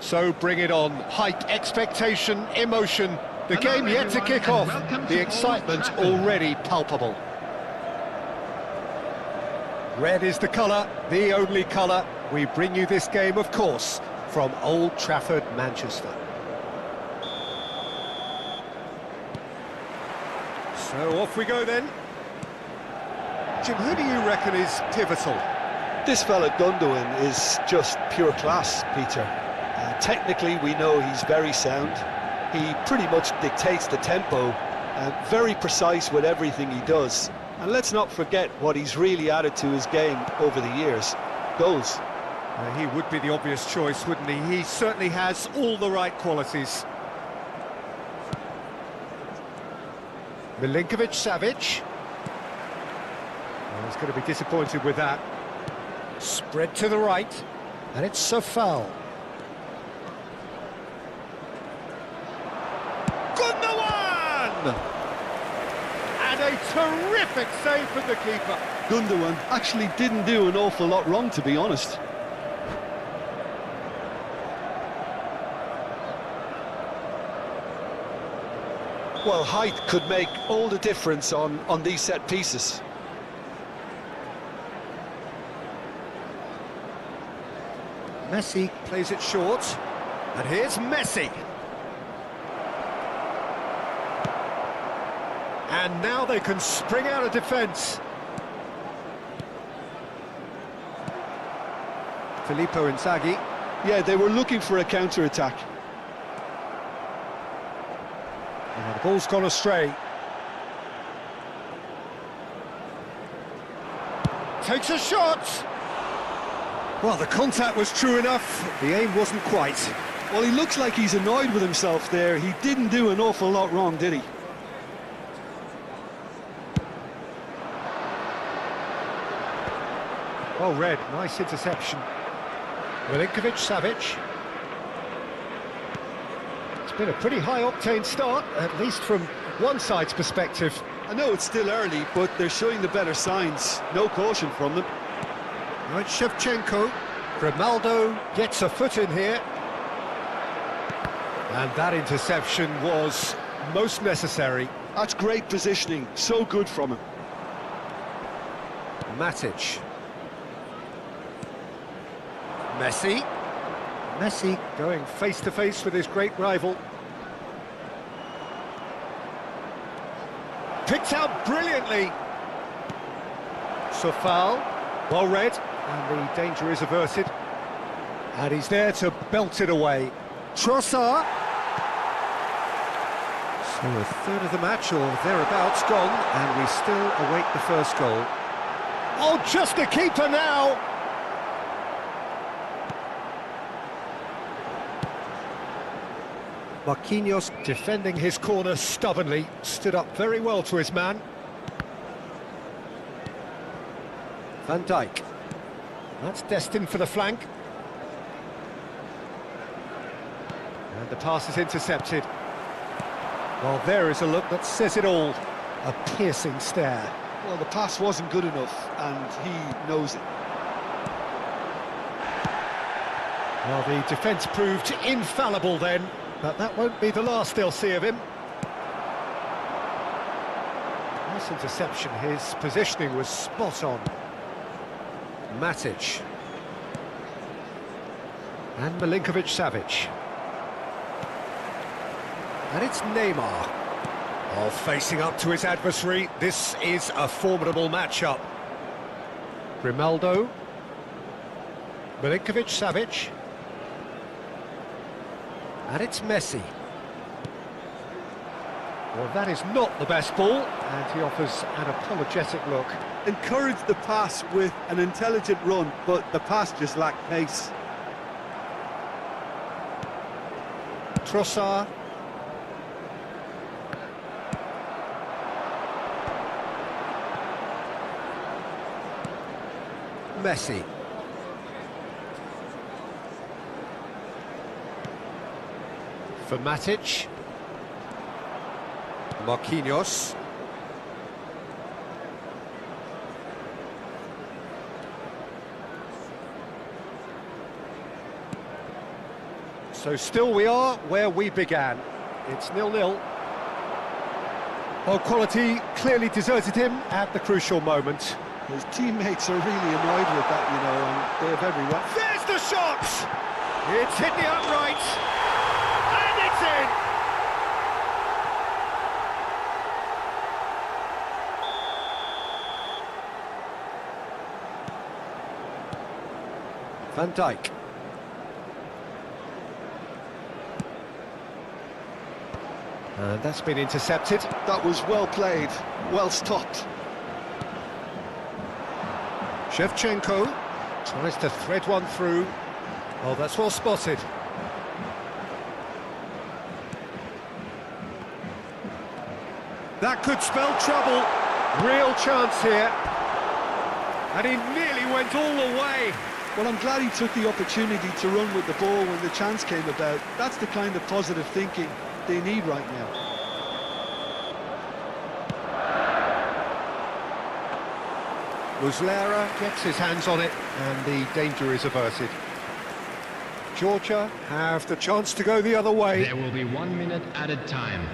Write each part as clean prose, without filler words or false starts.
So bring it on. Height, expectation, emotion. The game yet to kick off. The excitement already palpable. Red is the colour, the only colour. We bring you this game, of course, from Old Trafford, Manchester. So off we go then. Jim, who do you reckon is pivotal? This fella Gundogan is just pure class, Peter. Technically, we know he's very sound. He pretty much dictates the tempo, very precise with everything he does. And let's not forget what he's really added to his game over the years: goals. He would be the obvious choice, wouldn't he? He certainly has all the right qualities. Milinkovic-Savic. Well, he's going to be disappointed with that. Spread to the right, and it's a foul. And a terrific save from the keeper. Gundogan actually didn't do an awful lot wrong, to be honest. Well, height could make all the difference on these set pieces. Messi plays it short, and here's Messi. And now they can spring out of defence. Filippo Inzaghi. Yeah, they were looking for a counter-attack. The ball's gone astray. Takes a shot. Well, the contact was true enough. The aim wasn't quite. Well, he looks like he's annoyed with himself there. He didn't do an awful lot wrong, did he? Well read, nice interception. Milinkovic-Savic. It's been a pretty high-octane start, at least from one side's perspective. I know it's still early, but they're showing the better signs. No caution from them. Right, Shevchenko. Grimaldo gets a foot in here. And that interception was most necessary. That's great positioning, so good from him. Matic. Messi. Messi going face-to-face with his great rival. Picked out brilliantly. So foul, well read, and the danger is averted. And he's there to belt it away. Trossard. So a third of the match, or thereabouts, gone, and we still await the first goal. Oh, just a keeper now! Marquinhos defending his corner stubbornly, stood up very well to his man. Van Dijk. That's destined for the flank. And the pass is intercepted. Well, there is a look that says it all. A piercing stare. Well, the pass wasn't good enough, and he knows it. Well, the defence proved infallible then, but that won't be the last they'll see of him. Nice interception, his positioning was spot on. Matic. And Milinkovic-Savic. And it's Neymar. Oh, facing up to his adversary, this is a formidable matchup. Grimaldo. Milinkovic-Savic. And it's Messi. Well, that is not the best ball, and he offers an apologetic look. Encouraged the pass with an intelligent run, but the pass just lacked pace. Trossard. Messi. For Matic. Marquinhos. So still we are where we began. It's 0-0. Well, quality clearly deserted him at the crucial moment. His teammates are really annoyed with that, you know, and they have every right. There's the shot! It's hit the upright, and it's in! Van Dijk. And that's been intercepted. That was well played, well stopped. Shevchenko tries to thread one through. Oh, that's well spotted. That could spell trouble. Real chance here. And he nearly went all the way. Well, I'm glad he took the opportunity to run with the ball when the chance came about. That's the kind of positive thinking they need right now. Muslera gets his hands on it, and the danger is averted. Georgia have the chance to go the other way. There will be 1 minute added time.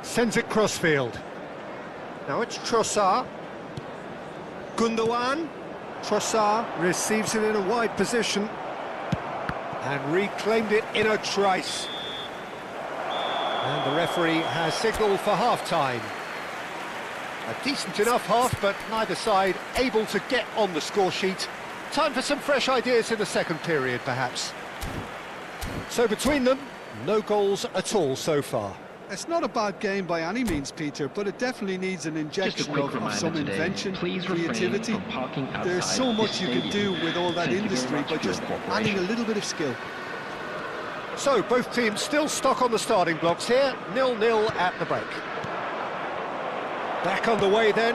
Sends it crossfield. Now it's Trossard. Gundogan. Trossard receives it in a wide position and reclaimed it in a trice. And the referee has signalled for half-time. A decent enough half, but neither side able to get on the score sheet. Time for some fresh ideas in the second period, perhaps. So between them, no goals at all so far. It's not a bad game by any means, Peter, but it definitely needs an injection of some invention, creativity. There's so much you can do with all that industry by just adding a little bit of skill. So both teams still stuck on the starting blocks here, 0-0 at the break. Back on the way then.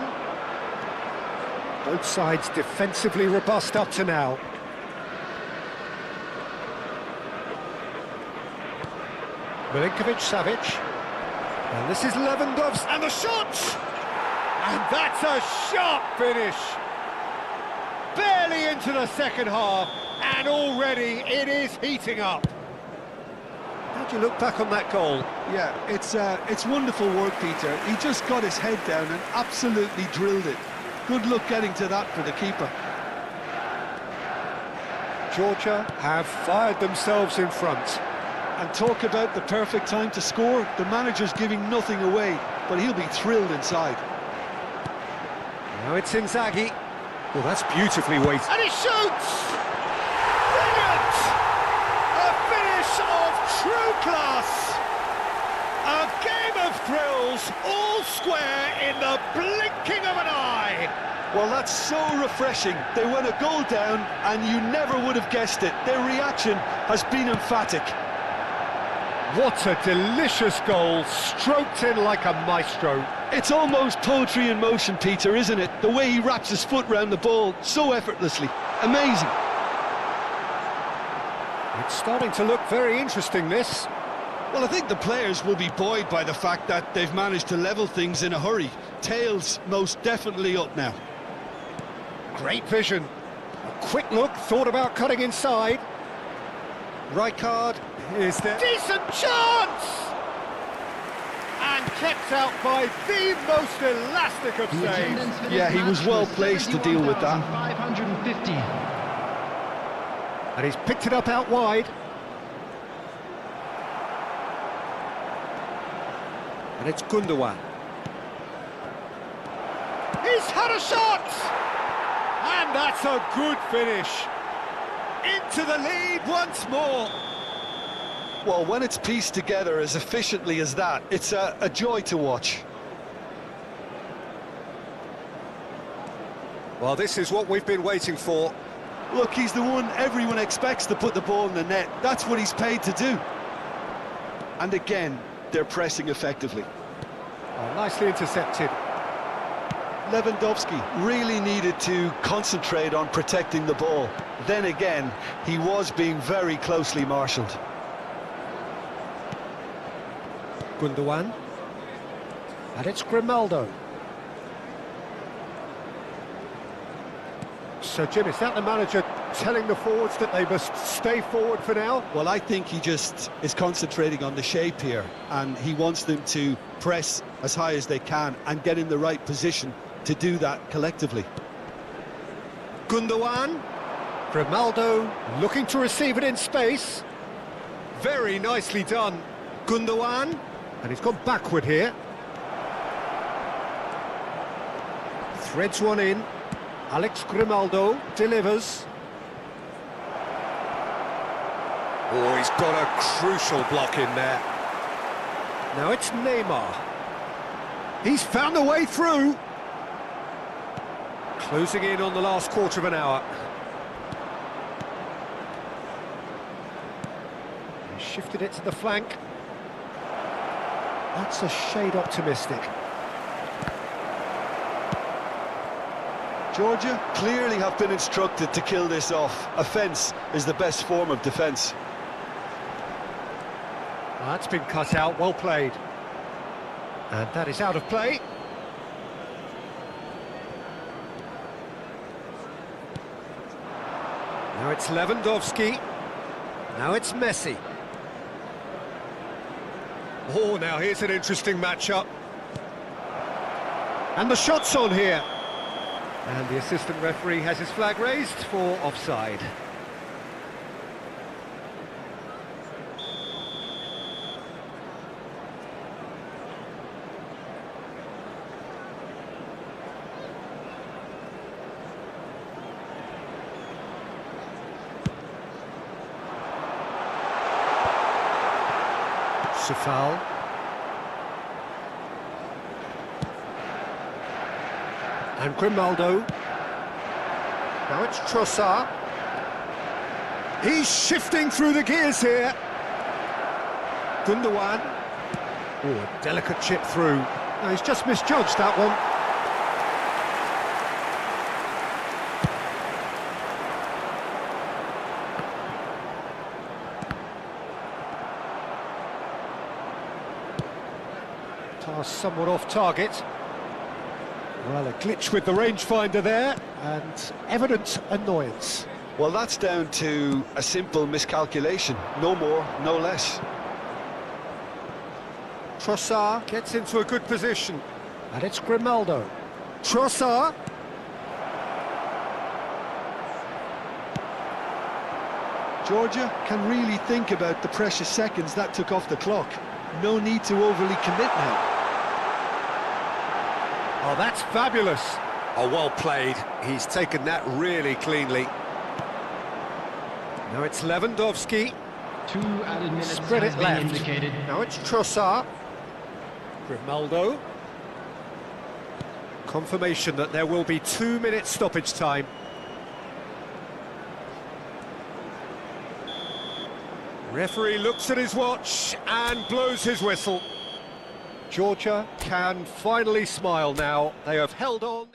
Both sides defensively robust up to now. Milinkovic-Savic. And this is Lewandowski, and the shot! And that's a sharp finish! Barely into the second half, and already it is heating up. do you look back on that goal? Yeah, it's wonderful work, Peter. He just got his head down and absolutely drilled it. Good luck getting to that for the keeper. Georgia have fired themselves in front. And talk about the perfect time to score. The manager's giving nothing away, but he'll be thrilled inside. Now it's Inzaghi. Well, that's beautifully weighted. And he shoots! Brilliant! A finish of true class! A game of thrills, all square in the blinking of an eye! Well, that's so refreshing. They went a goal down, and you never would have guessed it. Their reaction has been emphatic. What a delicious goal, stroked in like a maestro. It's almost poetry in motion, Peter, isn't it? The way he wraps his foot round the ball so effortlessly. Amazing. It's starting to look very interesting, this. Well, I think the players will be buoyed by the fact that they've managed to level things in a hurry. Tails most definitely up now. Great vision. A quick look, thought about cutting inside. Rijkaard is there. Decent chance! And kept out by the most elastic of saves. Yeah, he was well placed to deal with that. 550. And he's picked it up out wide. And it's Gundogan. He's had a shot! And that's a good finish. Into the lead once more. Well, when it's pieced together as efficiently as that, it's a joy to watch. Well, this is what we've been waiting for. Look, he's the one everyone expects to put the ball in the net. That's what he's paid to do. And again, they're pressing effectively. Oh, nicely intercepted. Lewandowski really needed to concentrate on protecting the ball. Then again, he was being very closely marshalled. Gundogan. And it's Grimaldo. So, Jim, is that the manager telling the forwards that they must stay forward for now? Well, I think he just is concentrating on the shape here, and he wants them to press as high as they can and get in the right position to do that collectively. Gundogan. Grimaldo looking to receive it in space. Very nicely done. Gundogan. And he's gone backward here. Threads one in. Alex Grimaldo delivers. Oh, he's got a crucial block in there. Now it's Neymar. He's found a way through. Closing in on the last quarter of an hour. He shifted it to the flank. That's a shade optimistic. Georgia clearly have been instructed to kill this off. Offence is the best form of defence. That's been cut out, well played. And that is out of play. Now it's Lewandowski. Now it's Messi. Oh, now here's an interesting matchup. And the shot's on here. And the assistant referee has his flag raised for offside. Foul. And Grimaldo. Now it's Trossard. He's shifting through the gears here. Gundogan. Oh, a delicate chip through. No, he's just misjudged that one. Somewhat off target. Well, a glitch with the rangefinder there, and evident annoyance. Well, that's down to a simple miscalculation. No more, no less. Trossard gets into a good position. And it's Grimaldo. Trossard. Georgia can really think about the precious seconds that took off the clock. No need to overly commit now. Oh, that's fabulous. Oh, well played. He's taken that really cleanly. Now it's Lewandowski. 2 added minutes Spread has it been left. indicated. Now it's Trossard. Grimaldo. Confirmation that there will be 2 minutes stoppage time. Referee looks at his watch and blows his whistle. Georgia can finally smile now. They have held on.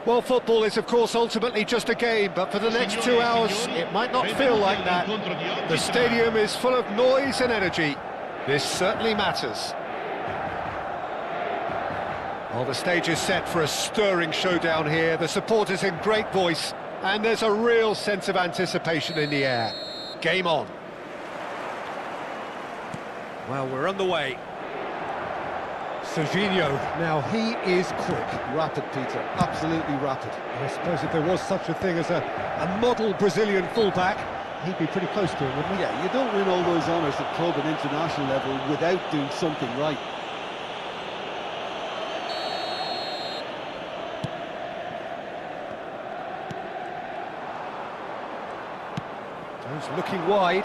Well, football is, of course, ultimately just a game, but for the next 2 hours, it might not feel like that. The stadium is full of noise and energy. This certainly matters. Well, the stage is set for a stirring showdown here. The supporters in great voice, and there's a real sense of anticipation in the air. Game on. Well, we're underway. Serginho, now he is quick. Rapid, Peter, absolutely rapid. I suppose if there was such a thing as a model Brazilian fullback, he'd be pretty close to him, wouldn't he? Yeah, you don't win all those honours at club and international level without doing something right. He's looking wide.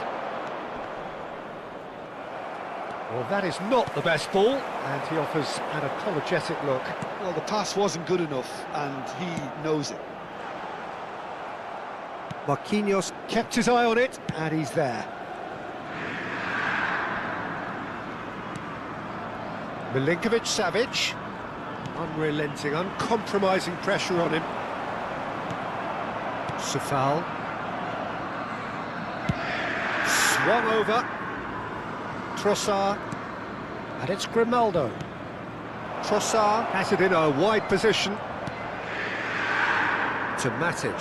Well, that is not the best ball, and he offers an apologetic look. Well, the pass wasn't good enough, and he knows it. Marquinhos kept his eye on it, and he's there. Milinkovic-Savic. Unrelenting, uncompromising pressure on him. Safal. Swung over. Trossard. And it's Grimaldo. Trossard has it in a wide position. To Matic.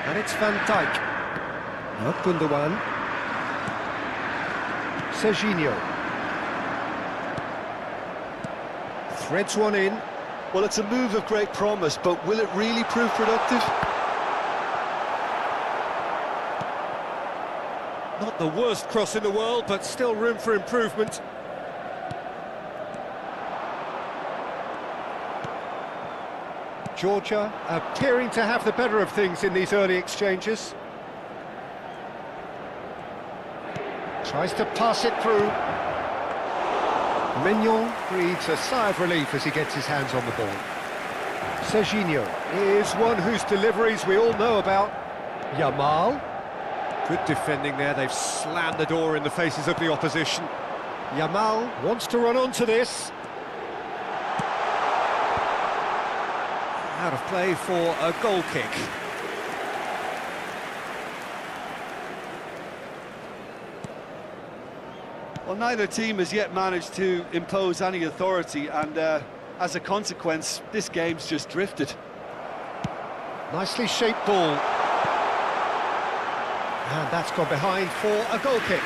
And it's Van Dijk. Now Gundogan. Serginho. Threads one in. Well, it's a move of great promise, but will it really prove productive? Not the worst cross in the world, but still room for improvement. Georgia appearing to have the better of things in these early exchanges. Tries to pass it through. Mignon breathes a sigh of relief as he gets his hands on the ball. Serginho is one whose deliveries we all know about. Yamal. Good defending there, they've slammed the door in the faces of the opposition. Yamal wants to run onto this. Out of play for a goal kick. Well, neither team has yet managed to impose any authority, and as a consequence, this game's just drifted. Nicely shaped ball. And that's gone behind for a goal kick.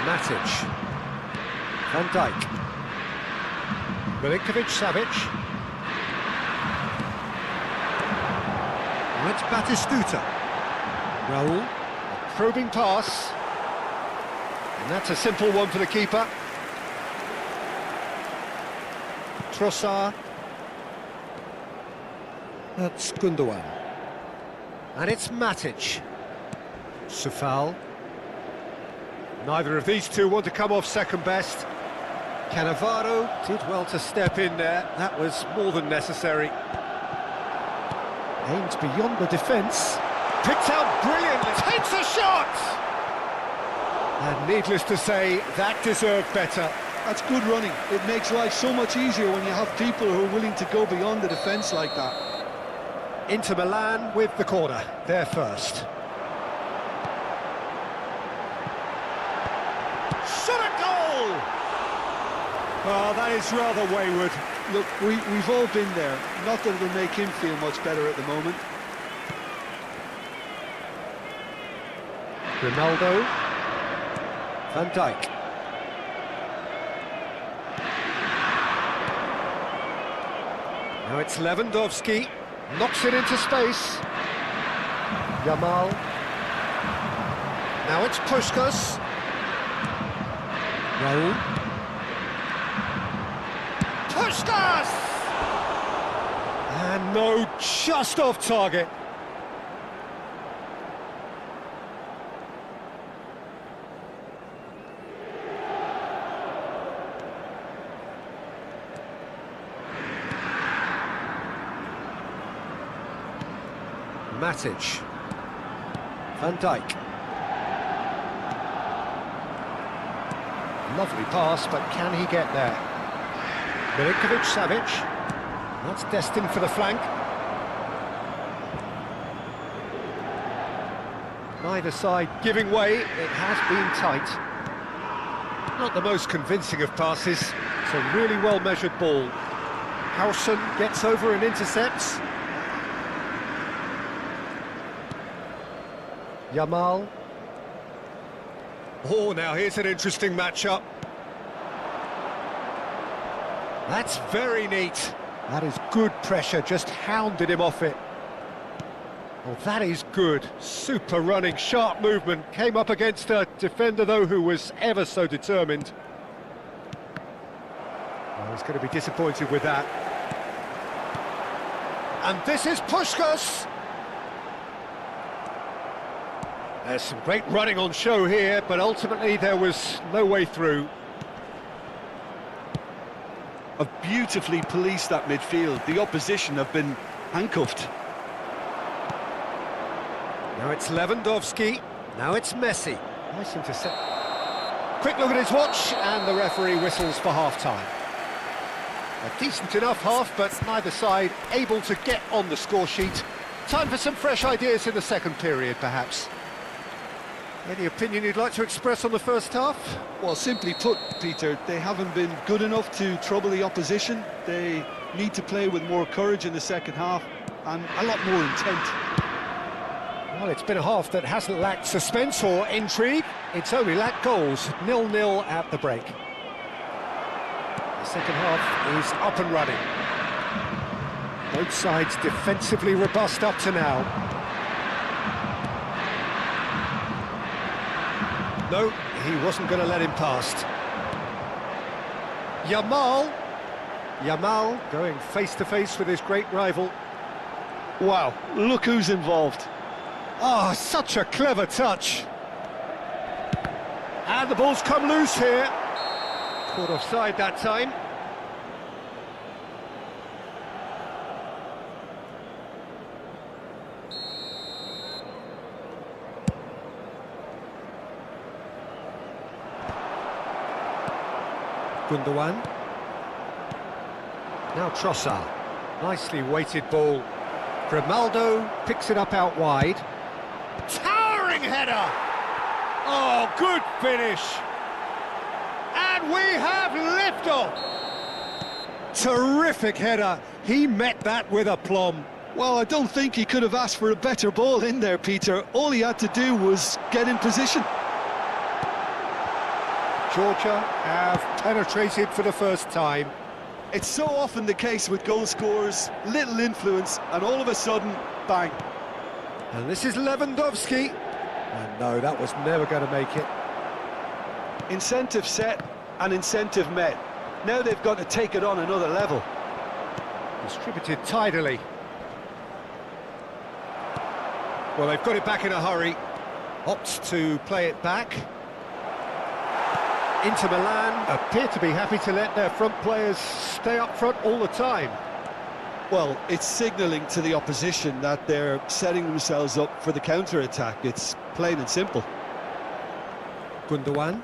Matic. Van Dijk. Milinkovic-Savic. It's Batistuta. Raul. A probing pass. And that's a simple one for the keeper. Trossard. That's Gundogan. And it's Matic. Sufal. Neither of these two want to come off second best. Cannavaro did well to step in there. That was more than necessary. Aims beyond the defence. Picked out brilliantly. Takes a shot! And needless to say, that deserved better. That's good running. It makes life so much easier when you have people who are willing to go beyond the defence like that. Inter Milan with the corner. They're first. Shot a goal! Oh, that is rather wayward. Look, we've all been there. Not that it'll make him feel much better at the moment. Ronaldo. Van Dijk. Now it's Lewandowski. Knocks it into space. Yamal. Now it's Puskas. Raul. Puskas! And no, just off target. Matic. Van Dijk. Lovely pass, but can he get there? Milinkovic-Savic. That's destined for the flank. Neither side giving way. It has been tight. Not the most convincing of passes. It's a really well-measured ball. Howson gets over and intercepts. Yamal. Oh, now here's an interesting matchup. That's very neat. That is good pressure, just hounded him off it. Oh, that is good. Super running, sharp movement. Came up against a defender, though, who was ever so determined. Well, he's going to be disappointed with that. And this is Puskas. There's some great running on show here, but ultimately there was no way through. Have beautifully policed that midfield. The opposition have been handcuffed. Now it's Lewandowski. Now it's Messi. Nice intercept. Quick look at his watch, and the referee whistles for half-time. A decent enough half, but neither side able to get on the score sheet. Time for some fresh ideas in the second period, perhaps. Any opinion you'd like to express on the first half? Well, simply put, Peter, they haven't been good enough to trouble the opposition. They need to play with more courage in the second half and a lot more intent. Well, it's been a half that hasn't lacked suspense or intrigue. It's only lacked goals. 0-0 at the break. The second half is up and running. Both sides defensively robust up to now. No, he wasn't going to let him past. Yamal going face-to-face with his great rival. Wow, look who's involved. Oh, such a clever touch. And the ball's come loose here. Caught offside that time. Gundogan. Now Trossard. Nicely weighted ball. Grimaldo picks it up out wide. Towering header! Oh, good finish! And we have liftoff! Terrific header. He met that with aplomb. Well, I don't think he could have asked for a better ball in there, Peter. All he had to do was get in position. Georgia have penetrated for the first time. It's so often the case with goal scorers, little influence, and all of a sudden, bang. And this is Lewandowski. And no, that was never going to make it. Incentive set and incentive met. Now they've got to take it on another level. Distributed tidily. Well, they've got it back in a hurry. Opts to play it back. Inter Milan appear to be happy to let their front players stay up front all the time. Well, it's signalling to the opposition that they're setting themselves up for the counter-attack. It's plain and simple. Gundogan.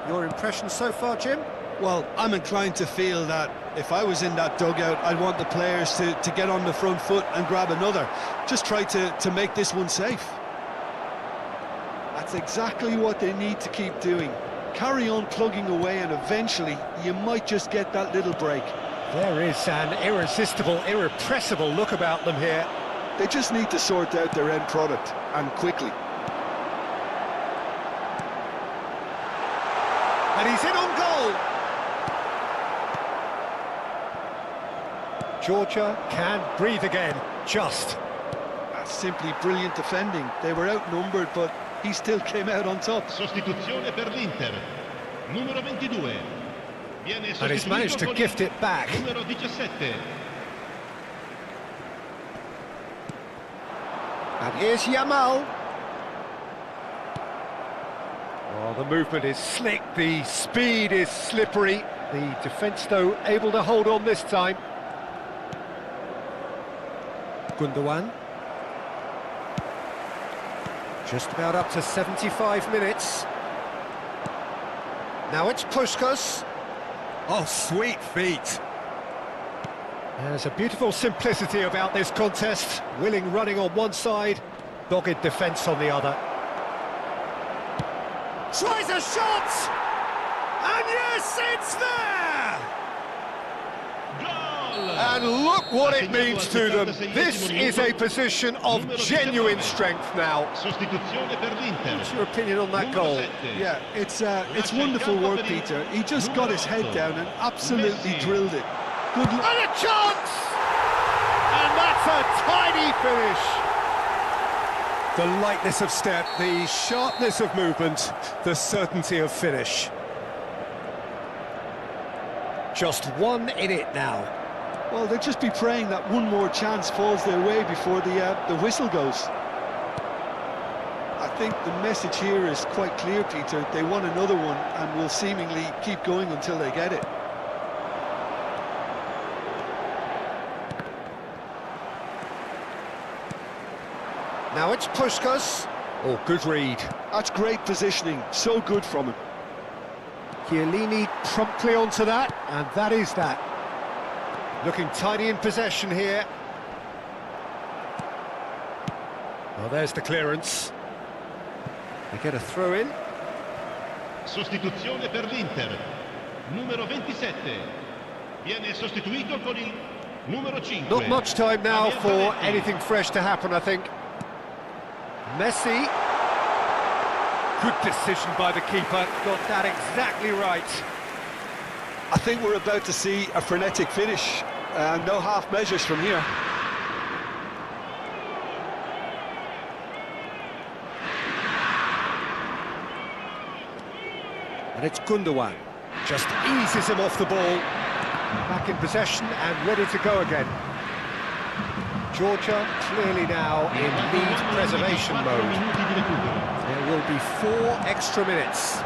Your impression so far, Jim? Well, I'm inclined to feel that if I was in that dugout, I'd want the players to get on the front foot and grab another. Just try to make this one safe. That's exactly what they need to keep doing. Carry on plugging away and eventually you might just get that little break. There is an irresistible, irrepressible look about them here. They just need to sort out their end product, and quickly. And he's in on goal! Georgia can breathe again, just. That's simply brilliant defending. They were outnumbered, but he still came out on top. Sostituzione per l'Inter. Numero 22. Viene And he's managed to gift it back. Numero 17. And here's Yamal. Oh, the movement is slick, the speed is slippery. The defence, though, able to hold on this time. Gundogan. Just about up to 75 minutes. Now it's Puskás. Oh, sweet feet. There's a beautiful simplicity about this contest. Willing running on one side, dogged defence on the other. Tries a shot! And yes, it's there! And look what it means to them. This is a position of genuine strength now. What's your opinion on that goal? Yeah, it's wonderful work, Peter. He just got his head down and absolutely drilled it. Good luck. And a chance! And that's a tiny finish. The lightness of step, the sharpness of movement, the certainty of finish. Just one in it now. Well, they'll just be praying that one more chance falls their way before the whistle goes. I think the message here is quite clear, Peter. They want another one and will seemingly keep going until they get it. Now it's Puskás. Oh, good read. That's great positioning, so good from him. Chiellini promptly onto that, and that is that. Looking tidy in possession here. Well, there's the clearance. They get a throw in. Sostituzione per l'Inter. Numero 27. Viene sostituito con il numero 5. Not much time now for anything fresh to happen, I think. Messi. Good decision by the keeper. Got that exactly right. I think we're about to see a frenetic finish. No half measures from here. And it's Gundogan. Just eases him off the ball. Back in possession and ready to go again. Georgia clearly now in lead preservation mode. There will be 4 extra minutes.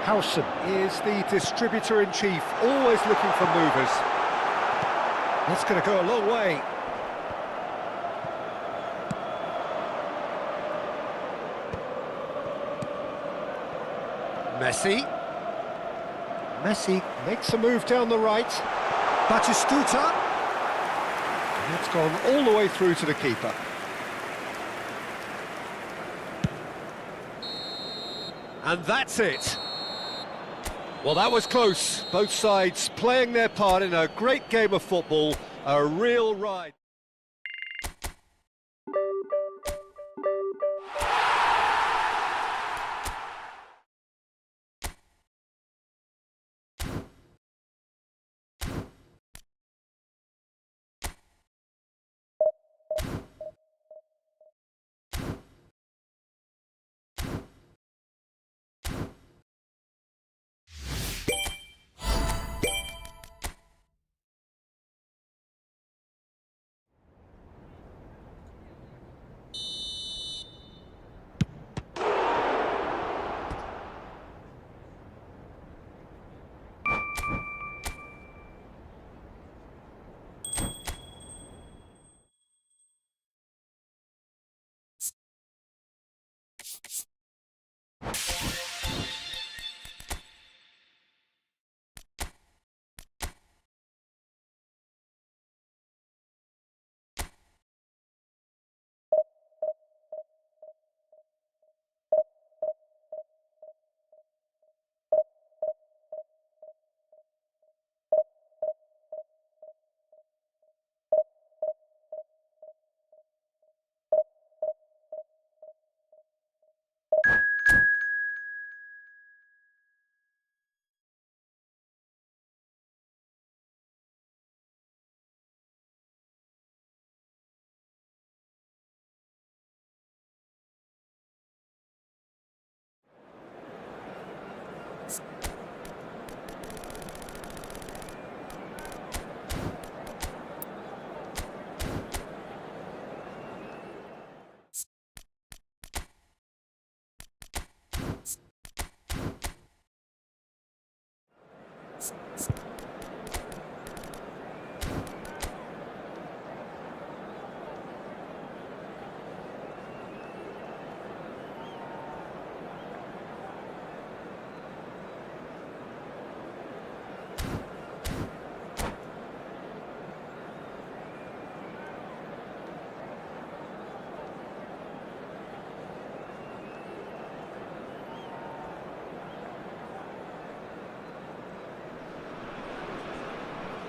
Howson is the distributor-in-chief, always looking for movers. That's going to go a long way. Messi makes a move down the right. Batistuta. And it's gone all the way through to the keeper. And that's it. Well, that was close. Both sides playing their part in a great game of football. A real ride.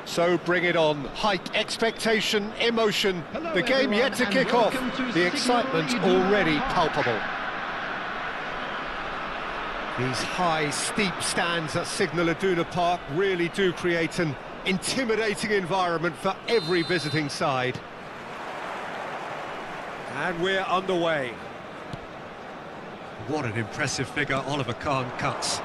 So bring it on. Hype, expectation, emotion. The game yet to kick off. The excitement already palpable. These high, steep stands at Signal Iduna Park really do create an intimidating environment for every visiting side. And we're underway. What an impressive figure Oliver Kahn cuts.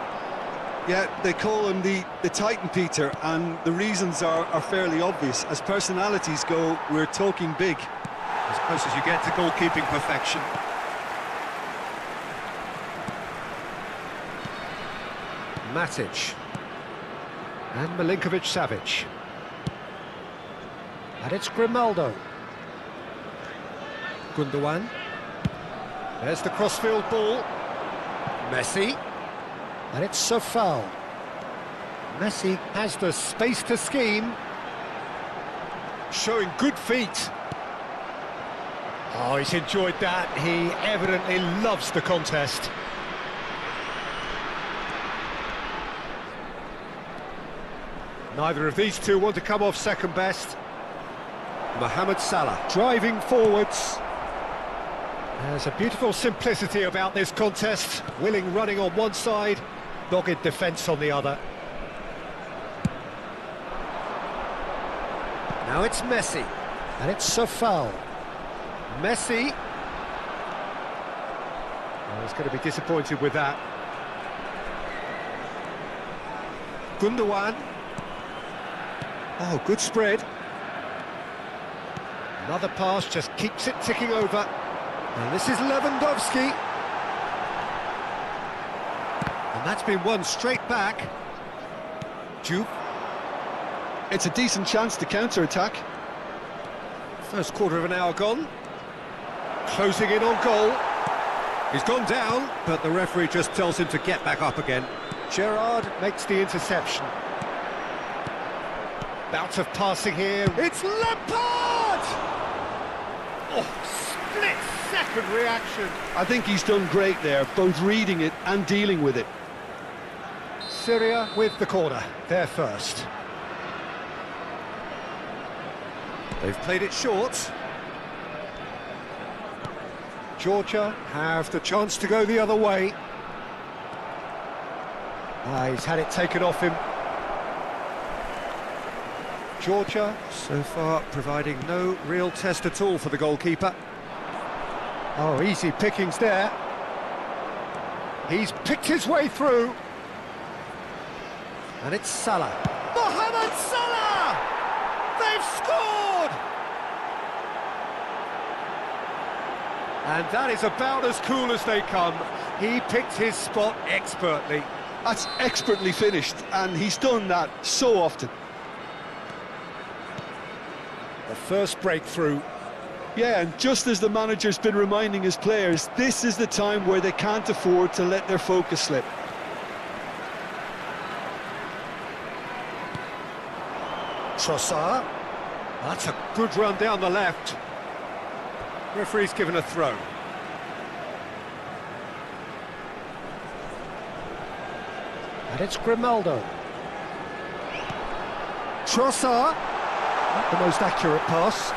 Yeah, they call him the Titan, Peter, and the reasons are fairly obvious. As personalities go, we're talking big. As close as you get to goalkeeping perfection. Matic. And Milinkovic-Savic. And it's Grimaldo. Gundogan. There's the crossfield ball. Messi. And it's a foul. Messi has the space to scheme. Showing good feet. Oh, he's enjoyed that. He evidently loves the contest. Neither of these two want to come off second best. Mohamed Salah driving forwards. There's a beautiful simplicity about this contest. Willing running on one side, dogged defence on the other. Now it's Messi, and it's a foul. Messi. Oh, he's going to be disappointed with that. Gundogan. Oh, good spread. Another pass just keeps it ticking over. And this is Lewandowski. And that's been won straight back. Juve. It's a decent chance to counter-attack. First quarter of an hour gone. Closing in on goal. He's gone down, but the referee just tells him to get back up again. Gerrard makes the interception. Bout of passing here. It's Lampard! Oh, split-second reaction. I think he's done great there, both reading it and dealing with it. Syria with the corner, they're first. They've played it short. Georgia have the chance to go the other way. He's had it taken off him. Georgia, so far, providing no real test at all for the goalkeeper. Oh, easy pickings there. He's picked his way through. And it's Salah. Mohamed Salah! They've scored! And that is about as cool as they come. He picked his spot expertly. That's expertly finished, and he's done that so often. The first breakthrough. Yeah, and just as the manager's been reminding his players, this is the time where they can't afford to let their focus slip. Trossard. That's a good run down the left. Referee's given a throw. And it's Grimaldo. Trossard. Not the most accurate pass.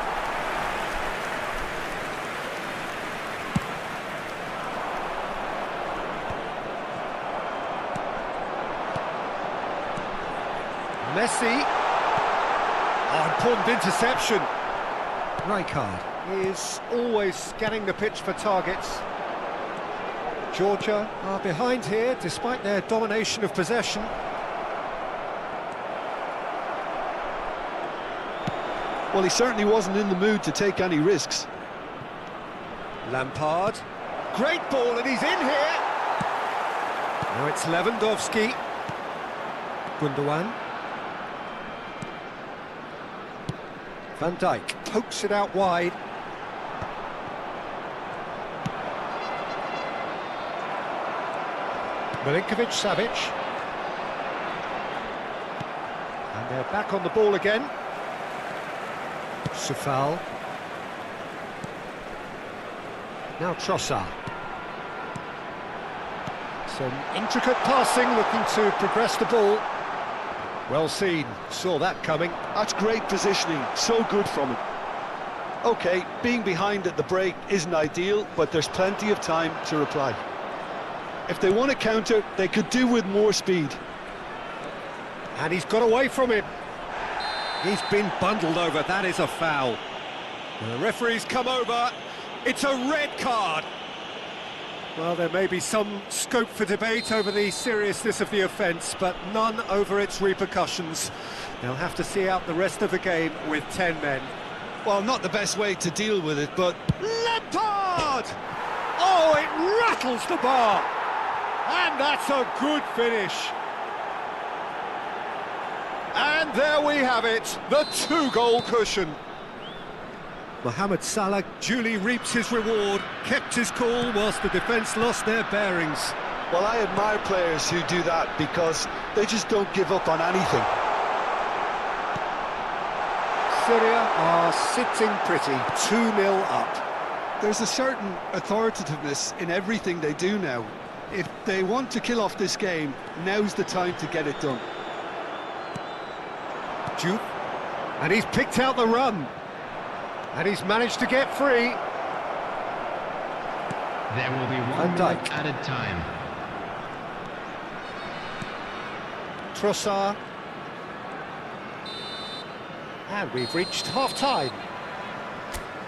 Messi. Oh, important interception. Rijkaard is always scanning the pitch for targets. Georgia are behind here despite their domination of possession. Well, he certainly wasn't in the mood to take any risks. Lampard. Great ball, and he's in here. Now it's Lewandowski. Gundogan. Van Dijk pokes it out wide. Milinkovic-Savic. And they're back on the ball again. Sufal. Now Trossard. Some intricate passing, looking to progress the ball. Well seen, saw that coming. That's great positioning, so good from him. OK, being behind at the break isn't ideal, but there's plenty of time to reply. If they want to counter, they could do with more speed. And he's got away from him. He's been bundled over, that is a foul. The referee's come over, it's a red card. Well, there may be some scope for debate over the seriousness of the offence, but none over its repercussions. They'll have to see out the rest of the game with 10 men. Well, not the best way to deal with it, but... Lampard! Oh, it rattles the bar! And that's a good finish. And there we have it, the 2-goal cushion. Mohamed Salah duly reaps his reward, kept his cool whilst the defence lost their bearings. Well, I admire players who do that because they just don't give up on anything. Syria are sitting pretty, 2-0 up. There's a certain authoritativeness in everything they do now. If they want to kill off this game, now's the time to get it done. Jude, and he's picked out the run. And he's managed to get free. There will be one minute added time. Trossard. And we've reached half-time.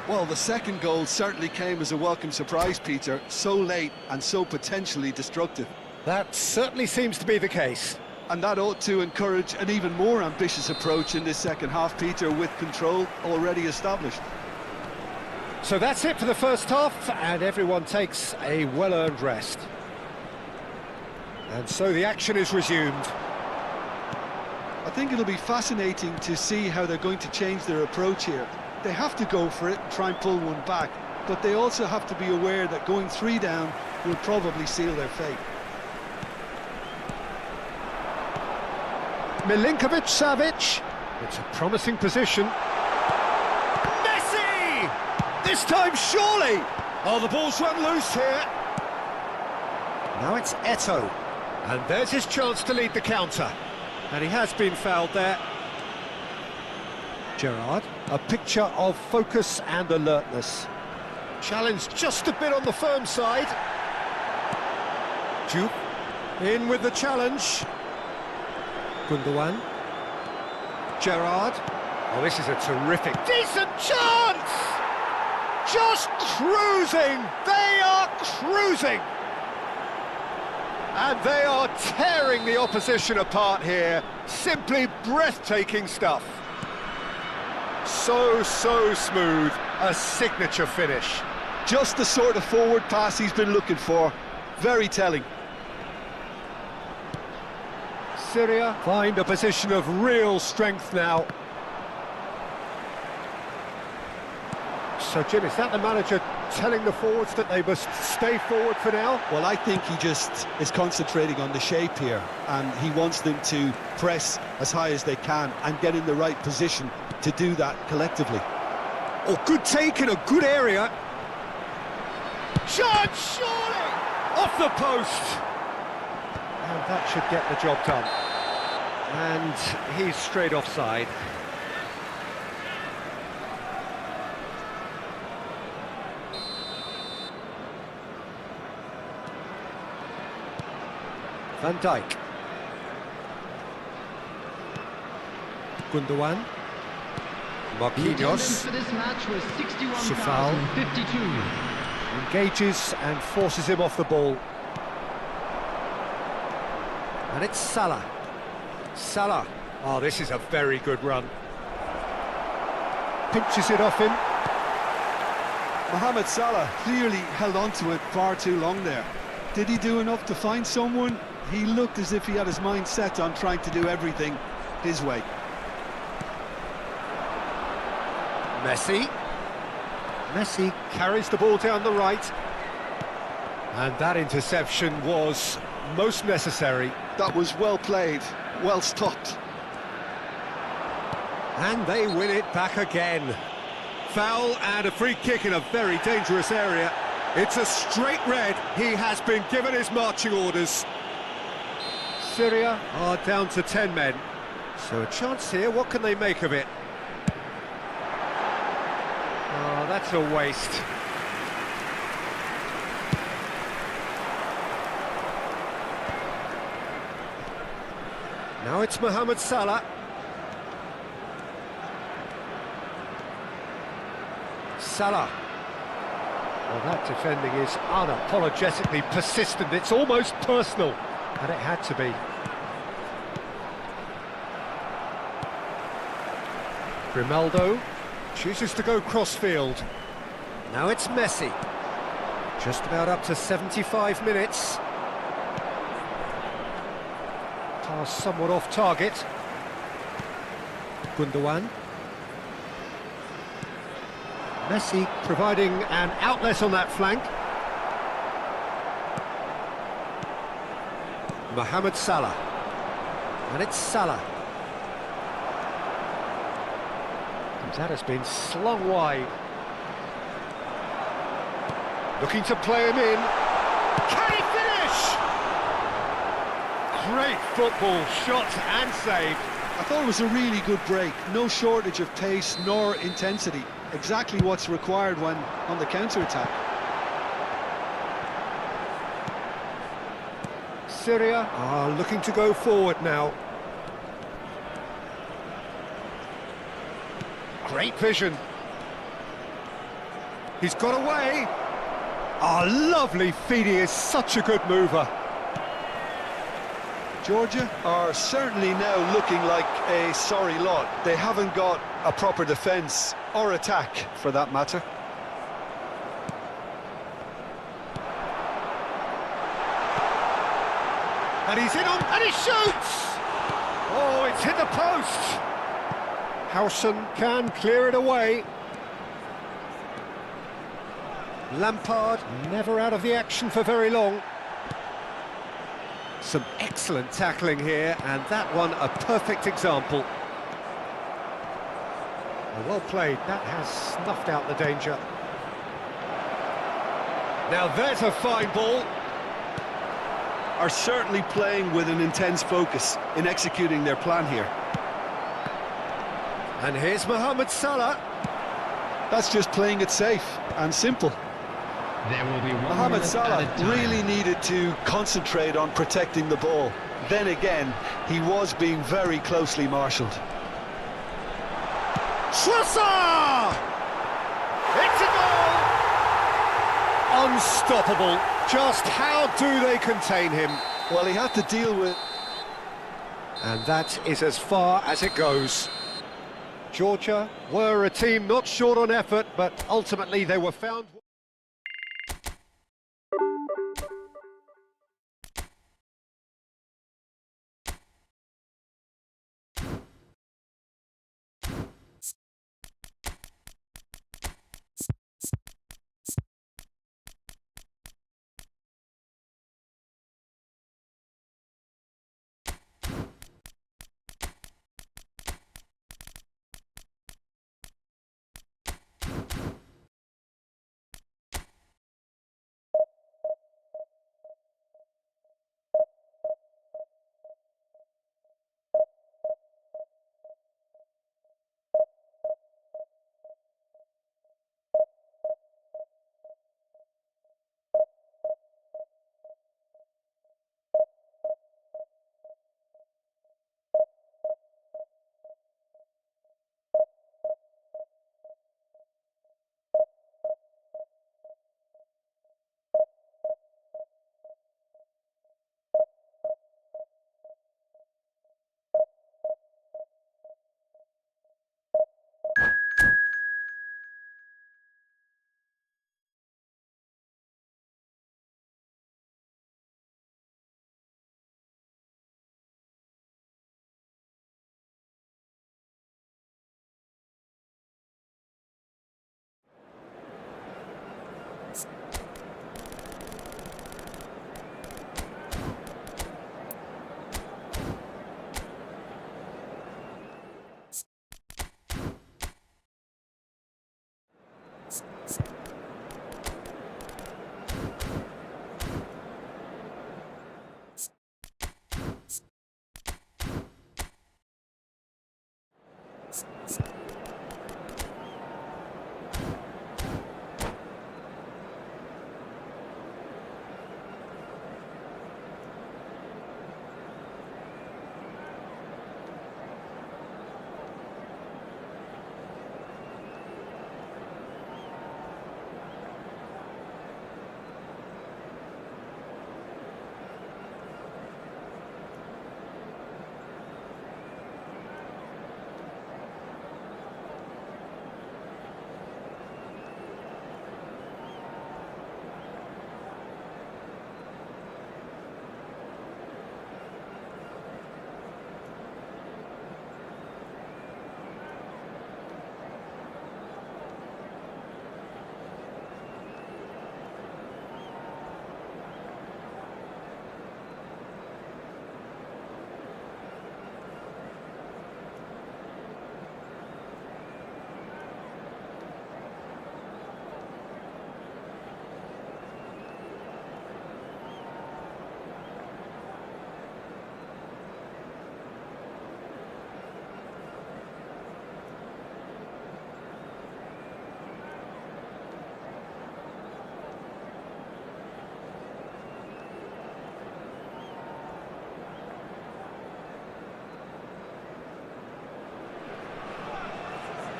Well, the second goal certainly came as a welcome surprise, Peter. So late and so potentially destructive. That certainly seems to be the case. And that ought to encourage an even more ambitious approach in this second half, Peter, with control already established. So that's it for the first half, and everyone takes a well-earned rest. And so the action is resumed. I think it'll be fascinating to see how they're going to change their approach here. They have to go for it and try and pull one back, but they also have to be aware that going 3 down will probably seal their fate. Milinkovic-Savic. It's a promising position. Messi! This time, surely! Oh, the ball's run loose here. Now it's Eto'o. And there's his chance to lead the counter. And he has been fouled there. Gerrard, a picture of focus and alertness. Challenge just a bit on the firm side. Juke in with the challenge. Gundogan. Gerrard. Oh, this is a terrific, decent chance! Just cruising! They are cruising! And they are tearing the opposition apart here. Simply breathtaking stuff. So smooth. A signature finish. Just the sort of forward pass he's been looking for. Very telling. Syria find a position of real strength now. So, Jim, is that the manager telling the forwards that they must stay forward for now? Well, I think he just is concentrating on the shape here, and he wants them to press as high as they can and get in the right position to do that collectively. Oh, good take in a good area. Chance, surely! Off the post! And that should get the job done. And he's straight offside. Van Dijk. Gundogan. Marquinhos. Sifal. Engages and forces him off the ball. And it's Salah. Salah. Oh, this is a very good run. Pinches it off him. Mohamed Salah clearly held on to it far too long there. Did he do enough to find someone? He looked as if he had his mind set on trying to do everything his way. Messi. Messi carries the ball down the right. And that interception was most necessary. That was well played, well stopped. And they win it back again. Foul and a free kick in a very dangerous area. It's a straight red. He has been given his marching orders. Syria are down to 10 men. So a chance here, what can they make of it? Oh, that's a waste. Now it's Mohamed Salah. Salah. Well, that defending is unapologetically persistent. It's almost personal. And it had to be. Grimaldo chooses to go cross-field. Now it's Messi. Just about up to 75 minutes. Pass somewhat off target. Gundogan. Messi providing an outlet on that flank. Mohamed Salah. And it's Salah. And that has been slung wide. Looking to play him in. Can he finish? Great football, shot and save. I thought it was a really good break. No shortage of pace nor intensity. Exactly what's required when on the counter-attack. Syria are looking to go forward now. Great vision. He's got away. Oh, lovely feed. He is such a good mover. Georgia are certainly now looking like a sorry lot. They haven't got a proper defence or attack, for that matter. And he's in on, and he shoots! Oh, it's hit the post! Howson can clear it away. Lampard never out of the action for very long. Some excellent tackling here, and that one a perfect example. Well played, that has snuffed out the danger. Now there's a fine ball. Are certainly playing with an intense focus in executing their plan here. And here's Mohamed Salah. That's just playing it safe and simple. There will be one Mohamed minute Salah at a time. really needed to concentrate on protecting the ball. Then again, he was being very closely marshalled. Trossard! It's a goal! Unstoppable. Just how do they contain him? Well, he had to deal with... And that is as far as it goes. Georgia were a team not short on effort, but ultimately they were found...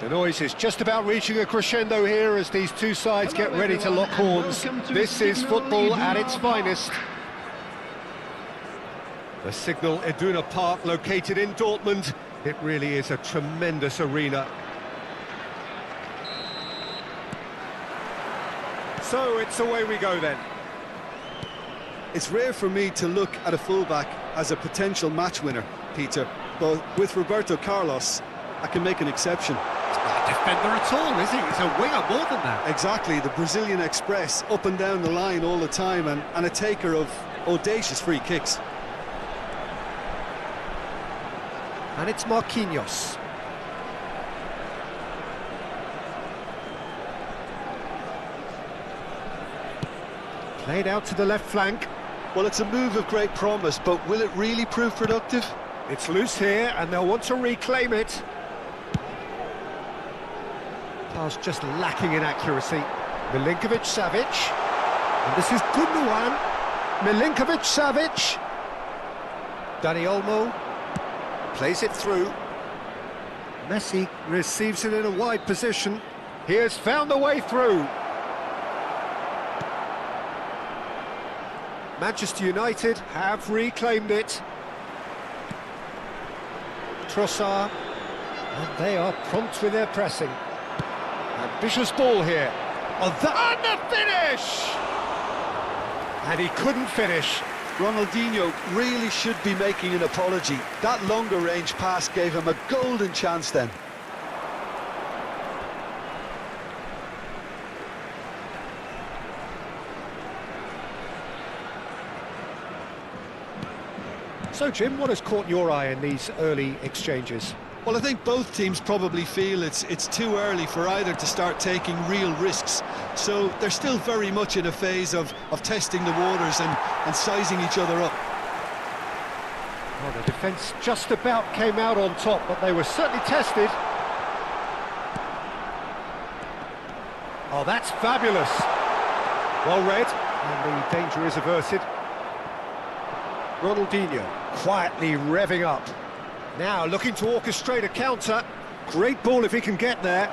The noise is just about reaching a crescendo here as these two sides get ready to lock horns. This is football at its finest. The Signal Iduna Park, located in Dortmund. It really is a tremendous arena. So it's away we go then. It's rare for me to look at a fullback as a potential match winner, Peter, but with Roberto Carlos, I can make an exception. He's not a defender at all, is he? He's a winger more than that. Exactly, the Brazilian Express, up and down the line all the time, and a taker of audacious free kicks. And it's Marquinhos. Played out to the left flank. Well, it's a move of great promise, but will it really prove productive? It's loose here, and they'll want to reclaim it. Pass just lacking in accuracy. Milinkovic-Savic. And this is Gundogan. Milinkovic-Savic. Dani Olmo plays it through. Messi receives it in a wide position. He has found the way through. Manchester United have reclaimed it. Trossard, and they are prompt with their pressing. Ambitious ball here. Oh, and the finish! And he couldn't finish. Ronaldinho really should be making an apology. That longer range pass gave him a golden chance then. So, Jim, what has caught your eye in these early exchanges? Well, I think both teams probably feel it's too early for either to start taking real risks. So they're still very much in a phase of testing the waters and sizing each other up. Well, the defence just about came out on top, but they were certainly tested. Oh, that's fabulous. Well read, and the danger is averted. Ronaldinho quietly revving up. Now looking to orchestrate a counter. Great ball if he can get there.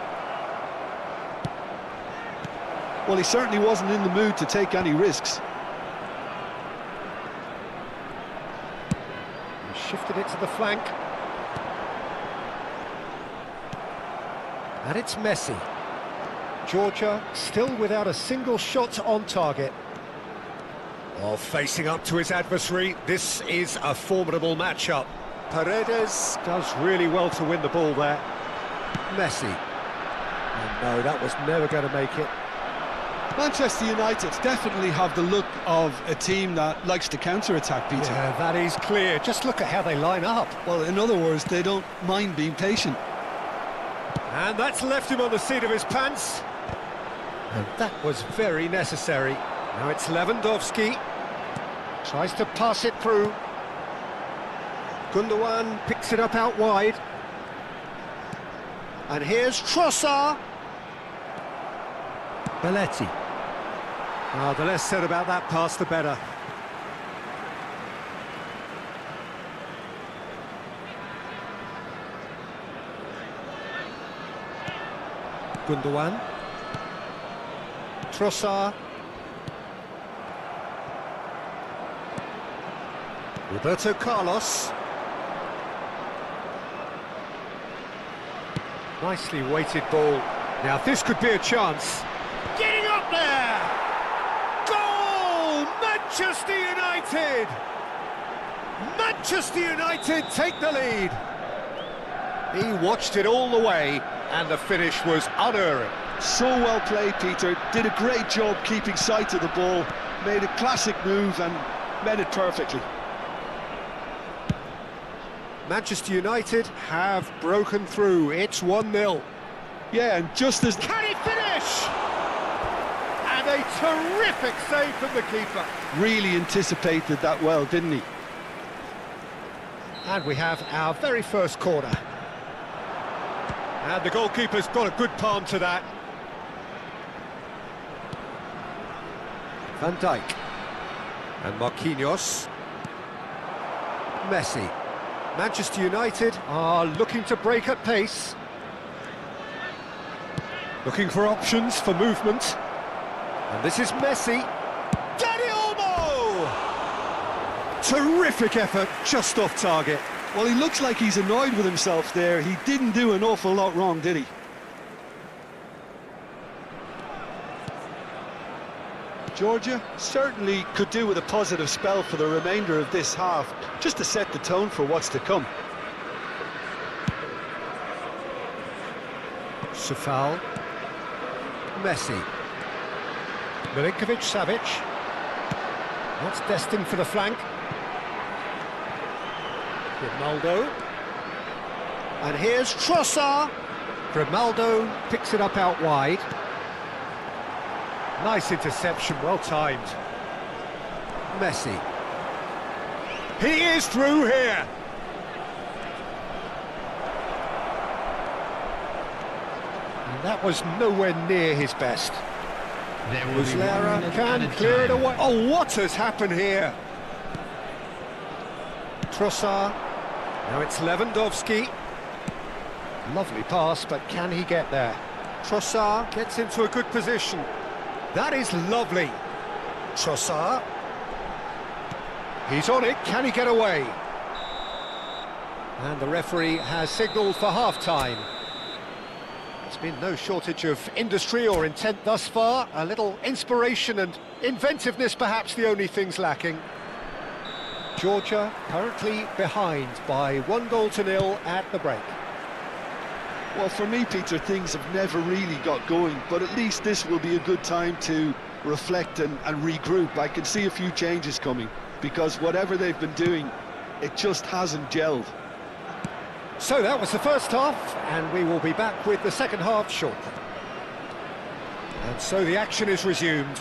Well, he certainly wasn't in the mood to take any risks. He shifted it to the flank. And it's Messi. Georgia still without a single shot on target. Oh, facing up to his adversary, this is a formidable matchup. Paredes does really well to win the ball there. Messi. And no, that was never going to make it. Manchester United definitely have the look of a team that likes to counter-attack, Peter. Yeah, that is clear. Just look at how they line up. Well, in other words, they don't mind being patient. And that's left him on the seat of his pants. And that was very necessary. Now it's Lewandowski. Tries to pass it through. Gundogan picks it up out wide. And here's Trossard. Belletti. Oh, the less said about that pass, the better. Gundogan. Trossard. Roberto Carlos. Nicely weighted ball. Now this could be a chance. Getting up there! Goal! Manchester United! Manchester United take the lead. He watched it all the way, and the finish was unerring. So well played, Peter. Did a great job keeping sight of the ball. Made a classic move and met it perfectly. Manchester United have broken through. It's 1-0. Yeah, and just as... Can he finish? And a terrific save from the keeper. Really anticipated that well, didn't he? And we have our very first corner. And the goalkeeper's got a good palm to that. Van Dijk. And Marquinhos. Messi. Manchester United are looking to break at pace. Looking for options for movement. And this is Messi. Dani Olmo! Terrific effort, just off target. Well, he looks like he's annoyed with himself there. He didn't do an awful lot wrong, did he? Georgia certainly could do with a positive spell for the remainder of this half, just to set the tone for what's to come. Safal. Messi. Milinkovic-Savic. That's destined for the flank. Grimaldo. And here's Trossard. Grimaldo picks it up out wide. Nice interception, well timed. Messi. He is through here. And that was nowhere near his best. There will be 1 Muslera minute can added clear it time. away. Oh, what has happened here? Trossard. Now it's Lewandowski. Lovely pass, but can he get there? Trossard gets into a good position. That is lovely. Trossard. He's on it. Can he get away? And the referee has signalled for half-time. There's been no shortage of industry or intent thus far. A little inspiration and inventiveness, perhaps the only things lacking. Georgia currently behind by 1-0 at the break. Well, for me, Peter, things have never really got going, but at least this will be a good time to reflect and regroup. I can see a few changes coming, because whatever they've been doing, it just hasn't gelled. So that was the first half, and we will be back with the second half shortly. And so the action is resumed.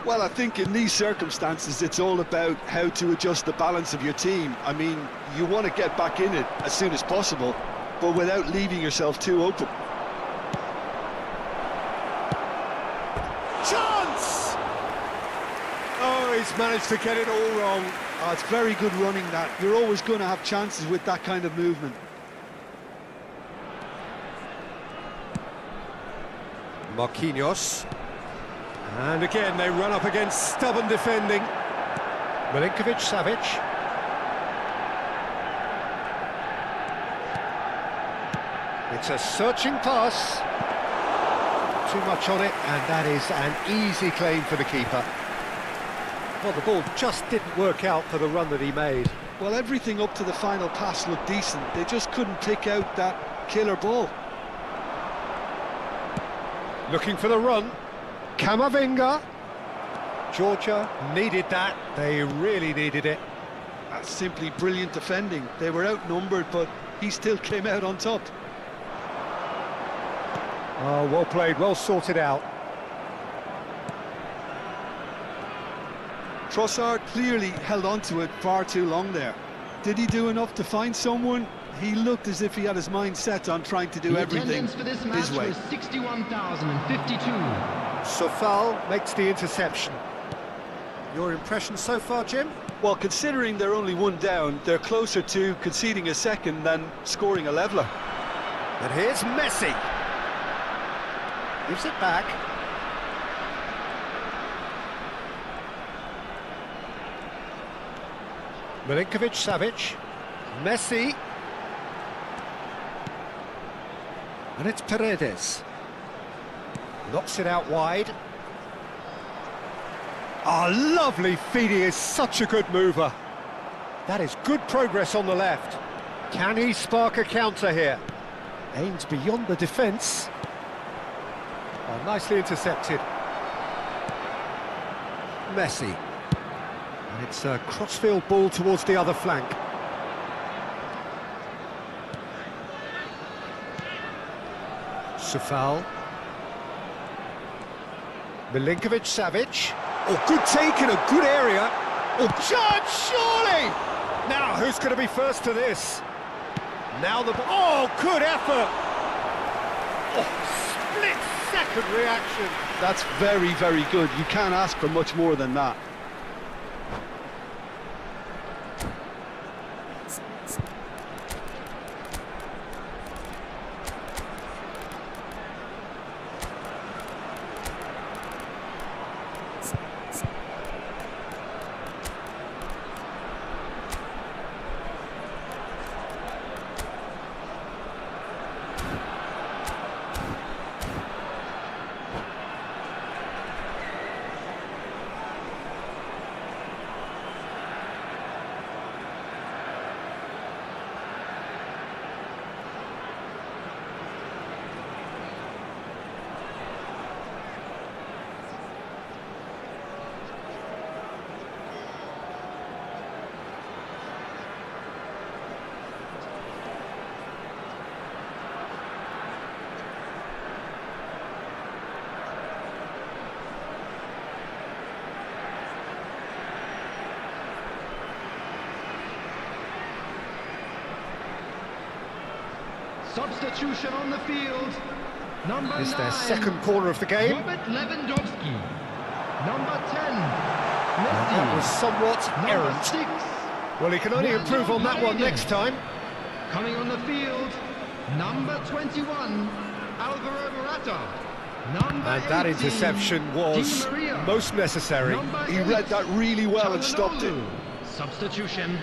Well, I think in these circumstances, it's all about how to adjust the balance of your team. I mean, you want to get back in it as soon as possible, but without leaving yourself too open. Chance! Oh, he's managed to get it all wrong. Oh, it's very good running that. You're always going to have chances with that kind of movement. Marquinhos. And again, they run up against stubborn defending. Milinkovic-Savic. It's a searching pass. Too much on it, and that is an easy claim for the keeper. Well, the ball just didn't work out for the run that he made. Well, everything up to the final pass looked decent. They just couldn't pick out that killer ball. Looking for the run. Camavinga. Georgia needed that. They really needed it. That's simply brilliant defending. They were outnumbered, but he still came out on top. Oh, well played, well sorted out. Trossard clearly held on to it far too long there. Did he do enough to find someone? He looked as if he had his mind set on trying to do everything for this match his way. was 61,052. Safal makes the interception. Your impression so far, Jim? Well, considering they're only 1 down, they're closer to conceding a second than scoring a leveller. And here's Messi. Gives it back. Milinkovic-Savic. Messi. And it's Paredes. Knocks it out wide. Ah, lovely feed. He is such a good mover. That is good progress on the left. Can he spark a counter here? Aims beyond the defence. Oh, nicely intercepted. Messi. And it's a crossfield ball towards the other flank. Safal. Milinkovic-Savic. Oh, good take in a good area. Oh, Judge, surely! Now, who's going to be first to this? Now the... Oh, good effort! Oh, split-second reaction. That's very, very good. You can't ask for much more than that. Substitution on the field. Number It's 9. their second corner of the game. Robert Lewandowski. Number 10. That was Messi. somewhat Number errant. 6. Well, he can only improve on that one next time. Coming on the field. Number 21. Alvaro Morata. Number And that 18, interception was Di Maria. most necessary. Number He 8, read that really well and stopped it. Çalhanoğlu. Substitution.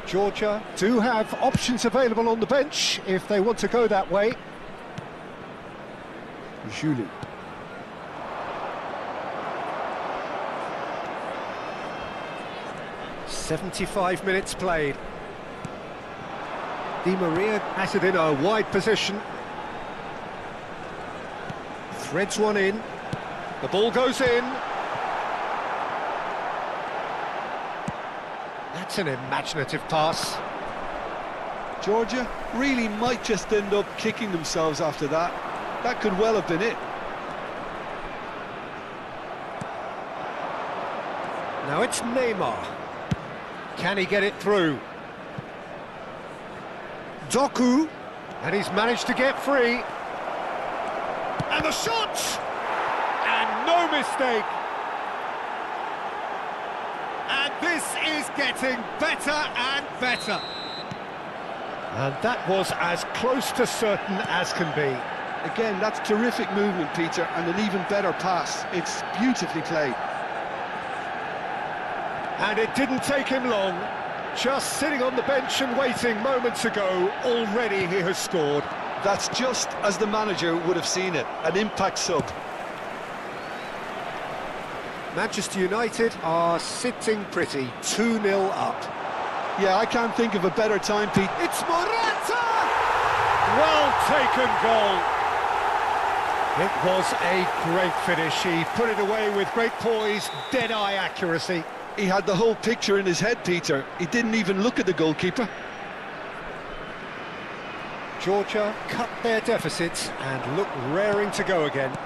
Georgia do have options available on the bench if they want to go that way. Julie. "75 minutes played. Di Maria has it in a wide position. Threads one in. The ball goes in. That's an imaginative pass. Georgia really might just end up kicking themselves after that. That could well have been it. Now it's Neymar. Can he get it through? Doku, and he's managed to get free. And the shot! And no mistake. And this is getting better and better. And that was as close to certain as can be. Again, that's terrific movement, Peter, and an even better pass. It's beautifully played. And it didn't take him long. Just sitting on the bench and waiting moments ago, already he has scored. That's just as the manager would have seen it, an impact sub. Manchester United are sitting pretty, 2-0 up. Yeah, I can't think of a better time, Pete. It's Morata! Well taken goal. It was a great finish. He put it away with great poise, dead-eye accuracy. He had the whole picture in his head, Peter. He didn't even look at the goalkeeper. Georgia cut their deficits and look raring to go again.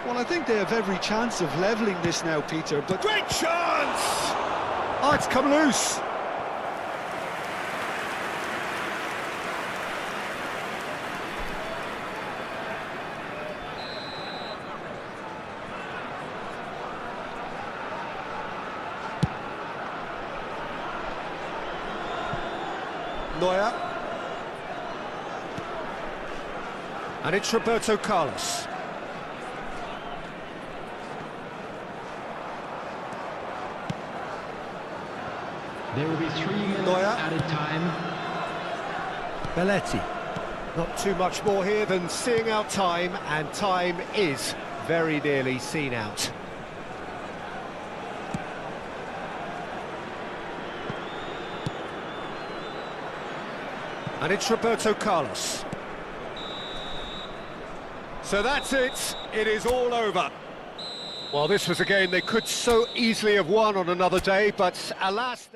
Well, I think they have every chance of levelling this now, Peter, but... Great chance! Oh, it's come loose. Neuer. And it's Roberto Carlos. There will be 3 minutes Neuer. added time. Belletti. Not too much more here than seeing out time, and time is very nearly seen out. And it's Roberto Carlos. So that's it. It is all over. Well, this was a game they could so easily have won on another day, but alas...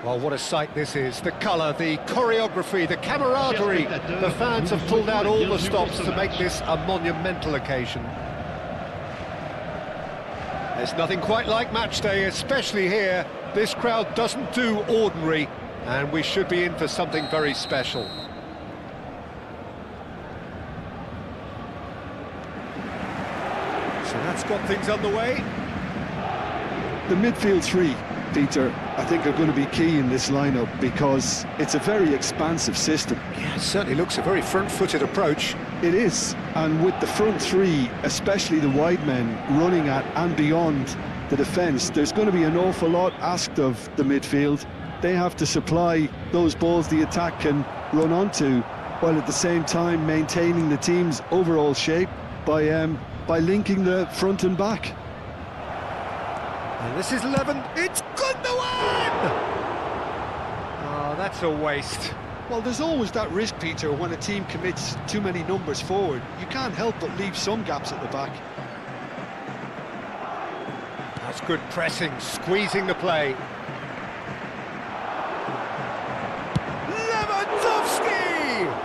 Well, what a sight this is. The colour, the choreography, the camaraderie. The fans have pulled out all the stops to make this a monumental occasion. There's nothing quite like match day, especially here. This crowd doesn't do ordinary, and we should be in for something very special. So that's got things underway. The midfield three, Peter, I think are going to be key in this lineup because it's a very expansive system. Yeah, it certainly looks a very front-footed approach. It is, and with the front three, especially the wide men, running at and beyond the defence, there's going to be an awful lot asked of the midfield. They have to supply those balls the attack can run onto, while at the same time maintaining the team's overall shape by linking the front and back. And this is Levin. It's Gundogan! Oh, that's a waste. Well, there's always that risk, Peter, when a team commits too many numbers forward. You can't help but leave some gaps at the back. That's good pressing, squeezing the play. Lewandowski!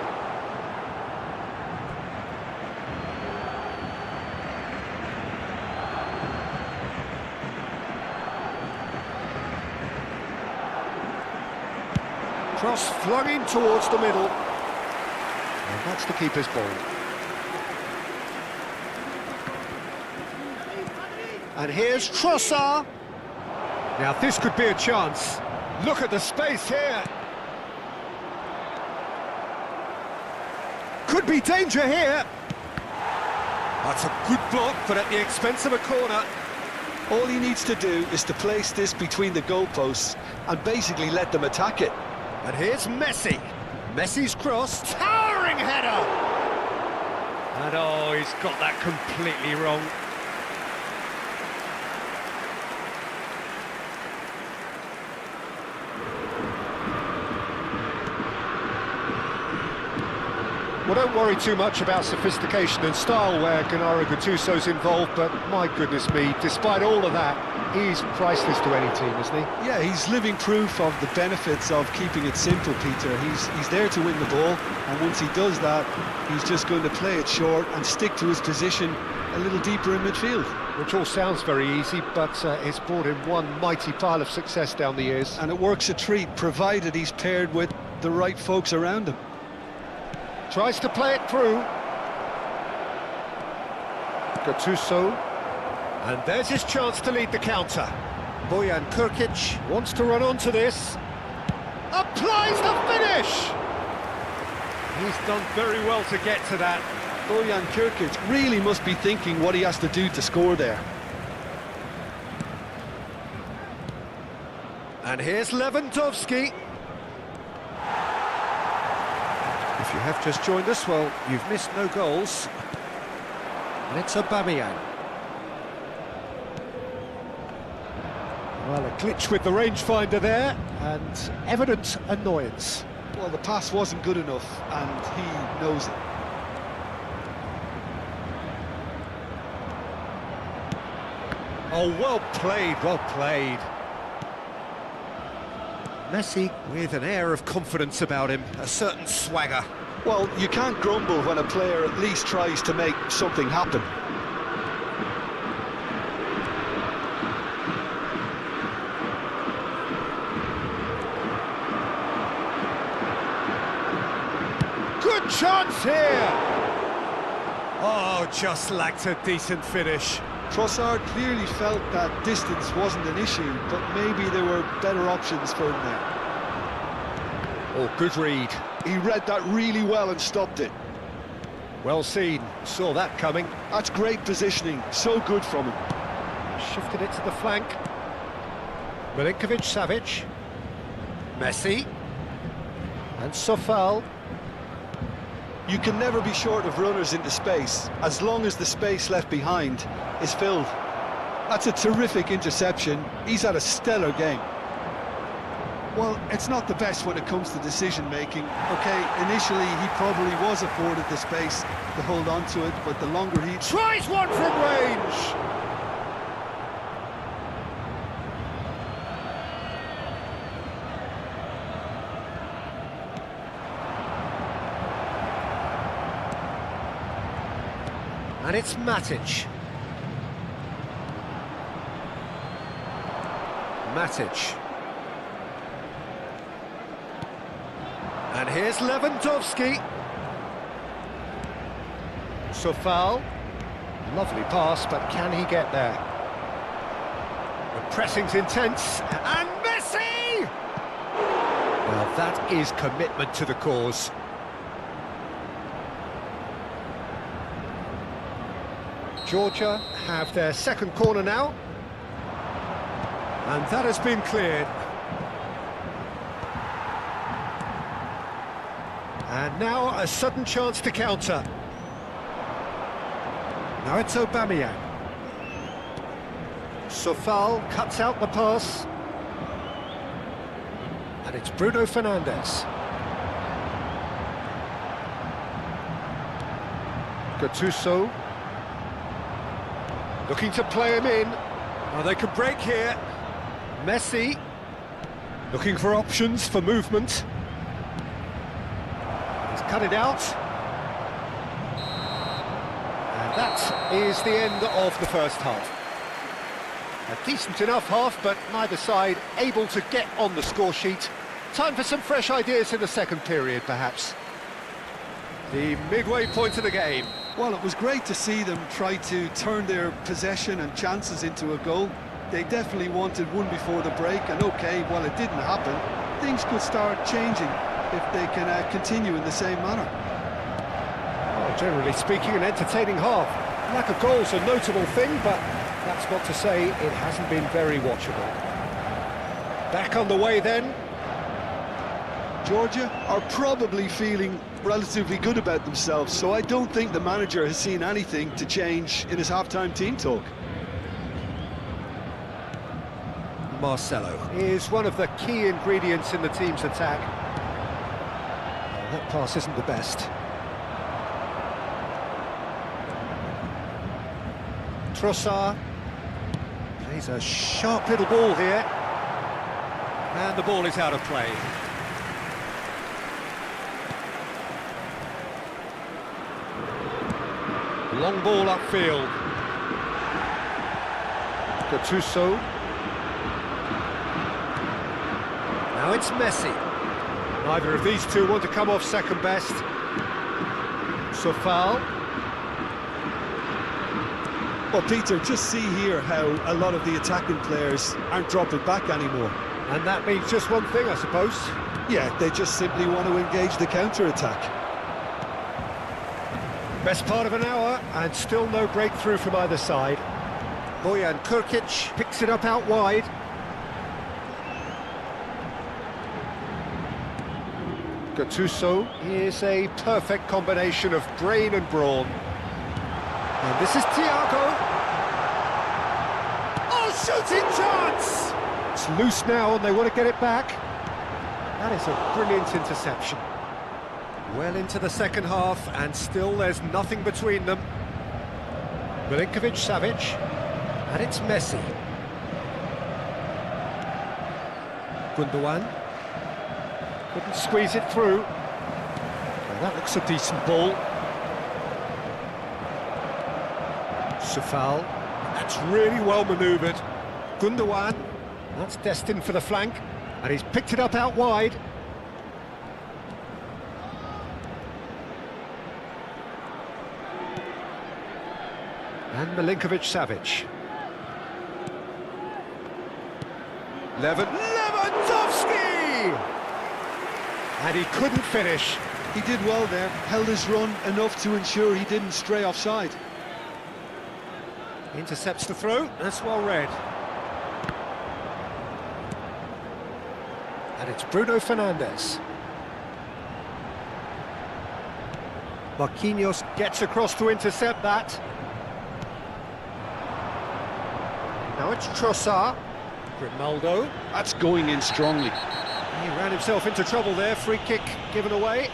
Cross flung in towards the middle. And that's the keeper's ball. And here's Trossard. Now this could be a chance. Look at the space here. Could be danger here. That's a good block, but at the expense of a corner. All he needs to do is to place this between the goalposts and basically let them attack it. And here's Messi. Messi's cross, towering header! And oh, he's got that completely wrong. Well, don't worry too much about sophistication and style where Gennaro Gattuso's involved, but my goodness me, despite all of that, he's priceless to any team, isn't he? Yeah, he's living proof of the benefits of keeping it simple, Peter. He's there to win the ball, and once he does that, he's just going to play it short and stick to his position a little deeper in midfield. Which all sounds very easy, but it's brought him one mighty pile of success down the years. And it works a treat, provided he's paired with the right folks around him. Tries to play it through. Gattuso. And there's his chance to lead the counter. Bojan Krkić wants to run onto this. Applies the finish! He's done very well to get to that. Bojan Krkić really must be thinking what he has to do to score there. And here's Lewandowski. If you have just joined us, well, you've missed no goals. And it's Aubameyang. Well, a glitch with the rangefinder there, and evident annoyance. Well, the pass wasn't good enough, and he knows it. Oh, well played, well played. Messi with an air of confidence about him, a certain swagger. Well, you can't grumble when a player at least tries to make something happen. Good chance here! Oh, just lacked a decent finish. Trossard clearly felt that distance wasn't an issue, but maybe there were better options for him there. Oh, good read. He read that really well and stopped it. Well seen. Saw that coming. That's great positioning. So good from him. Shifted it to the flank. Milinkovic-Savic. Messi. And Sofal. You can never be short of runners into space, as long as the space left behind is filled. That's a terrific interception. He's had a stellar game. Well, it's not the best when it comes to decision-making. Okay, initially he probably was afforded the space to hold on to it, but the longer he... Tries one from range! And it's Matic. Matic. And here's Lewandowski. Sofal. Lovely pass, but can he get there? The pressing's intense. And Messi! Well, that is commitment to the cause. Georgia have their second corner now. And that has been cleared. And now a sudden chance to counter. Now it's Aubameyang. Sofal cuts out the pass. And it's Bruno Fernandes. Gattuso. Looking to play him in. Oh, they could break here. Messi. Looking for options for movement. He's cut it out. And that is the end of the first half. A decent enough half, but neither side able to get on the score sheet. Time for some fresh ideas in the second period, perhaps. The midway point of the game. Well, it was great to see them try to turn their possession and chances into a goal. They definitely wanted one before the break, and okay, while it didn't happen, things could start changing if they can continue in the same manner. Well, generally speaking, an entertaining half. Lack of goals a notable thing, but that's not to say it hasn't been very watchable. Back on the way then. Georgia are probably feeling relatively good about themselves, so I don't think the manager has seen anything to change in his half-time team talk. Marcelo is one of the key ingredients in the team's attack. That pass isn't the best. Trossard plays a sharp little ball here. And the ball is out of play. Long ball upfield. Gattuso. Now it's Messi. Neither of these two want to come off second best. Sofal. Well, Peter, just see here how a lot of the attacking players aren't dropping back anymore. And that means just one thing, I suppose. Yeah, they just simply want to engage the counter-attack. Best part of an hour, and still no breakthrough from either side. Bojan Kurkic picks it up out wide. Gattuso is a perfect combination of brain and brawn. And this is Thiago. Oh, shooting chance! It's loose now, and they want to get it back. That is a brilliant interception. Well into the second half, and still there's nothing between them. Milinkovic-Savic, and it's Messi. Gundogan couldn't squeeze it through. Well, that looks a decent ball. Sofal, that's really well manoeuvred. Gundogan, that's destined for the flank, and he's picked it up out wide. And Milinkovic-Savic. Lewandowski! And he couldn't finish. He did well there, held his run enough to ensure he didn't stray offside. Intercepts the throw, that's well read. And it's Bruno Fernandes. Marquinhos gets across to intercept that. Now it's Trossard. Grimaldo. That's going in strongly. He ran himself into trouble there, free kick given away.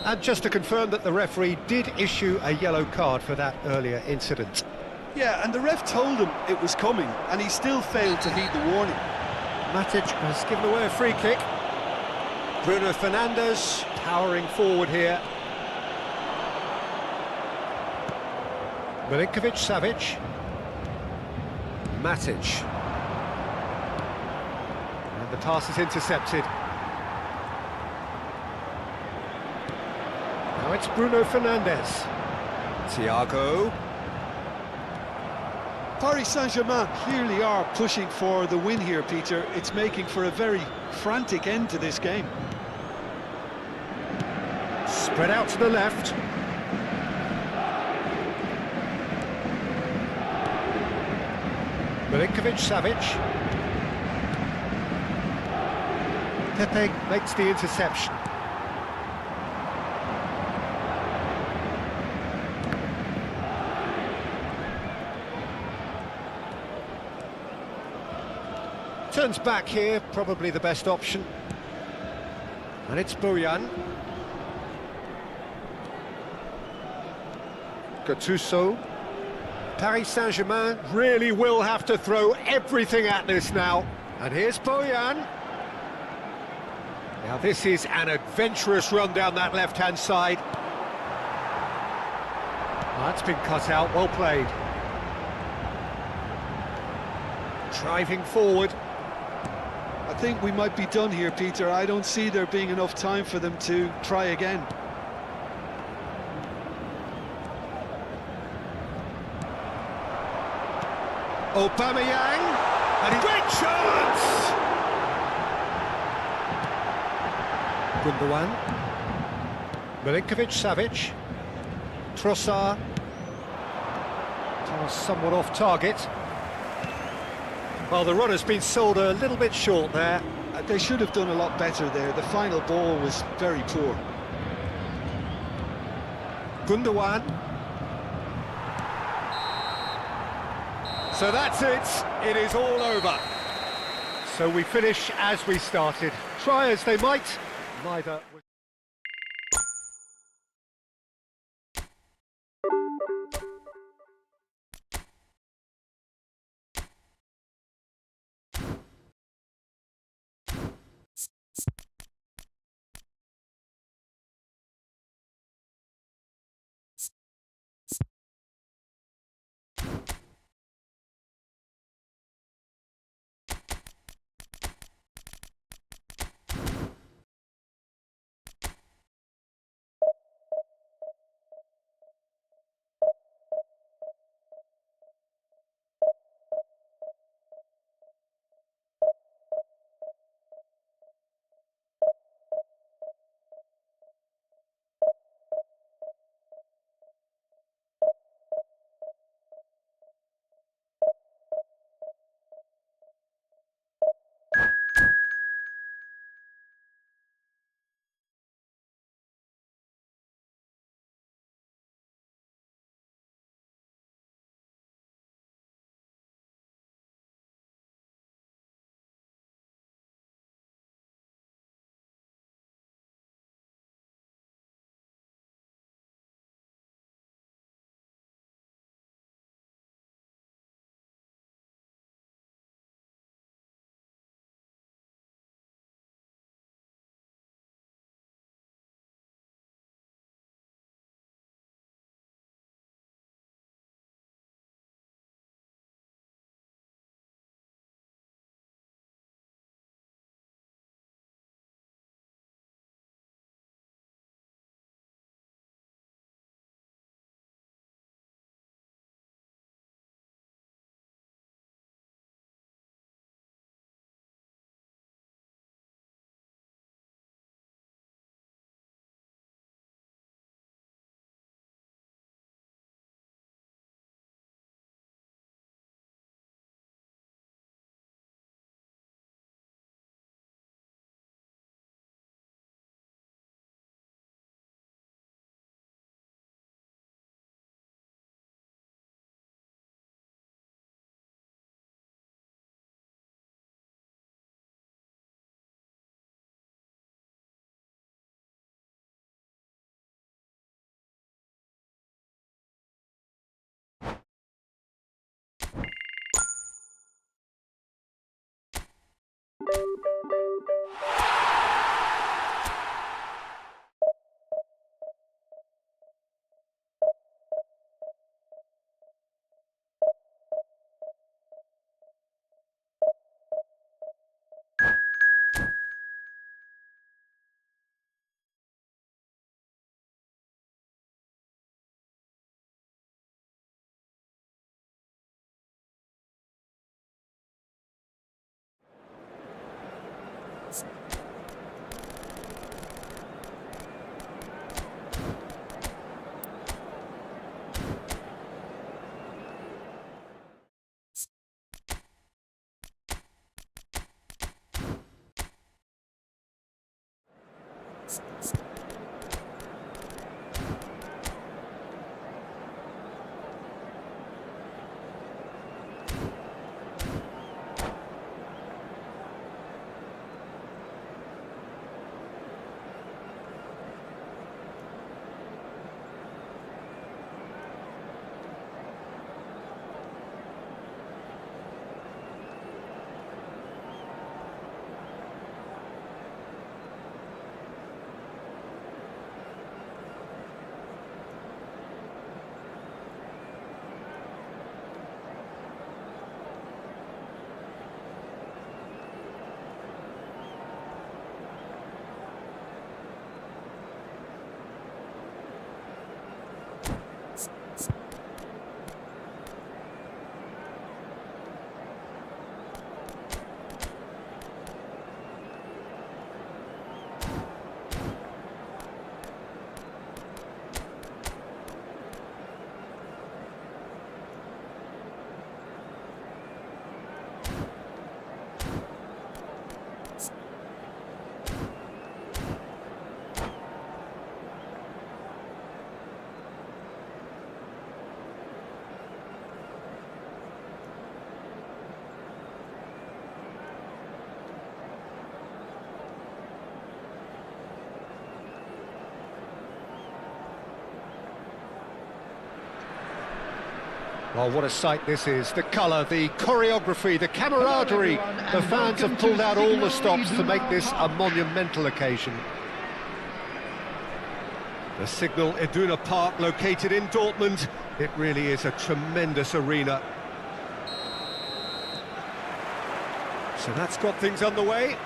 And just to confirm that the referee did issue a yellow card for that earlier incident. Yeah, and the ref told him it was coming, and he still failed to heed the warning. Matic has given away a free kick. Bruno Fernandes powering forward here. Milinkovic-Savic. Matic. And the pass is intercepted. Now it's Bruno Fernandes. Thiago. Paris Saint-Germain clearly are pushing for the win here, Peter. It's making for a very frantic end to this game. Spread out to the left. Milinkovic-Savic. Pepe makes the interception. Turns back here, probably the best option. And it's Bojan. Gattuso. Paris Saint-Germain really will have to throw everything at this now. And here's Bojan. Now this is an adventurous run down that left-hand side. That's been cut out, well played. Driving forward. I think we might be done here, Peter. I don't see there being enough time for them to try again. Aubameyang, and great chance! Gundogan, Milinkovic-Savic, Trossard, somewhat off target. Well, the run has been sold a little bit short there. They should have done a lot better there. The final ball was very poor. Gundogan. So that's it. It is all over. So we finish as we started. Try as they might, neither... Well, what a sight this is. The colour, the choreography, the camaraderie. The fans have pulled out all the stops to make this a monumental occasion. The Signal Iduna Park, located in Dortmund. It really is a tremendous arena. So that's got things underway.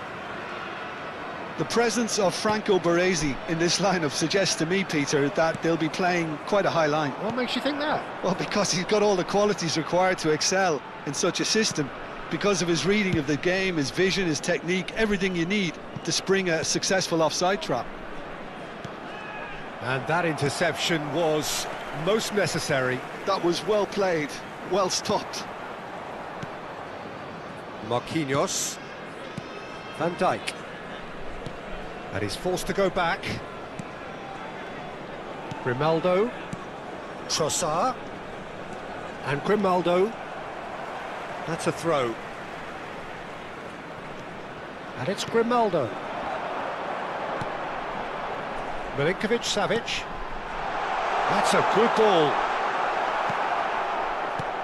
The presence of Franco Baresi in this lineup suggests to me, Peter, that they'll be playing quite a high line. What makes you think that? Well, because he's got all the qualities required to excel in such a system. Because of his reading of the game, his vision, his technique, everything you need to spring a successful offside trap. And that interception was most necessary. That was well played, well stopped. Marquinhos. Van Dijk. And he's forced to go back. Grimaldo. Trossard. And Grimaldo. That's a throw. And it's Grimaldo. Milinkovic-Savic. That's a good ball.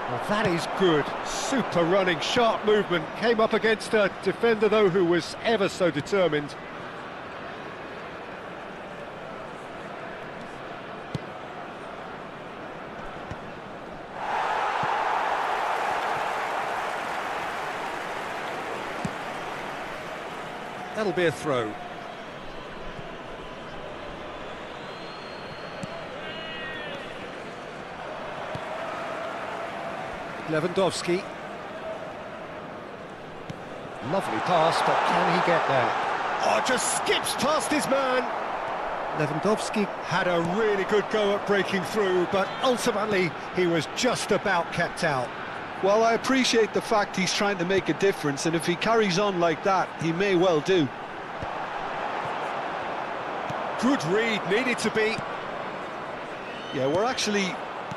Well, that is good. Super running, sharp movement. Came up against a defender, though, who was ever so determined. That'll be a throw. Lewandowski. Lovely pass, but can he get there? Oh, just skips past his man. Lewandowski had a really good go at breaking through, but ultimately he was just about kept out. Well, I appreciate the fact he's trying to make a difference, and if he carries on like that, he may well do. Good read, needed to be. Yeah, we're actually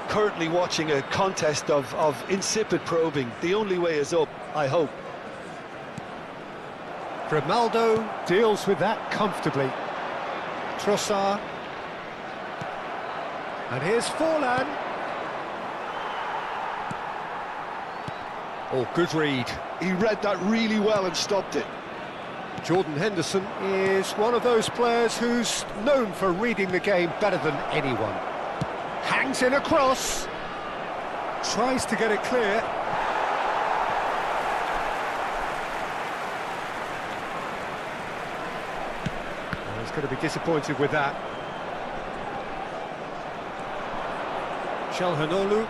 currently watching a contest of insipid probing. The only way is up, I hope. Grimaldo deals with that comfortably. Trossard. And here's Forlan. Oh, good read. He read that really well and stopped it. Jordan Henderson is one of those players who's known for reading the game better than anyone. Hangs in a cross. Tries to get it clear. Oh, he's going to be disappointed with that. Çalhanoğlu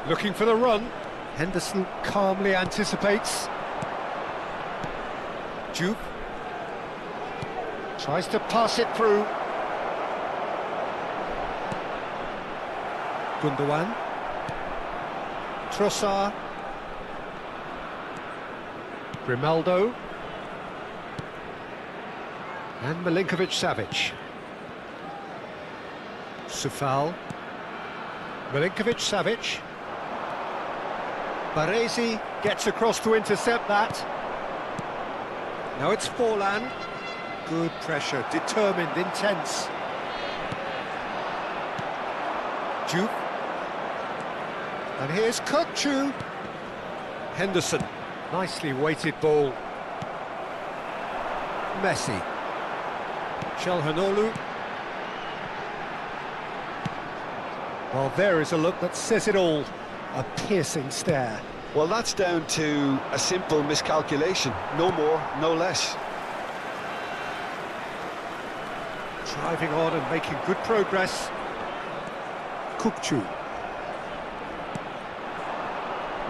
looking for the run. Henderson calmly anticipates. Juve tries to pass it through. Gundogan. Trossard. Grimaldo. And Milinkovic-Savic. Sufal. Milinkovic-Savic. Baresi gets across to intercept that. Now it's Forlan. Good pressure, determined, intense. Juve. And here's Kukçu. Henderson. Nicely weighted ball. Messi. Çalhanoğlu. Well, there is a look that says it all. A piercing stare. Well, that's down to a simple miscalculation. No more, no less. Driving on and making good progress. Kukçu.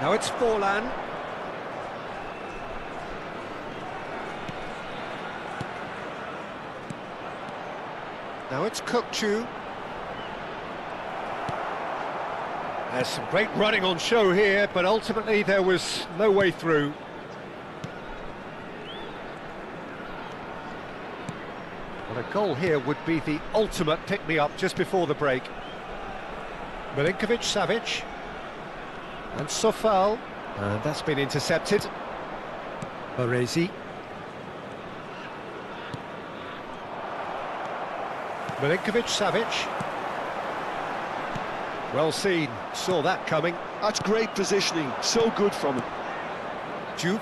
Now it's Forlan. Now it's Kukçu. There's some great running on show here, but ultimately there was no way through. Well, a goal here would be the ultimate pick-me-up just before the break. Milinkovic-Savic. And Sofal. And that's been intercepted. Baresi. Milinkovic-Savic. Well seen, saw that coming. That's great positioning, so good from him. Juve.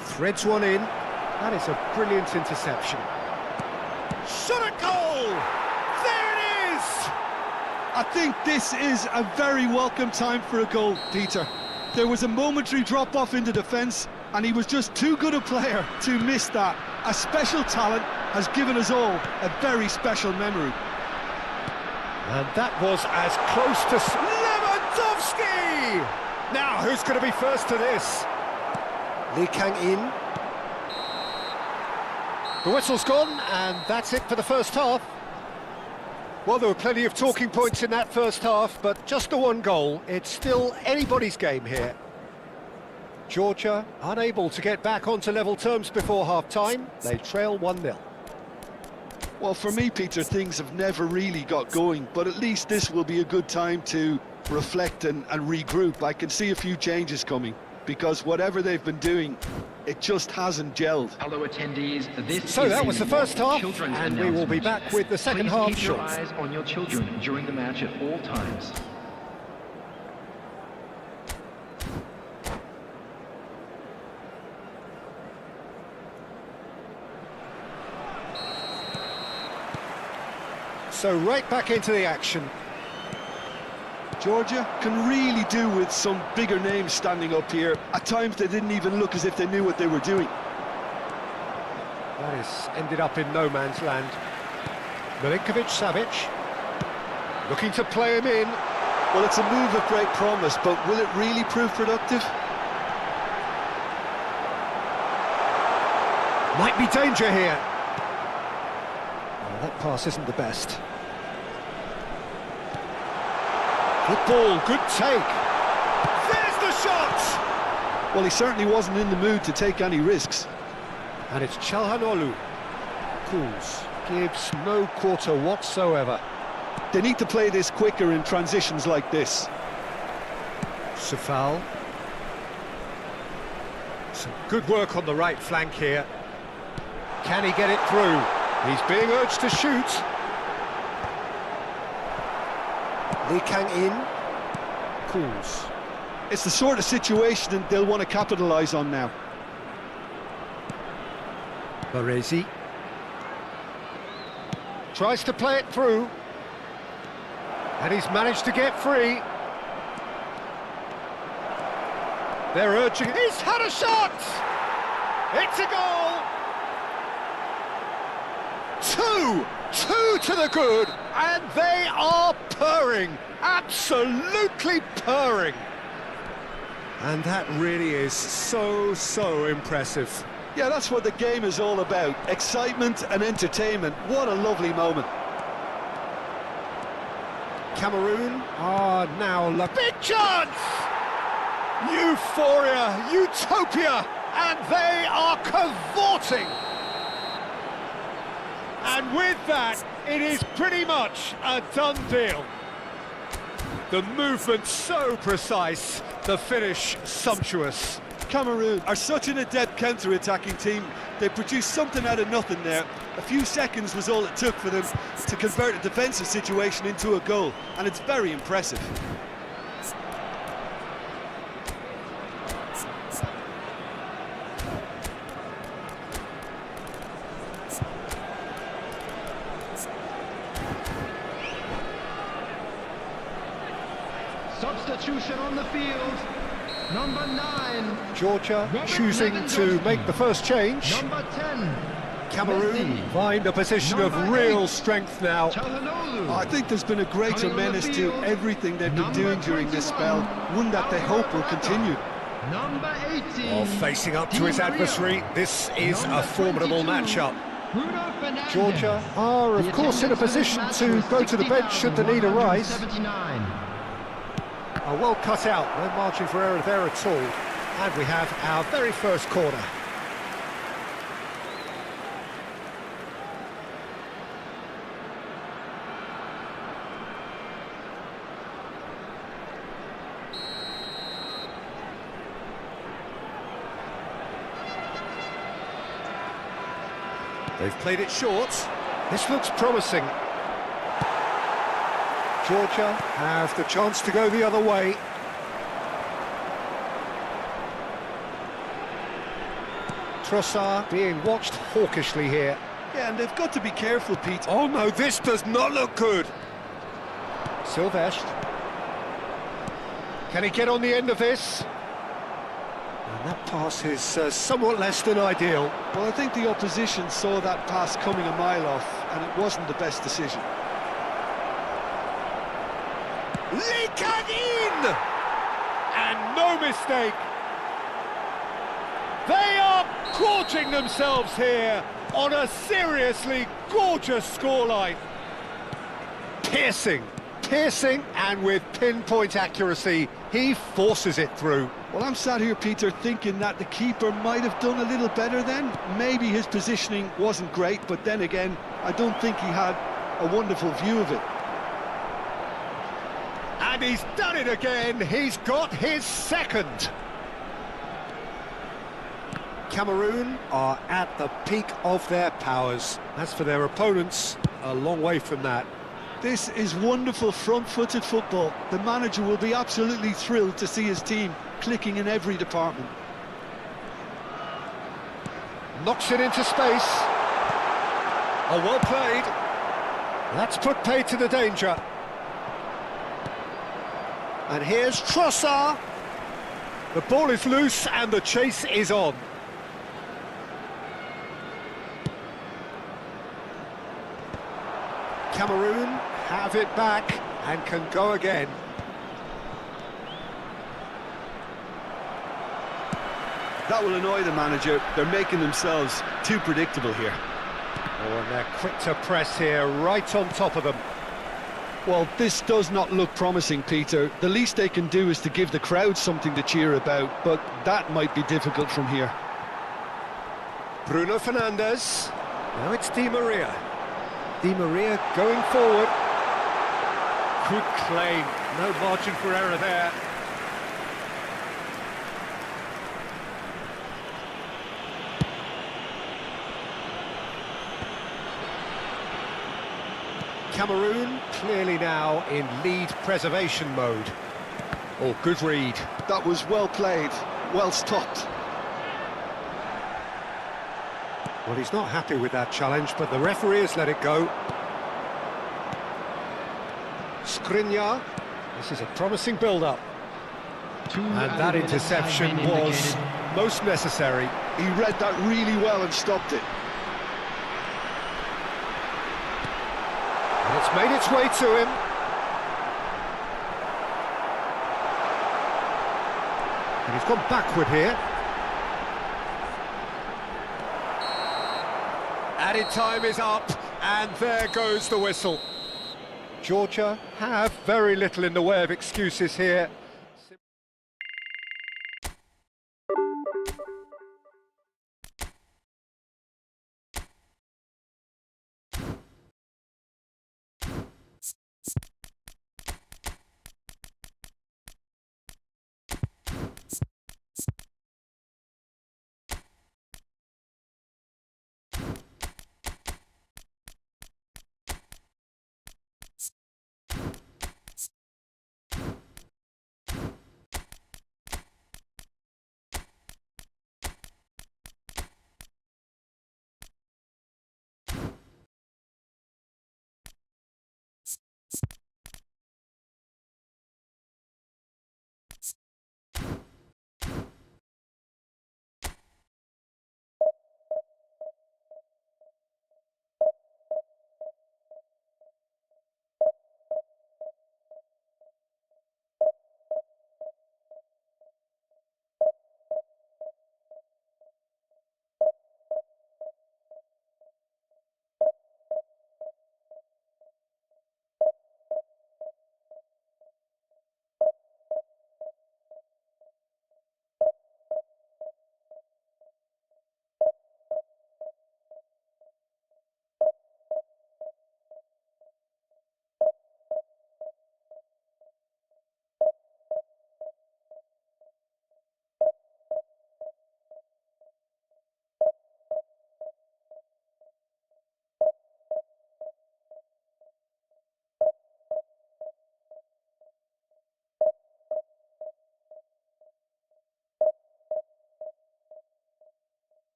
Threads one in. That is a brilliant interception. Shot at goal! There it is! I think this is a very welcome time for a goal, Peter. There was a momentary drop-off into defence, and he was just too good a player to miss that. A special talent has given us all a very special memory. And that was as close to Lewandowski! Now, who's going to be first to this? Lee Kang-in. The whistle's gone, and that's it for the first half. Well, there were plenty of talking points in that first half, but just the one goal. It's still anybody's game here. Georgia unable to get back onto level terms before half-time. They trail 1-0. Well, for me, Peter, things have never really got going, but at least this will be a good time to reflect and regroup. I can see a few changes coming, because whatever they've been doing, it just hasn't gelled. Hello attendees, this So is that a was the first half, children's and we will be announcement. back with the second Please half keep your shortly. eyes on your children during the match at all times. So right back into the action. Georgia can really do with some bigger names standing up here. At times they didn't even look as if they knew what they were doing. That is ended up in no man's land. Milinkovic-Savic. Looking to play him in. Well, it's a move of great promise, but will it really prove productive? Might be danger here. Oh, that pass isn't the best. Good ball, good take. There's the shot! Well, he certainly wasn't in the mood to take any risks. And it's Çalhanoğlu. Cools, gives no quarter whatsoever. They need to play this quicker in transitions like this. Sufal. Some good work on the right flank here. Can he get it through? He's being urged to shoot. Lee Kang-in. Cools. It's the sort of situation that they'll want to capitalise on now. Baresi. Tries to play it through. And he's managed to get free. They're urging... He's had a shot! It's a goal! Two to the good, and they are purring, absolutely purring. And that really is so impressive. Yeah, that's what the game is all about. Excitement and entertainment. What a lovely moment. Cameroon are now... Big chance! Euphoria, utopia, and they are cavorting. And with that, it is pretty much a done deal. The movement so precise, the finish sumptuous. Cameroon are such an adept counter-attacking team. They produced something out of nothing there. A few seconds was all it took for them to convert a defensive situation into a goal, and it's very impressive. Substitution on the field. Number 9. Georgia choosing to make the first change. Number 10. Cameroon Messi. find a position of Number real 8. strength now. Çalhanoğlu. I think there's been a greater Coming on the menace to field, everything they've been number doing during this 21, spell, one that they hope will continue. Number 18. Well, facing up to his Di Maria. adversary, this is a Number formidable 22, matchup. Bruno Fernandes. Georgia are, of The course, in a attendance for this position match to was go to the bench should the need arise. 60,179. Well cut out, no margin for error there at all. And we have our very first corner. They've played it short. This looks promising. Georgia have the chance to go the other way. Trossard being watched hawkishly here. Yeah, and they've got to be careful, Pete. Oh no, this does not look good. Silvestre. Can he get on the end of this? And that pass is somewhat less than ideal. Well, I think the opposition saw that pass coming a mile off, and it wasn't the best decision. Leakan in! And no mistake. They are gorging themselves here on a seriously gorgeous scoreline. Piercing, and with pinpoint accuracy, he forces it through. Well, I'm sat here, Peter, thinking that the keeper might have done a little better then. Maybe his positioning wasn't great, but then again, I don't think he had a wonderful view of it. And he's done it again. He's got his second. Cameroon are at the peak of their powers. As for their opponents, a long way from that. This is wonderful front-footed football. The manager will be absolutely thrilled to see his team clicking in every department. Knocks it into space. Oh, well played. That's put paid to the danger. And here's Trossard. The ball is loose and the chase is on. Cameroon have it back and can go again. That will annoy the manager. They're making themselves too predictable here. Oh, and they're quick to press here, right on top of them. Well, this does not look promising, Peter. The least they can do is to give the crowd something to cheer about, but that might be difficult from here. Bruno Fernandes. Now it's Di Maria. Di Maria going forward. Good claim. No margin for error there. Cameroon clearly now in lead preservation mode. Oh, good read. That was well played, well stopped. Well, he's not happy with that challenge, but the referee has let it go. Skriniar. This is a promising build-up. And that interception was most necessary. He read that really well and stopped it. And it's made its way to him. And he's gone backward here. Added time is up, and there goes the whistle. Georgia have very little in the way of excuses here.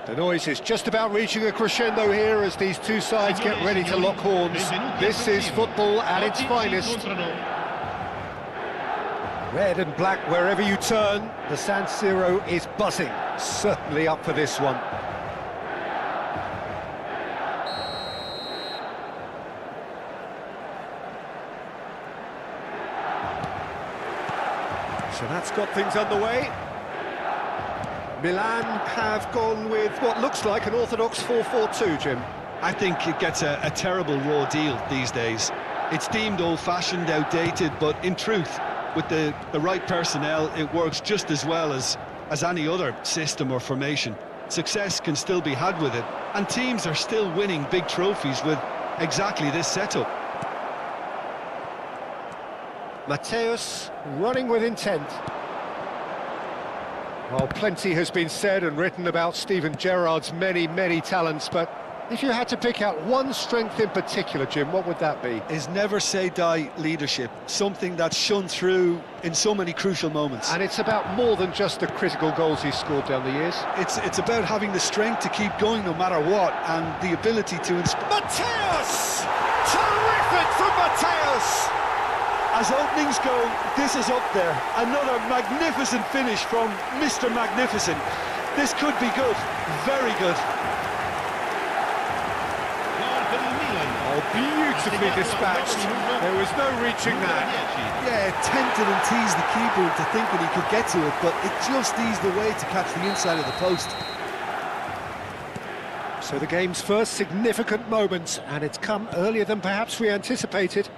The noise is just about reaching a crescendo here as these two sides get ready to lock horns. This is football at its finest. Red and black wherever you turn. The San Siro is buzzing. Certainly up for this one. So that's got things underway. Milan have gone with what looks like an orthodox 4-4-2, Jim. I think it gets a terrible raw deal these days. It's deemed old-fashioned, outdated, but in truth, with the right personnel, it works just as well as any other system or formation. Success can still be had with it, and teams are still winning big trophies with exactly this setup. Mateus running with intent. Well, plenty has been said and written about Steven Gerrard's many talents, but if you had to pick out one strength in particular, Jim, what would that be? Is never say die leadership, something that's shone through in so many crucial moments. And it's about more than just the critical goals he's scored down the years. It's about having the strength to keep going no matter what, and the ability to inspire. Mateus! Terrific from Mateus! As openings go, this is up there. Another magnificent finish from Mr. Magnificent. This could be good, very good. Oh, beautifully dispatched. There was no reaching that. Yeah, tempted and teased the keeper into thinking he could get to it, but it just eased away to catch the inside of the post. So the game's first significant moment, and it's come earlier than perhaps we anticipated.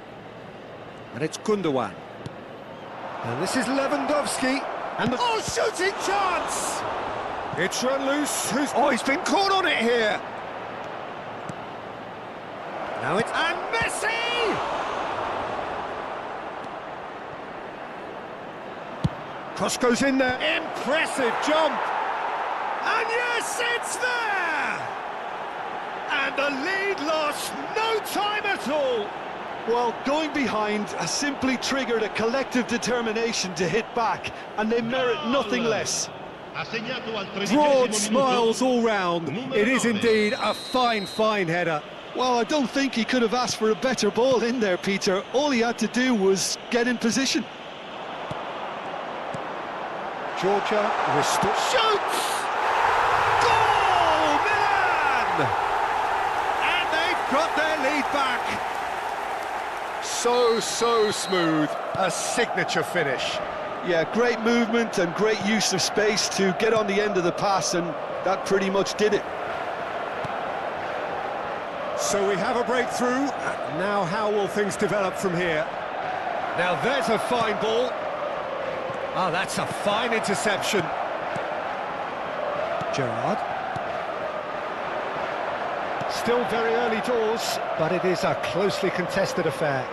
And it's Gundogan. And this is Lewandowski. And the... Oh, shooting chance! It's run loose. Oh, he's been caught on it here. Now it's... And Messi! Cross goes in there. Impressive jump. And yes, it's there! And the lead lost no time at all. Well, going behind has simply triggered a collective determination to hit back, and they merit nothing less. Broad smiles all round. It is indeed a fine header. Well, I don't think he could have asked for a better ball in there, Peter. All he had to do was get in position. Georgia shoots! Goal! Milan! And they've got their lead back. So smooth, a signature finish. Yeah, great movement and great use of space to get on the end of the pass, and that pretty much did it. So we have a breakthrough. Now how will things develop from here? Now there's a fine ball. Oh, that's a fine interception. Gerrard. Still very early doors, but it is a closely contested affair.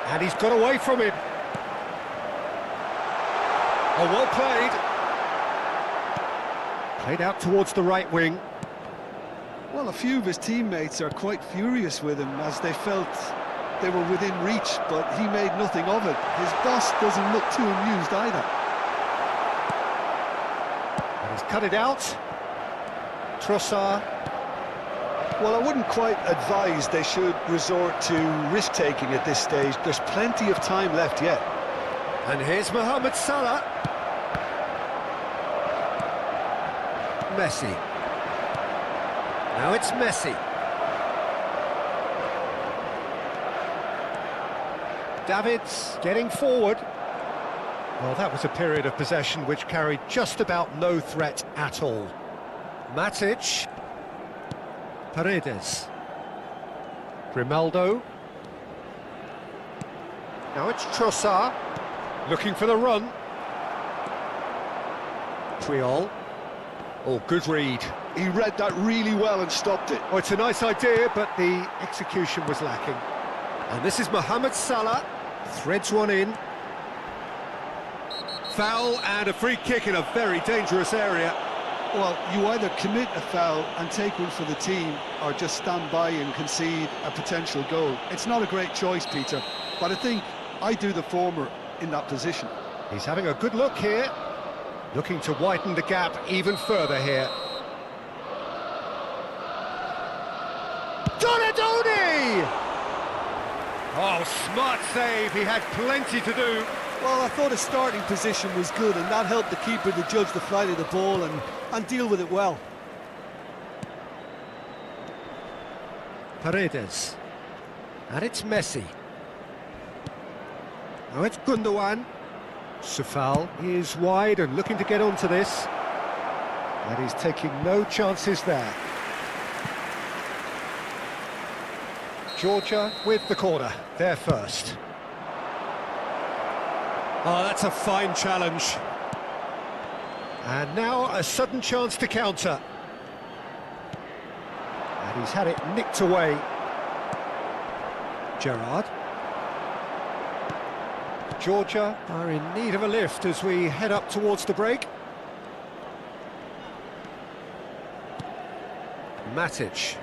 And he's got away from it. Oh, well played. Played out towards the right wing. Well, a few of his teammates are quite furious with him as they felt they were within reach, but he made nothing of it. His boss doesn't look too amused either. And he's cut it out. Trossard. Well, I wouldn't quite advise they should resort to risk-taking at this stage. There's plenty of time left yet. And here's Mohamed Salah. Messi. Now it's Messi. Davids getting forward. Well, that was a period of possession which carried just about no threat at all. Matic. Paredes. Grimaldo. Now it's Trossard, looking for the run. Triol. Oh, good read. He read that really well and stopped it. Oh, it's a nice idea, but the execution was lacking. And this is Mohamed Salah, threads one in. Foul and a free kick in a very dangerous area. Well, you either commit a foul and take one for the team, or just stand by and concede a potential goal. It's not a great choice, Peter, but I think I do the former in that position. He's having a good look here, looking to widen the gap even further here. Donadoni! Oh, smart save, he had plenty to do. Well, I thought his starting position was good, and that helped the keeper to judge the flight of the ball and deal with it well. Paredes. And it's Messi. Now it's Gundogan. Sufal is wide and looking to get onto this. And he's taking no chances there. Georgia with the corner, there first. Oh, that's a fine challenge. And now a sudden chance to counter. And he's had it nicked away. Gerrard. Georgia are in need of a lift as we head up towards the break. Matic.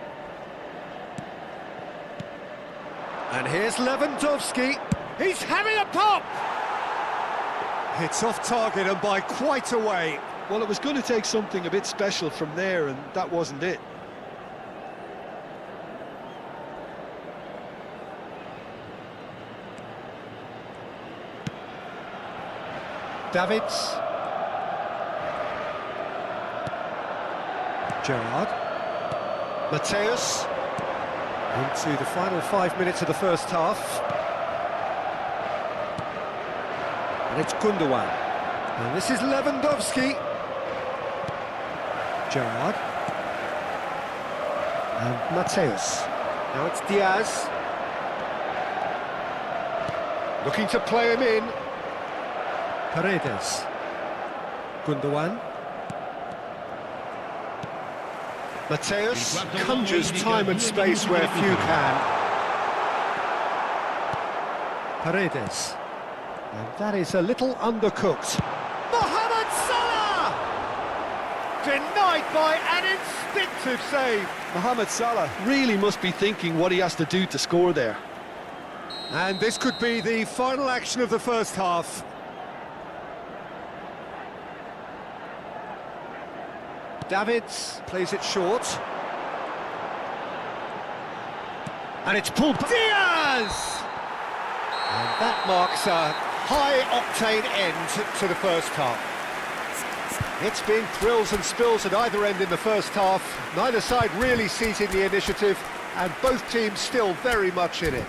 And here's Lewandowski. He's having a pop! It's off target and by quite a way. Well, it was going to take something a bit special from there, and that wasn't it. Davids. Gerrard. Mateus. Into the final 5 minutes of the first half. And it's Gundogan. And this is Lewandowski. Gerrard. And Mateus. Now it's Diaz. Looking to play him in. Paredes. Gundogan. Mateus conjures time and space where few can. Paredes. And that is a little undercooked. Mohamed Salah! Denied by an instinctive save. Mohamed Salah really must be thinking what he has to do to score there. And this could be the final action of the first half. Davids plays it short. And it's pulled... Diaz! And that marks a high-octane end to the first half. It's been thrills and spills at either end in the first half. Neither side really seizing the initiative, and both teams still very much in it.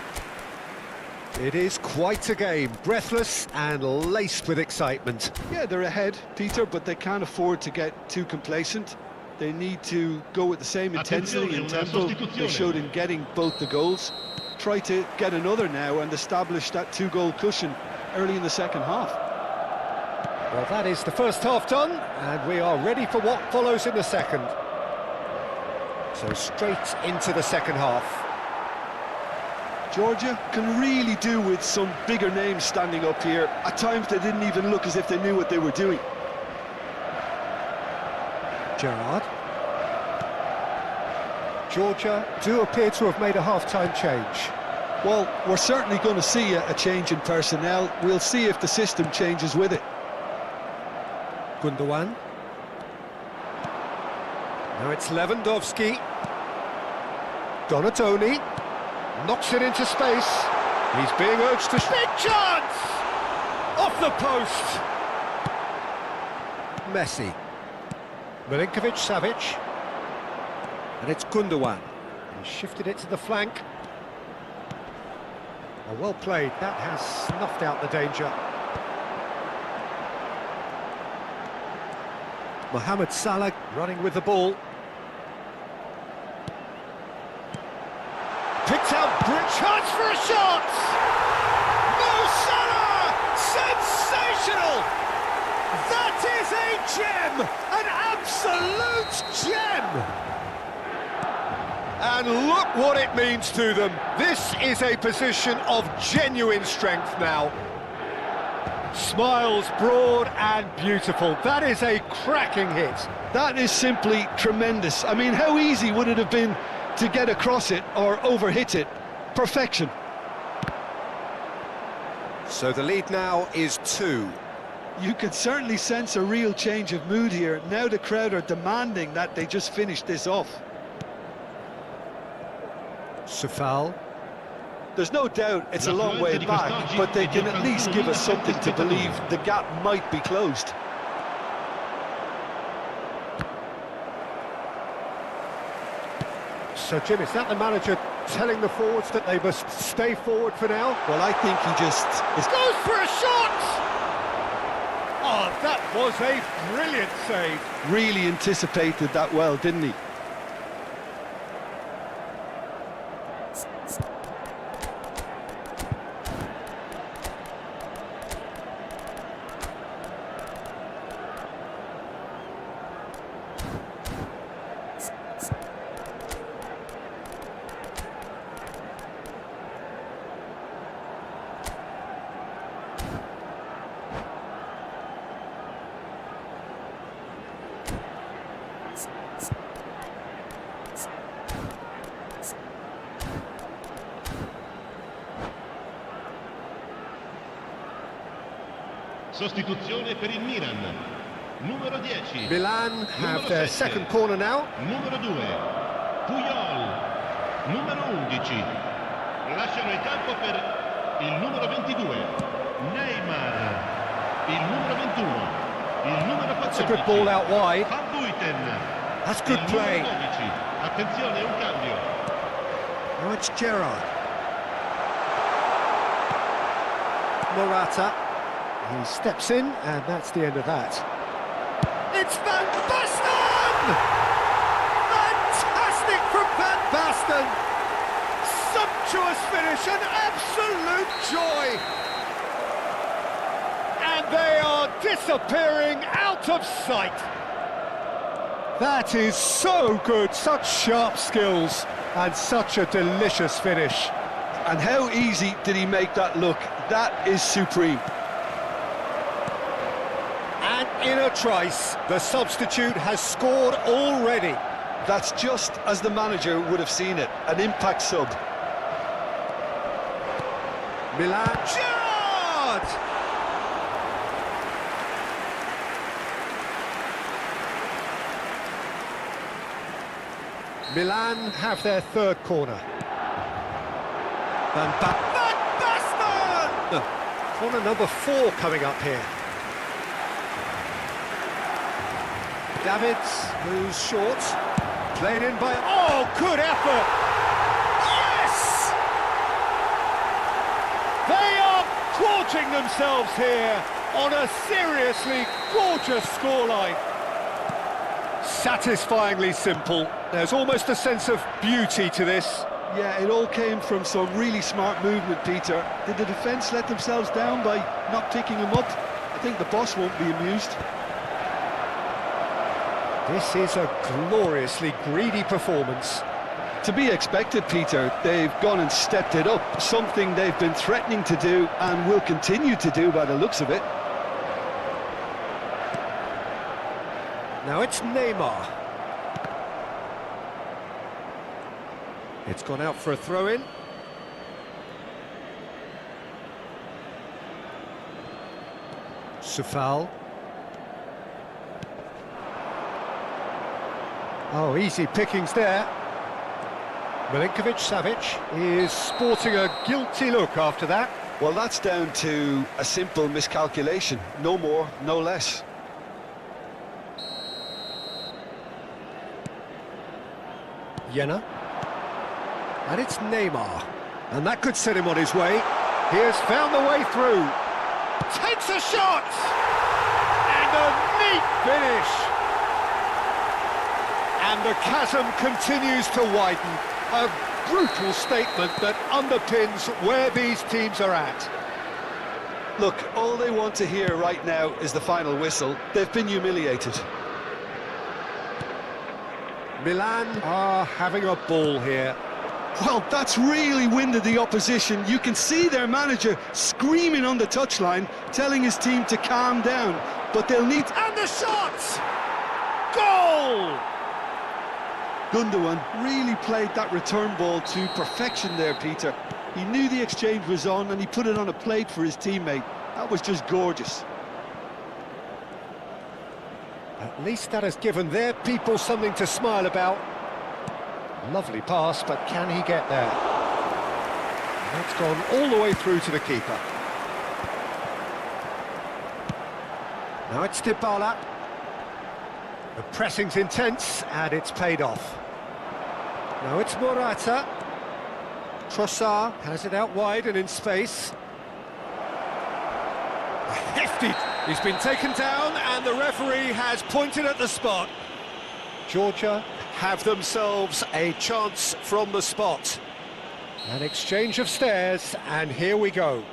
It is quite a game, breathless and laced with excitement. Yeah, they're ahead, Peter, but they can't afford to get too complacent. They need to go with the same intensity and tempo they showed in getting both the goals. Try to get another now and establish that two-goal cushion early in the second half. Well, that is the first half done, and we are ready for what follows in the second. So straight into the second half. Georgia can really do with some bigger names standing up here. At times they didn't even look as if they knew what they were doing. Gerrard. Georgia do appear to have made a half-time change. Well, we're certainly going to see a change in personnel. We'll see if the system changes with it. Gundogan. Now it's Lewandowski. Donadoni. Knocks it into space. He's being urged to... Big chance! Off the post! Messi. Milinkovic-Savic. And it's Gundogan. He shifted it to the flank. Oh, well played. That has snuffed out the danger. Mohamed Salah running with the ball. Picked out, chance for a shot! Mo Salah! Sensational! That is a gem! An absolute gem! And look what it means to them. This is a position of genuine strength now. Smiles broad and beautiful. That is a cracking hit. That is simply tremendous. I mean, how easy would it have been to get across it or overhit it? Perfection. So the lead now is 2. You could certainly sense a real change of mood here. Now the crowd are demanding that they just finish this off. Safal. There's no doubt it's a long way back, but they can at least give us something to believe the gap might be closed. So, Jim, is that the manager telling the forwards that they must stay forward for now? Well, I think he just is... Goes for a shot! Oh, that was a brilliant save. really anticipated that well, didn't he? Sostituzione per il Milan. Numero 10. Milan have their second corner now. Numero 2. Puyol. Numero 11. Lasciano il campo per il numero 22. Neymar. Il numero 21. Il numero 14. That's a good ball out wide. Van Buiten. That's good Il play. numero 12. Attenzione, un cambio. Now it's Gerrard. Morata. He steps in, and that's the end of that. It's Van Basten! Fantastic from Van Basten! Sumptuous finish, an absolute joy! And they are disappearing out of sight. That is so good, such sharp skills, and such a delicious finish. And how easy did he make that look? That is supreme. And in a trice, the substitute has scored already. That's just as the manager would have seen it, an impact sub. Milan. Gerrard! Milan have their third corner. Van Basten! Corner number 4 coming up here. Davids moves short. Played in by... Oh, good effort! Yes! They are gorging themselves here on a seriously gorgeous scoreline. Satisfyingly simple. There's almost a sense of beauty to this. Yeah, it all came from some really smart movement, Peter. Did the defence let themselves down by not picking him up? I think the boss won't be amused. This is a gloriously greedy performance. To be expected, Peter. They've gone and stepped it up, something they've been threatening to do and will continue to do by the looks of it. Now it's Neymar. It's gone out for a throw-in. Safal. Oh, easy pickings there. Milinkovic-Savic is sporting a guilty look after that. Well, that's down to a simple miscalculation. No more, no less. Jena. And it's Neymar. And that could set him on his way. He has found the way through. Takes a shot! And a neat finish! And the chasm continues to widen. A brutal statement that underpins where these teams are at. Look, all they want to hear right now is the final whistle. They've been humiliated. Milan are having a ball here. Well, that's really winded the opposition. You can see their manager screaming on the touchline, telling his team to calm down. But they'll need... And the shot! Goal! Gundogan really played that return ball to perfection there, Peter. He knew the exchange was on and he put it on a plate for his teammate. That was just gorgeous. At least that has given their people something to smile about. Lovely pass, but can he get there? It's gone all the way through to the keeper. Now it's Dybala. The pressing's intense, and it's paid off. Now it's Morata. Trossard has it out wide and in space. Hefty! He's been taken down, and the referee has pointed at the spot. Georgia have themselves a chance from the spot. An exchange of stares, and here we go.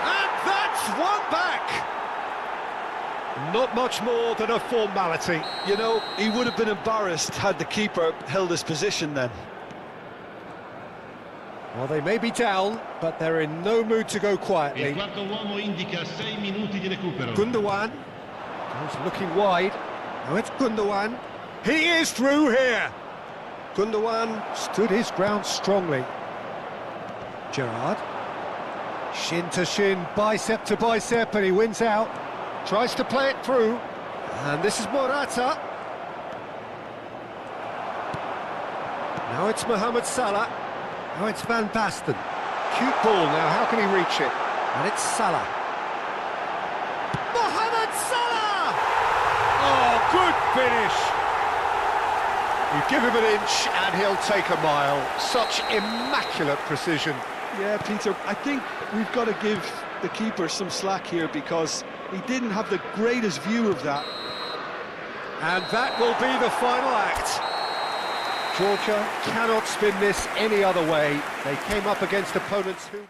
And that's one back! Not much more than a formality. You know, he would have been embarrassed had the keeper held his position then. Well, they may be down, but they're in no mood to go Il quietly. quarto uomo indica 6 minuti di recupero. Gundogan goes looking wide. Now it's Gundogan. He is through here. Gundogan stood his ground strongly. Gerrard. Shin to shin, bicep to bicep, and he wins out. Tries to play it through. And this is Morata. Now it's Mohamed Salah. Now it's Van Basten. Cute ball now, how can he reach it? And it's Salah. Mohamed Salah! Oh, good finish! You give him an inch and he'll take a mile. Such immaculate precision. Yeah, Peter, I think we've got to give the keeper some slack here because he didn't have the greatest view of that. And that will be the final act. Georgia cannot spin this any other way. They came up against opponents who...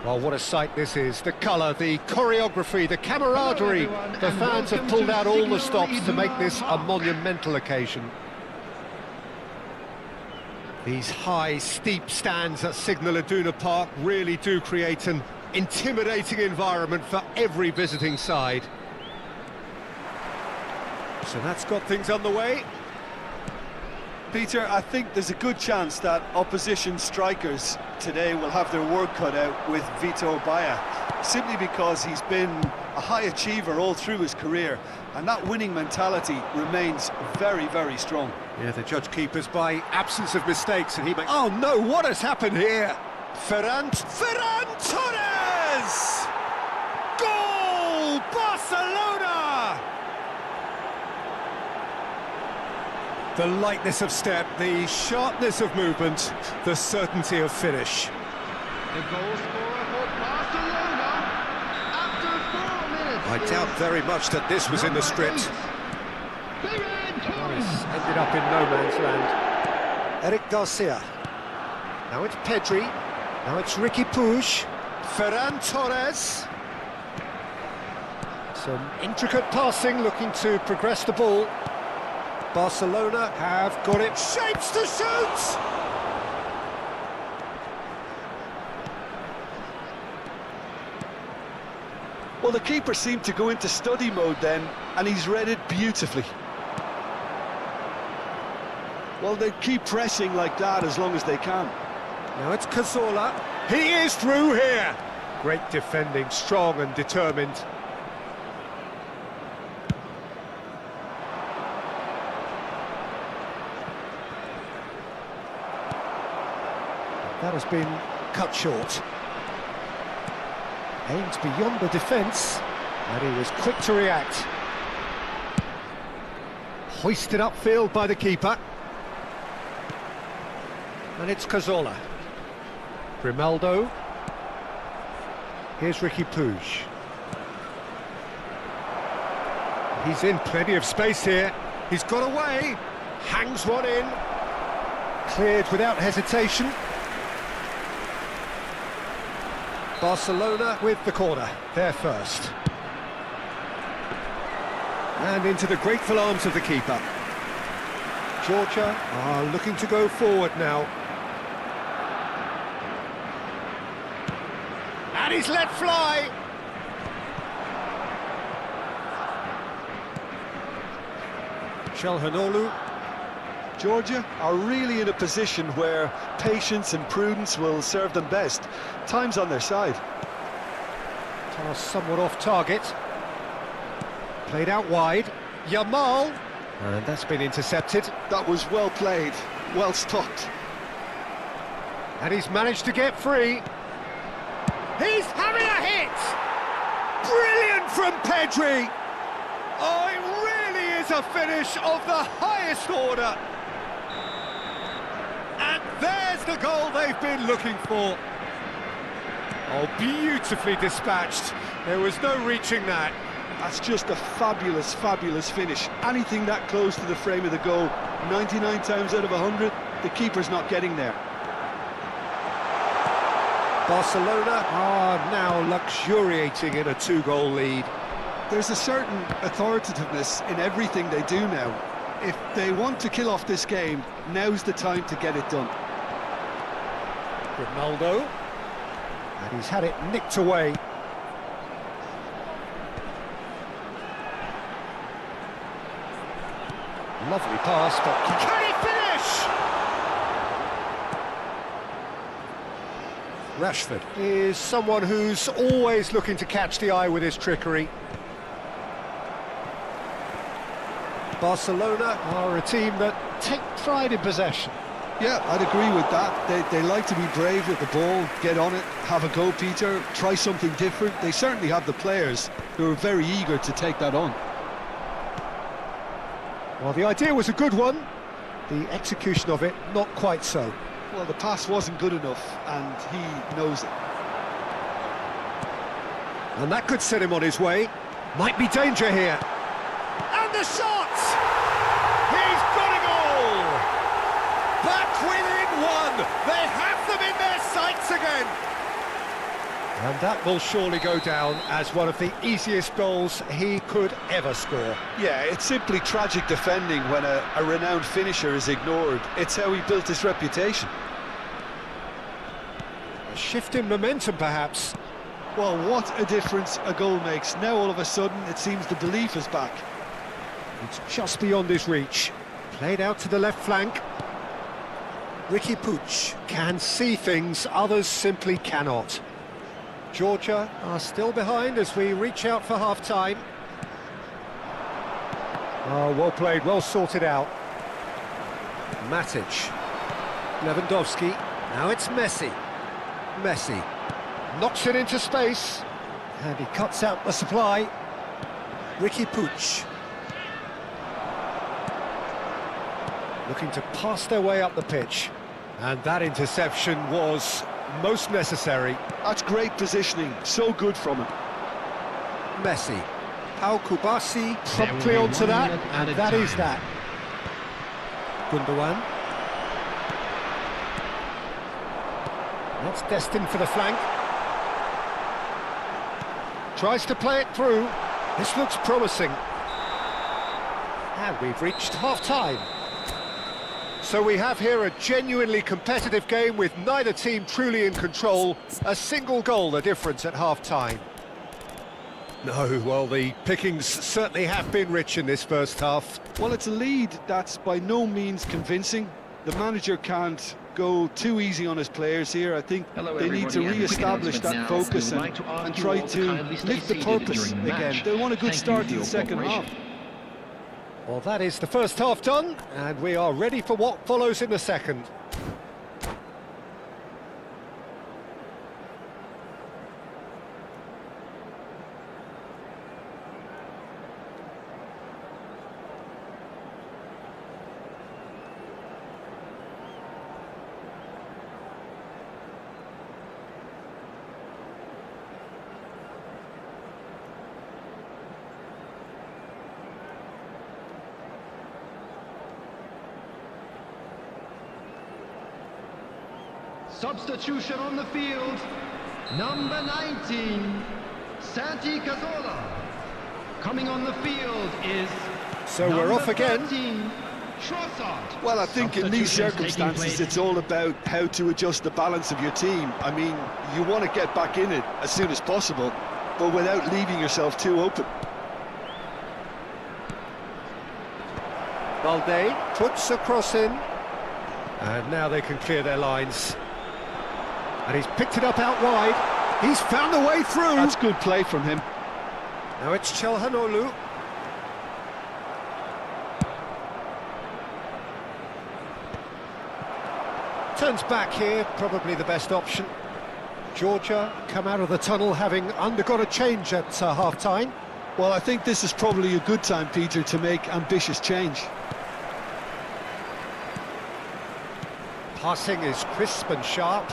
Well, what a sight this is. The colour, the choreography, the camaraderie. The fans have pulled out all the stops to make this a monumental occasion. These high, steep stands at Signal Iduna Park really do create an intimidating environment for every visiting side. So that's got things underway. Peter, I think there's a good chance that opposition strikers today will have their work cut out with Vito Baia, simply because he's been a high achiever all through his career, and that winning mentality remains very, very strong. Yeah, the judge keepers by absence of mistakes, and he makes... Oh no, what has happened here? Ferran Torres! Goal! Barcelona! The lightness of step, the sharpness of movement, the certainty of finish. The goal scorer for Barcelona after 4 minutes. I doubt very much that this was in the script. Torres ended up in no man's land. Eric Garcia. Now it's Pedri. Now it's Ricky Puig. Ferran Torres. Some intricate passing, looking to progress the ball. Barcelona have got it. Shapes to shoot! Well, the keeper seemed to go into study mode then, and he's read it beautifully. Well, they keep pressing like that as long as they can. Now it's Cazorla. He is through here. Great defending, strong and determined. That has been cut short. Aimed beyond the defence, and he was quick to react. Hoisted upfield by the keeper. And it's Cazorla. Grimaldo. Here's Ricky Puig. He's in plenty of space here. He's got away. Hangs one in. Cleared without hesitation. Barcelona with the corner, there first. And into the grateful arms of the keeper. Georgia are looking to go forward now. And he's let fly! Çalhanoğlu. Georgia are really in a position where patience and prudence will serve them best. Time's on their side. Pass somewhat off target. Played out wide. Yamal. And that's been intercepted. That was well played, well stopped. And he's managed to get free. He's having a hit! Brilliant from Pedri! Oh, it really is a finish of the highest order. And there's the goal they've been looking for. Oh, beautifully dispatched. There was no reaching that. That's just a fabulous, fabulous finish. Anything that close to the frame of the goal, 99 times out of 100, the keeper's not getting there. Barcelona are now luxuriating in a 2-goal lead. There's a certain authoritativeness in everything they do now. If they want to kill off this game, now's the time to get it done. Ronaldo. And he's had it nicked away. Lovely pass, but can he finish? Rashford is someone who's always looking to catch the eye with his trickery. Barcelona are a team that take pride in possession. Yeah, I'd agree with that. They like to be brave with the ball, get on it, have a go, Peter, try something different. They certainly have the players who are very eager to take that on. Well, the idea was a good one. The execution of it, not quite so. Well, the pass wasn't good enough, and he knows it. And that could set him on his way. Might be danger here. And the shot! He's got a goal! Back within one! They have them in their sights again! And that will surely go down as one of the easiest goals he could ever score. Yeah, it's simply tragic defending when a renowned finisher is ignored. It's how he built his reputation. A shift in momentum, perhaps. Well, what a difference a goal makes. Now all of a sudden it seems the belief is back. It's just beyond his reach. Played out to the left flank. Ricky Puig can see things others simply cannot. Georgia are still behind as we reach out for half-time. Oh, well played, well sorted out. Matic. Lewandowski. Now it's Messi. Messi knocks it into space. And he cuts out the supply. Ricky Puig. Looking to pass their way up the pitch. And that interception was most necessary. That's great positioning, so good from him. Messi. Pau Kubasi promptly onto that, and that is that. Gundogan. That's destined for the flank. Tries to play it through. This looks promising. And we've reached half-time. So we have here a genuinely competitive game with neither team truly in control. A single goal the difference at half-time. No, well, the pickings certainly have been rich in this first half. Well, it's a lead that's by no means convincing. The manager can't go too easy on his players here. I think they need to re-establish that focus and try to lift the purpose again. They want a good start to the second half. Well, that is the first half done, and we are ready for what follows in the second. Substitution on the field, number 19, Santi Cazorla. Coming on the field is So we're off again. 13, Trossard. Well, I think in these circumstances it's all about how to adjust the balance of your team. I mean, you want to get back in it as soon as possible, but without leaving yourself too open. Balde puts a cross in. And now they can clear their lines. And he's picked it up out wide. He's found a way through. That's good play from him. Now it's Chelhanoglu. Turns back here, probably the best option. Georgia come out of the tunnel having undergone a change at half-time. Well, I think this is probably a good time, Peter, to make ambitious change. Passing is crisp and sharp.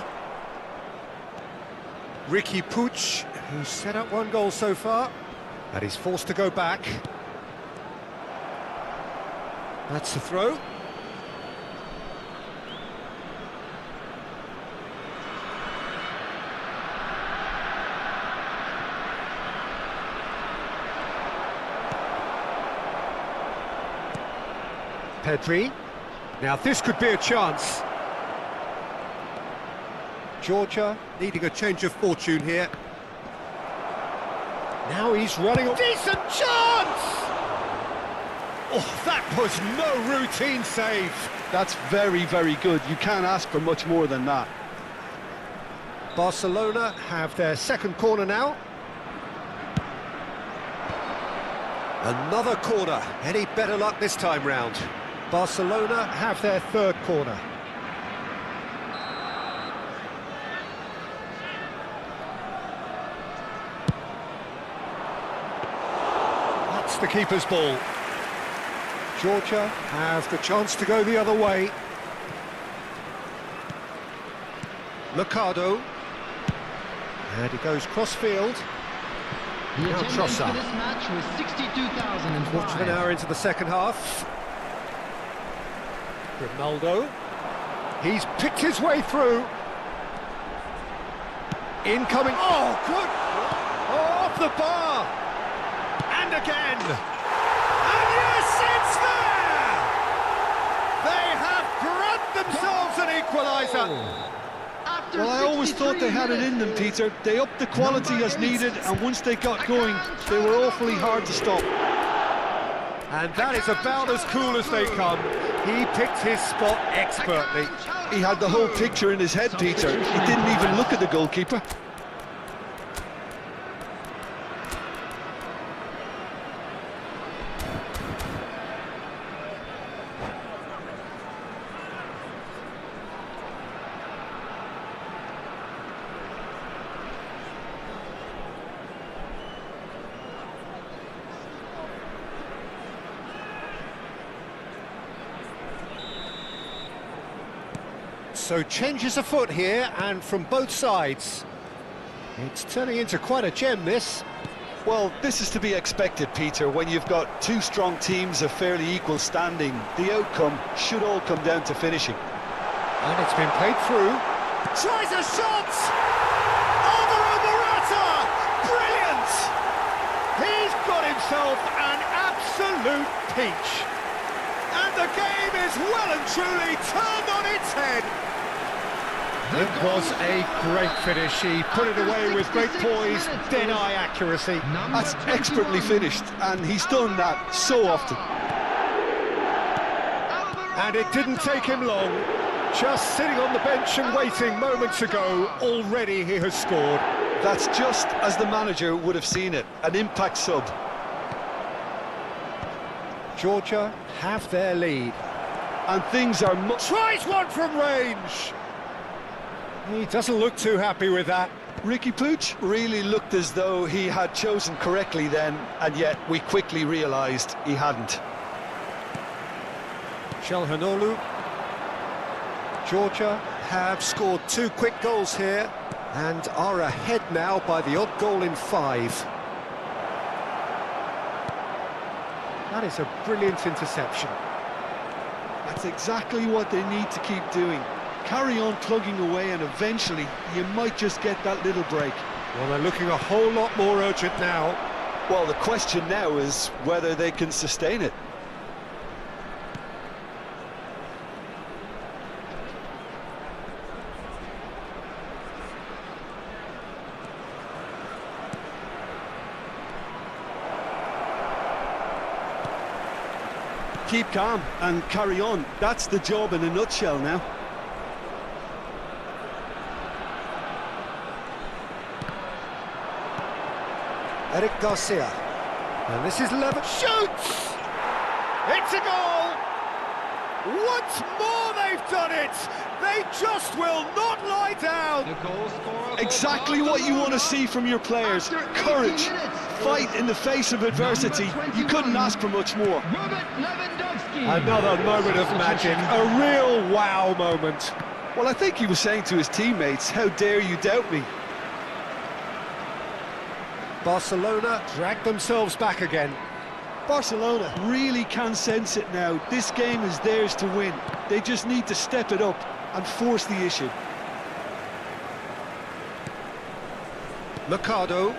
Ricky Puig, who's set up one goal so far, and he's forced to go back. That's the throw. Pedri. Now this could be a chance. Georgia needing a change of fortune here. Now he's running a decent chance! Oh, that was no routine save. That's very, very good. You can't ask for much more than that. Barcelona have their second corner now. Another corner. Any better luck this time round? Barcelona have their third corner. The keeper's ball. Georgia have the chance to go the other way. Mercado. And he goes cross-field. Now Trossard. This match was 62,005. Quarter of an hour into the second half. Ronaldo. He's picked his way through. Incoming. Oh, good. Oh, off the bar. And again. And yes, it's there! They have grabbed themselves an equaliser. After Well, I always thought they had it in them, minutes, Peter. They upped the quality Number as 8. needed, and once they got going, they were awfully hard to stop. And that is about as cool as they come. He picked his spot expertly. He had the whole picture in his head, Peter. He didn't even look at the goalkeeper. So changes afoot here, and from both sides. It's turning into quite a gem, this. Well, this is to be expected, Peter. When you've got two strong teams of fairly equal standing, the outcome should all come down to finishing. And it's been played through. Tries a shot! Alvaro Morata! Brilliant! He's got himself an absolute peach. And the game is well and truly turned on its head. It was a great finish. He put it away with great poise, dead-eye accuracy. That's expertly finished, and he's done that so often. And it didn't take him long. Just sitting on the bench and waiting moments ago, already he has scored. That's just as the manager would have seen it, an impact sub. Georgia have their lead. And things are much... Tries one from range! He doesn't look too happy with that. Ricky Puig really looked as though he had chosen correctly then, and yet we quickly realised he hadn't. Chelhanoglu. Georgia have scored 2 quick goals here and are ahead now by the odd goal in 5. That is a brilliant interception. That's exactly what they need to keep doing. Carry on plugging away, and eventually you might just get that little break. Well, they're looking a whole lot more urgent now. Well, the question now is whether they can sustain it. Keep calm and carry on. That's the job in a nutshell now. Eric Garcia. And this is Lever. Shoots! It's a goal! Once more they've done it! They just will not lie down! The goal scorer Exactly what you want to see from your players. Courage, fight in the face of adversity. You couldn't ask for much more. Robert Lewandowski. Another moment of magic, a real wow moment. Well, I think he was saying to his teammates, how dare you doubt me? Barcelona drag themselves back again. Barcelona really can sense it now. This game is theirs to win. They just need to step it up and force the issue. Mercado.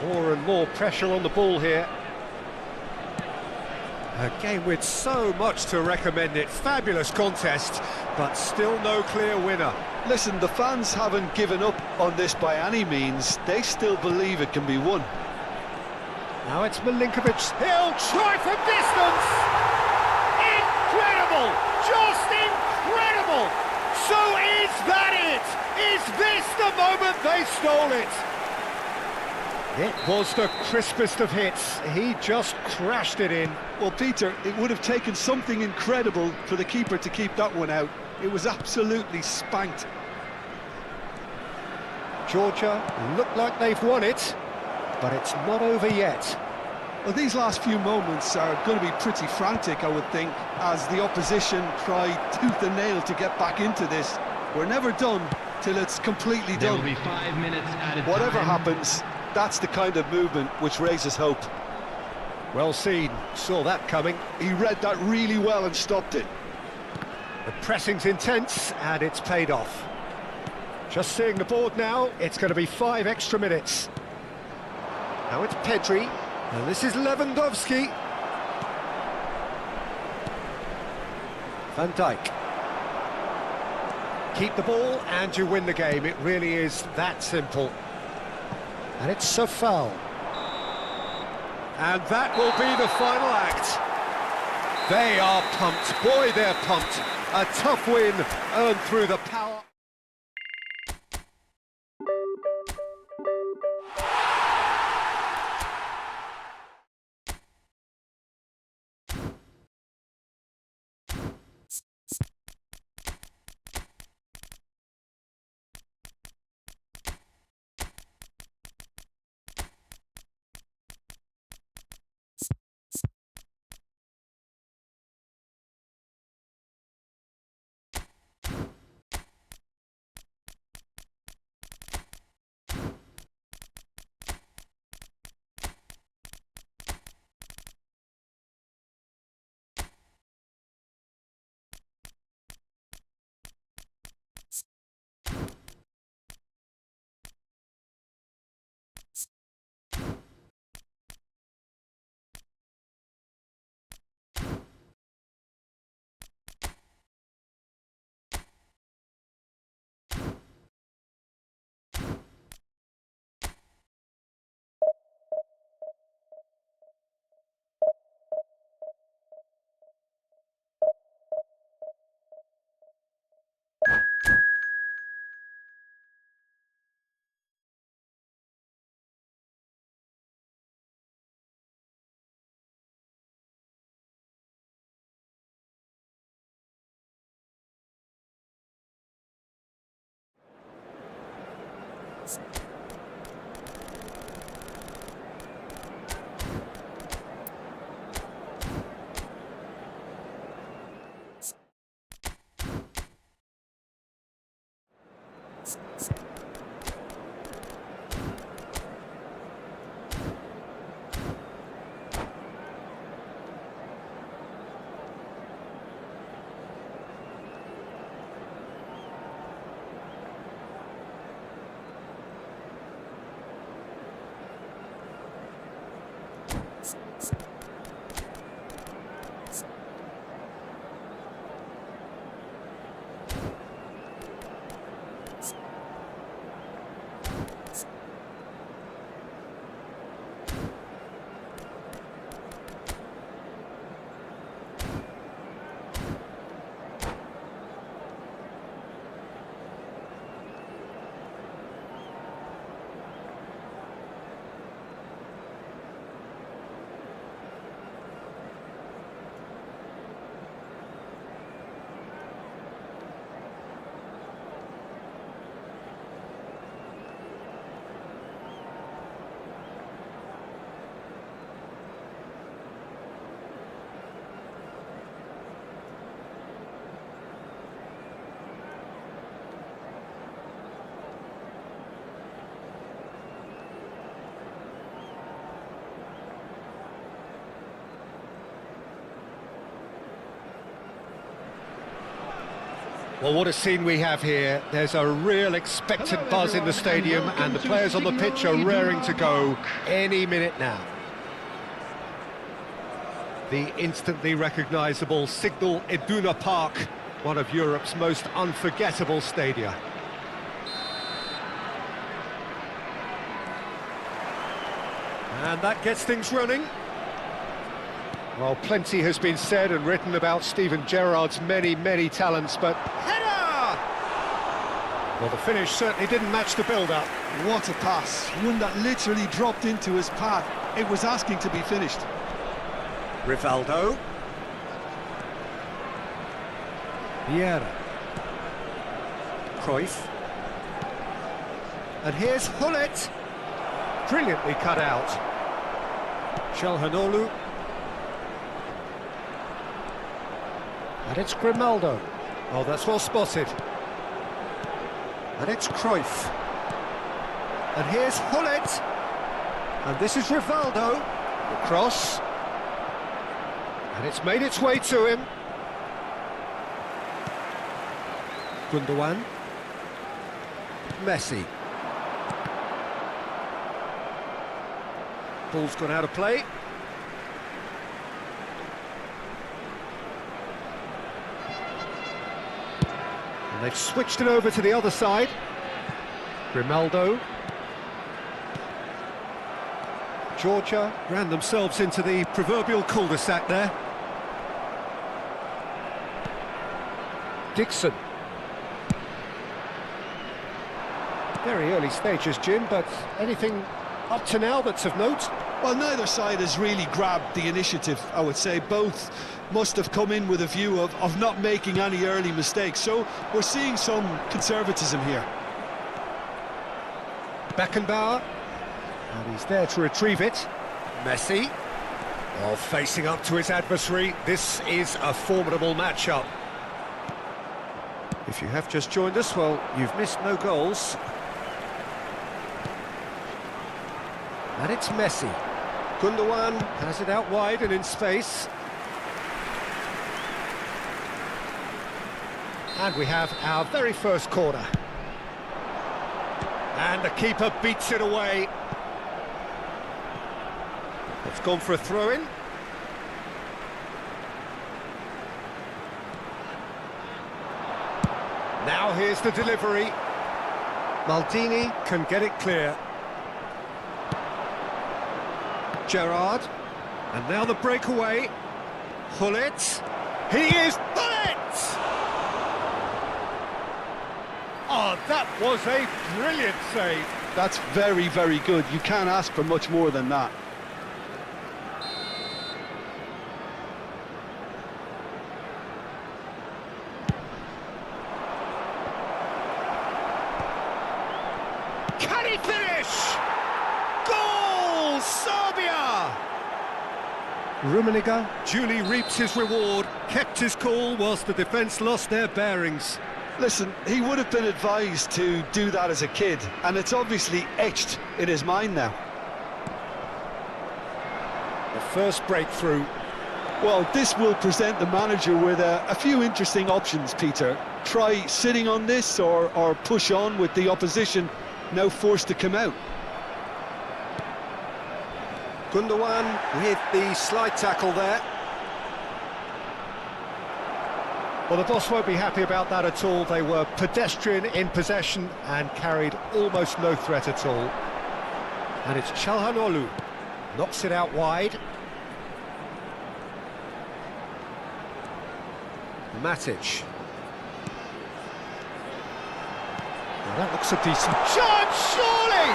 More and more pressure on the ball here. A game with so much to recommend it. Fabulous contest, but still no clear winner. Listen, the fans haven't given up on this by any means. They still believe it can be won. Now it's Milinkovic. He'll try from distance. Incredible! Just incredible! So is that it? Is this the moment they stole it? It was the crispest of hits. He just crashed it in. Well, Peter, it would have taken something incredible for the keeper to keep that one out. It was absolutely spanked. Georgia look like they've won it, but it's not over yet. Well, these last few moments are going to be pretty frantic, I would think, as the opposition try tooth and nail to get back into this. We're never done till it's completely There will done. be 5 minutes added Whatever time. happens, that's the kind of movement which raises hope. Well seen, saw that coming. He read that really well and stopped it. The pressing's intense, and it's paid off. Just seeing the board now, it's going to be 5 extra minutes. Now it's Pedri, and this is Lewandowski. Van Dijk. Keep the ball and you win the game. It really is that simple. And it's so foul. And that will be the final act. They are pumped. Boy, they're pumped. A tough win earned through the power. Well, what a scene we have here. There's a real expectant buzz in the stadium, and the players on the pitch are raring to go any minute now. The instantly recognisable Signal Iduna Park, one of Europe's most unforgettable stadia. And that gets things running. Well, plenty has been said and written about Steven Gerrard's many talents, but header! Well, the finish certainly didn't match the build-up. What a pass, one that literally dropped into his path. It was asking to be finished. Rivaldo. Vieira. Cruyff. And here's Hullet. Brilliantly cut out. Çalhanoğlu. And it's Grimaldo. Oh, that's well spotted. And it's Cruyff. And here's Hullet. And this is Rivaldo. The cross. And it's made its way to him. Gundogan. Messi. Ball's gone out of play. And they've switched it over to the other side. Grimaldo. Georgia ran themselves into the proverbial cul-de-sac there. Dixon. Very early stages, Jim, but anything up to now that's of note? Well, neither side has really grabbed the initiative, I would say. Both must have come in with a view of not making any early mistakes, so we're seeing some conservatism here. Beckenbauer, and he's there to retrieve it. Messi, while facing up to his adversary. This is a formidable matchup. If you have just joined us, well, you've missed no goals. And it's Messi. Gundogan has it out wide and in space. And we have our very first corner. And the keeper beats it away. It's gone for a throw-in. Now here's the delivery. Maldini can get it clear. Gerrard. And now the breakaway. Hullet. He is Hullet! Oh, that was a brilliant save. That's very, very good. You can't ask for much more than that. Can he finish? Goal! Serbia! Rummenigge duly reaps his reward, kept his cool whilst the defence lost their bearings. Listen, he would have been advised to do that as a kid, and it's obviously etched in his mind now. The first breakthrough. Well, this will present the manager with a few interesting options, Peter. Try sitting on this or push on with the opposition now forced to come out. Gundogan with the slide tackle there. Well, the boss won't be happy about that at all. They were pedestrian in possession and carried almost no threat at all. And it's Çalhanoğlu. Knocks it out wide. Matic. Now that looks a decent chance, surely!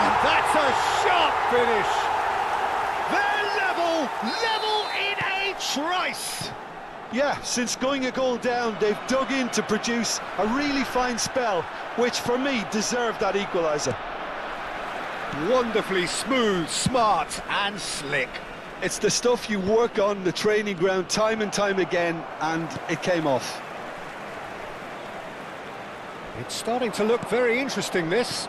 And that's a sharp finish. They're level in a trice. Yeah, since going a goal down, they've dug in to produce a really fine spell, which for me deserved that equaliser. Wonderfully smooth, smart and slick. It's the stuff you work on the training ground time and time again, and it came off. It's starting to look very interesting, this.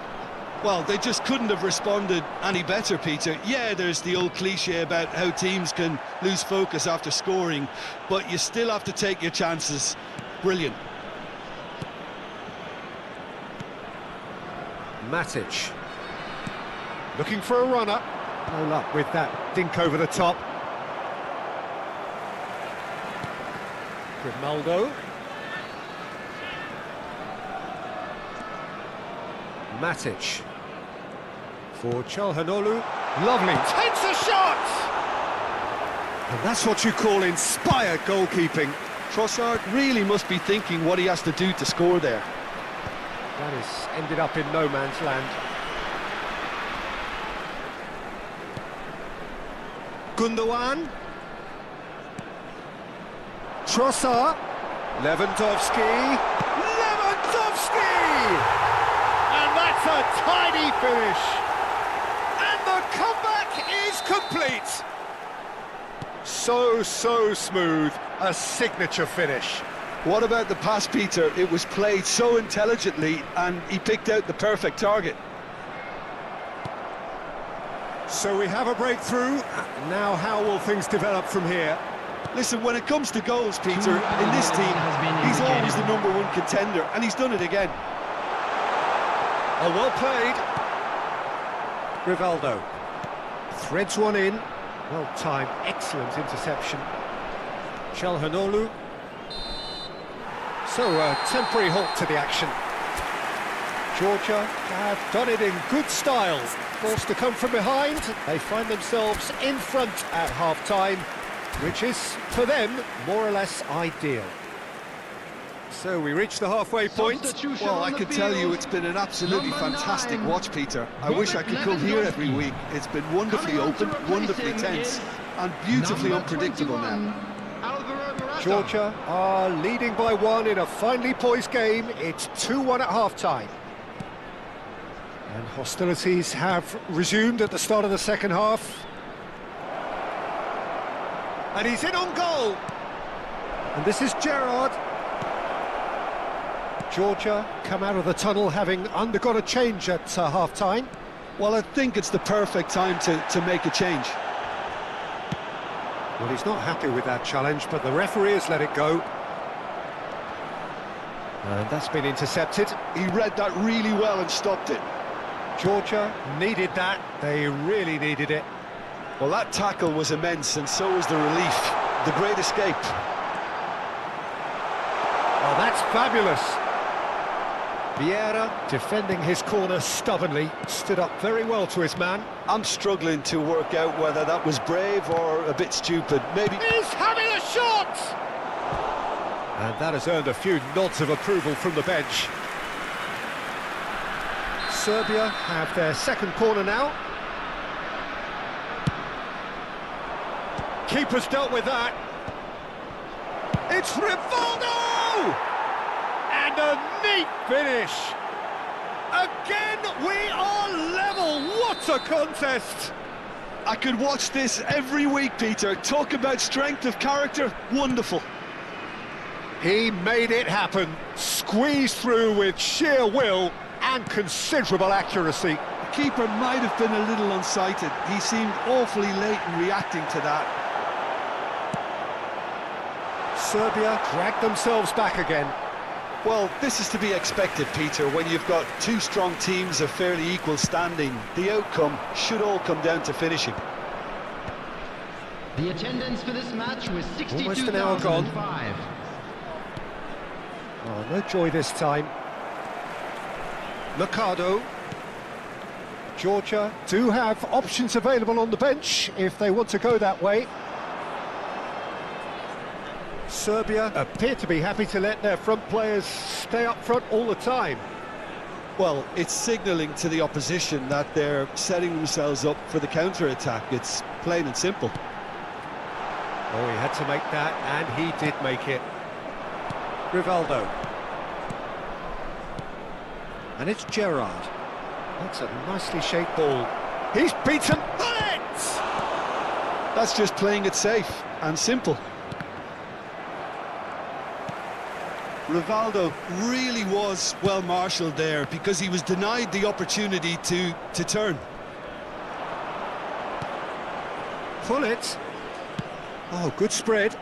Well, they just couldn't have responded any better, Peter. Yeah, there's the old cliche about how teams can lose focus after scoring, but you still have to take your chances. Brilliant. Matic. Looking for a runner. No luck with that dink over the top. Grimaldo. Matic. For Çalhanoğlu. Lovely. Takes a shot! And that's what you call inspired goalkeeping. Trossard really must be thinking what he has to do to score there. That has ended up in no man's land. Gundogan. Trossard. Lewandowski. And that's a tidy finish. And the comeback is complete. So smooth. A signature finish. What about the pass, Peter? It was played so intelligently and he picked out the perfect target. So we have a breakthrough. Now how will things develop from here? Listen, when it comes to goals, Peter, in this team, he's always the #1 contender, and he's done it again. Oh, well played. Rivaldo threads one in. Well timed, excellent interception. Çalhanoğlu. So a temporary halt to the action. Georgia have done it in good style. Forced to come from behind, they find themselves in front at half-time, which is, for them, more or less ideal. So we reach the halfway point. Well, I can tell you it's been an absolutely fantastic watch, Peter. I wish I could come here every week. It's been wonderfully open, wonderfully tense, and beautifully unpredictable now. Georgia are leading by one in a finely poised game. It's 2-1 at half-time. And hostilities have resumed at the start of the second half. And he's in on goal. And this is Gerrard. Georgia come out of the tunnel having undergone a change at half-time. Well, I think it's the perfect time to make a change. Well, he's not happy with that challenge, but the referee has let it go. And that's been intercepted. He read that really well and stopped it. Georgia needed that. They really needed it. Well, that tackle was immense, and so was the relief. The great escape. Oh, that's fabulous. Vieira, defending his corner stubbornly, stood up very well to his man. I'm struggling to work out whether that was brave or a bit stupid. Maybe... He's having a shot! And that has earned a few nods of approval from the bench. Serbia have their second corner now. Keeper's dealt with that. It's Rivaldo! And a neat finish. Again, we are level. What a contest! I could watch this every week, Peter. Talk about strength of character. Wonderful. He made it happen. Squeezed through with sheer will and considerable accuracy. The keeper might have been a little unsighted. He seemed awfully late in reacting to that. Serbia dragged themselves back again. Well, this is to be expected, Peter, when you've got two strong teams of fairly equal standing. The outcome should all come down to finishing. The attendance for this match was 62,005. Almost an hour gone. Oh, no joy this time. Mercado. Georgia do have options available on the bench if they want to go that way. Serbia appear to be happy to let their front players stay up front all the time. Well, it's signalling to the opposition that they're setting themselves up for the counter-attack. It's plain and simple. Oh, he had to make that, and he did make it. Rivaldo. And it's Gerrard. That's a nicely shaped ball. He's beaten it! That's just playing it safe and simple. Rivaldo really was well marshalled there because he was denied the opportunity to turn. Pull it. Oh, good spread.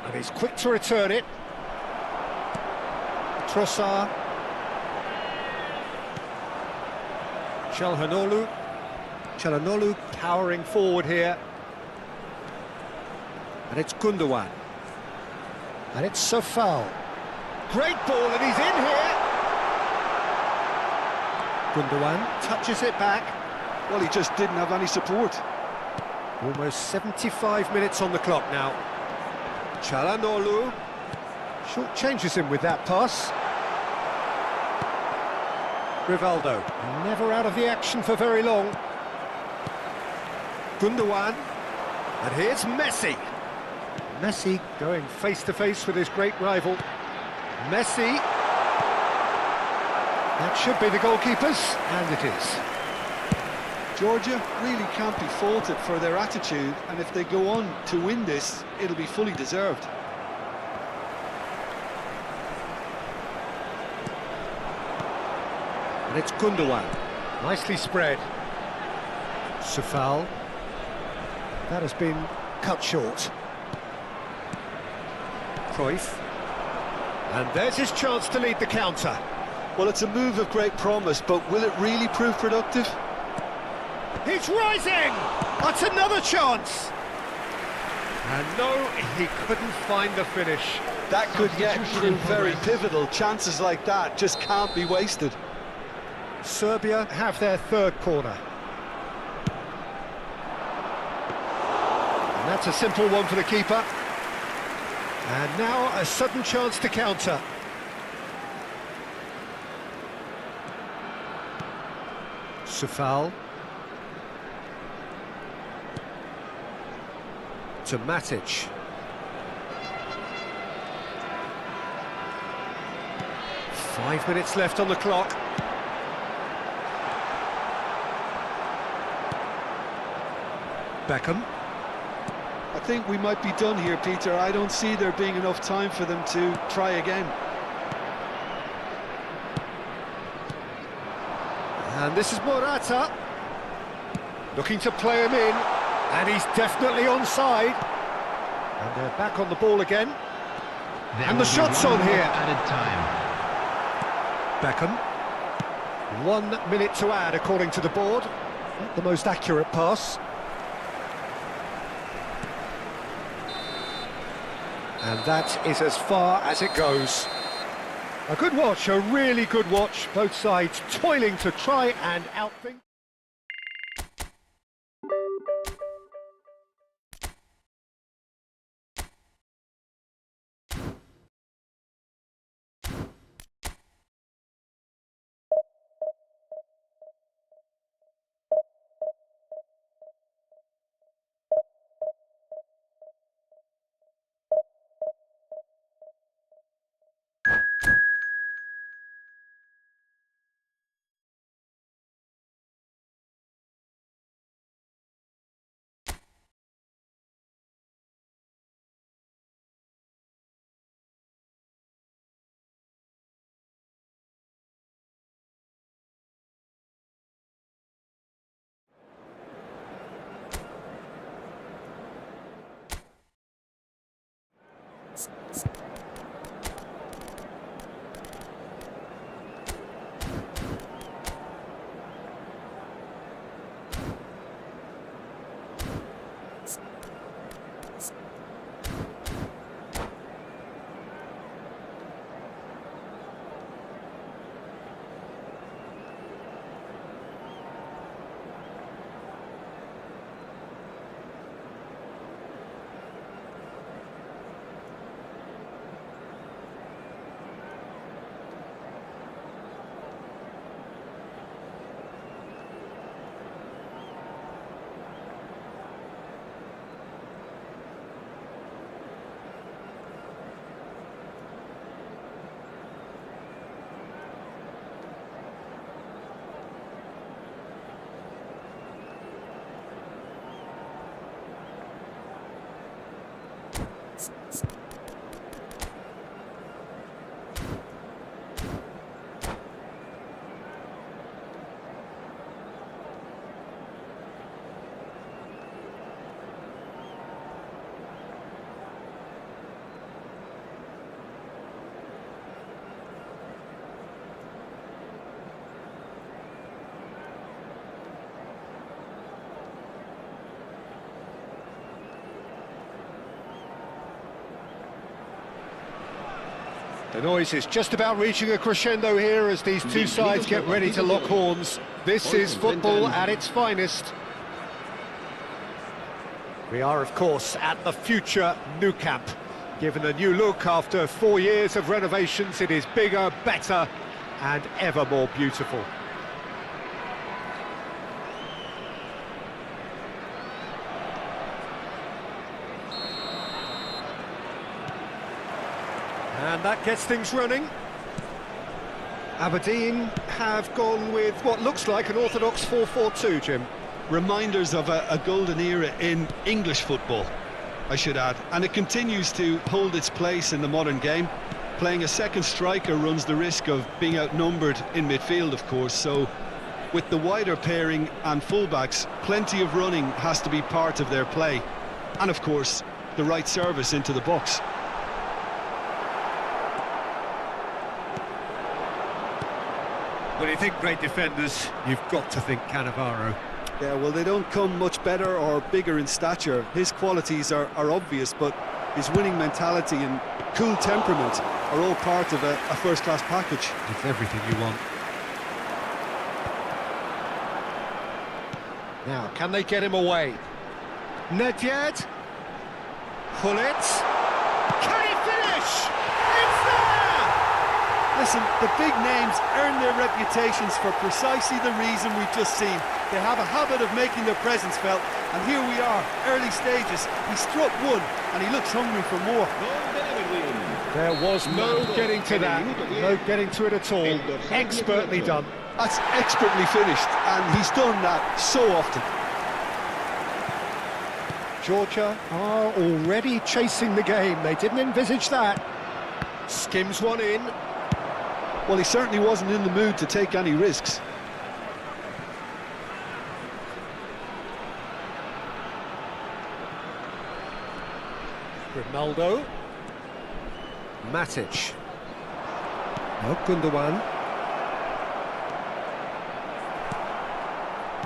And he's quick to return it. Trossard. Çalhanoğlu. Çalhanoğlu powering forward here. And it's Gundogan. And it's Sofal. Great ball, and he's in here. Gundogan touches it back. Well, he just didn't have any support. Almost 75 minutes on the clock now. Çalhanoğlu short changes him with that pass. Rivaldo, never out of the action for very long. Gundogan, and here's Messi. Messi going face-to-face with his great rival. Messi. That should be the goalkeepers, and it is. Georgia really can't be faulted for their attitude, and if they go on to win this, it'll be fully deserved. And it's Gundogan, nicely spread. Sofal. That has been cut short. Cruyff. And there's his chance to lead the counter. Well, it's a move of great promise, but will it really prove productive? He's rising! That's another chance! And no, he couldn't find the finish. That could yet Substitution in prove very progress. pivotal. Chances like that just can't be wasted. Serbia have their third corner. And that's a simple one for the keeper. And now a sudden chance to counter. Sufal. To Matic. Five minutes left on the clock. Beckham. I think we might be done here, Peter. I don't see there being enough time for them to try again. And this is Morata. Looking to play him in. And he's definitely onside. And they're back on the ball again. There And will the be shot's one on more here. Added time. Beckham. 1 minute to add, according to the board. Not the most accurate pass. And that is as far as it goes. A good watch, a really good watch. Both sides toiling to try and outthink. The noise is just about reaching a crescendo here as these two sides get ready to lock horns. This is football at its finest. We are, of course, at the future Nou Camp. Given a new look after 4 years of renovations, it is bigger, better, and ever more beautiful. And that gets things running. Aberdeen have gone with what looks like an orthodox 4-4-2, Jim. Reminders of a golden era in English football, I should add. And it continues to hold its place in the modern game. Playing a second striker runs the risk of being outnumbered in midfield, of course, so with the wider pairing and fullbacks, plenty of running has to be part of their play. And of course, the right service into the box. When you think great defenders, you've got to think Cannavaro. Yeah, well, they don't come much better or bigger in stature. His qualities are obvious, but his winning mentality and cool temperament are all part of a first-class package. It's everything you want. Now, can they get him away? Nedved. Pull it. Can he finish? It's there! Listen, the big names earn their reputations for precisely the reason we've just seen. They have a habit of making their presence felt, and here we are, early stages. He struck one, and he looks hungry for more. There was no getting to that, no getting to it at all. Expertly done. That's expertly finished, and he's done that so often. Georgia are already chasing the game. They didn't envisage that. Skims one in. Well, he certainly wasn't in the mood to take any risks. Ronaldo. Matic. No, Gundogan.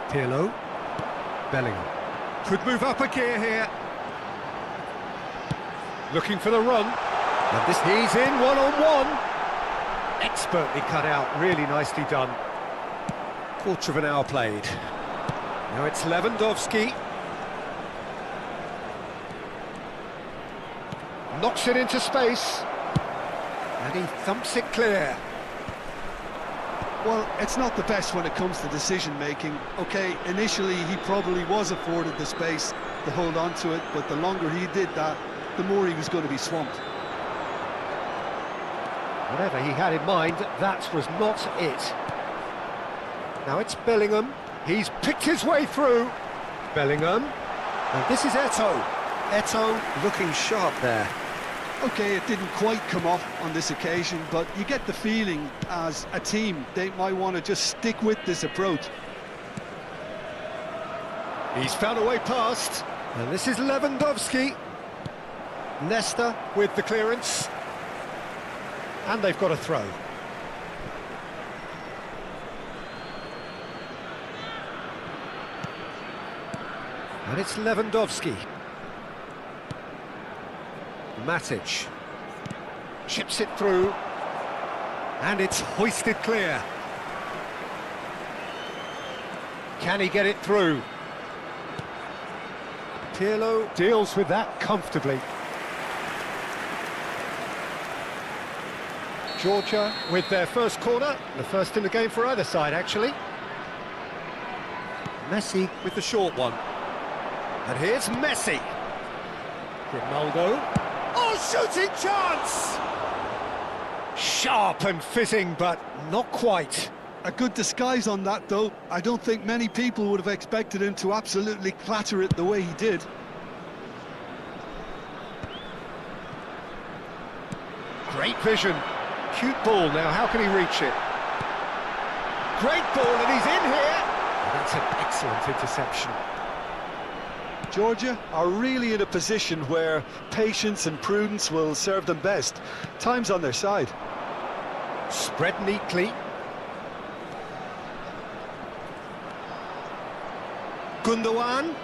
Pirlo. Bellingham. Could move up a gear here. Looking for the run. And this, he's in one-on-one. Expertly cut out, really nicely done. Quarter of an hour played. Now it's Lewandowski. Knocks it into space. And he thumps it clear. Well, it's not the best when it comes to decision-making. OK, initially he probably was afforded the space to hold on to it, but the longer he did that, the more he was going to be swamped. Whatever he had in mind, that was not it. Now it's Bellingham. He's picked his way through. Bellingham. And this is Eto'o. Eto'o looking sharp there. OK, it didn't quite come off on this occasion, but you get the feeling as a team they might want to just stick with this approach. He's found a way past. And this is Lewandowski. Nesta with the clearance. And they've got a throw. And it's Lewandowski. Matic. Chips it through. And it's hoisted clear. Can he get it through? Pirlo deals with that comfortably. Georgia with their first corner, the first in the game for either side actually. Messi with the short one. And here's Messi. Ronaldo. Oh, shooting chance! Sharp and fitting, but not quite. A good disguise on that, though. I don't think many people would have expected him to absolutely clatter it the way he did. Great vision. Cute ball now, how can he reach it? Great ball, and he's in here! And that's an excellent interception. Georgia are really in a position where patience and prudence will serve them best. Time's on their side. Spread neatly. Gundogan.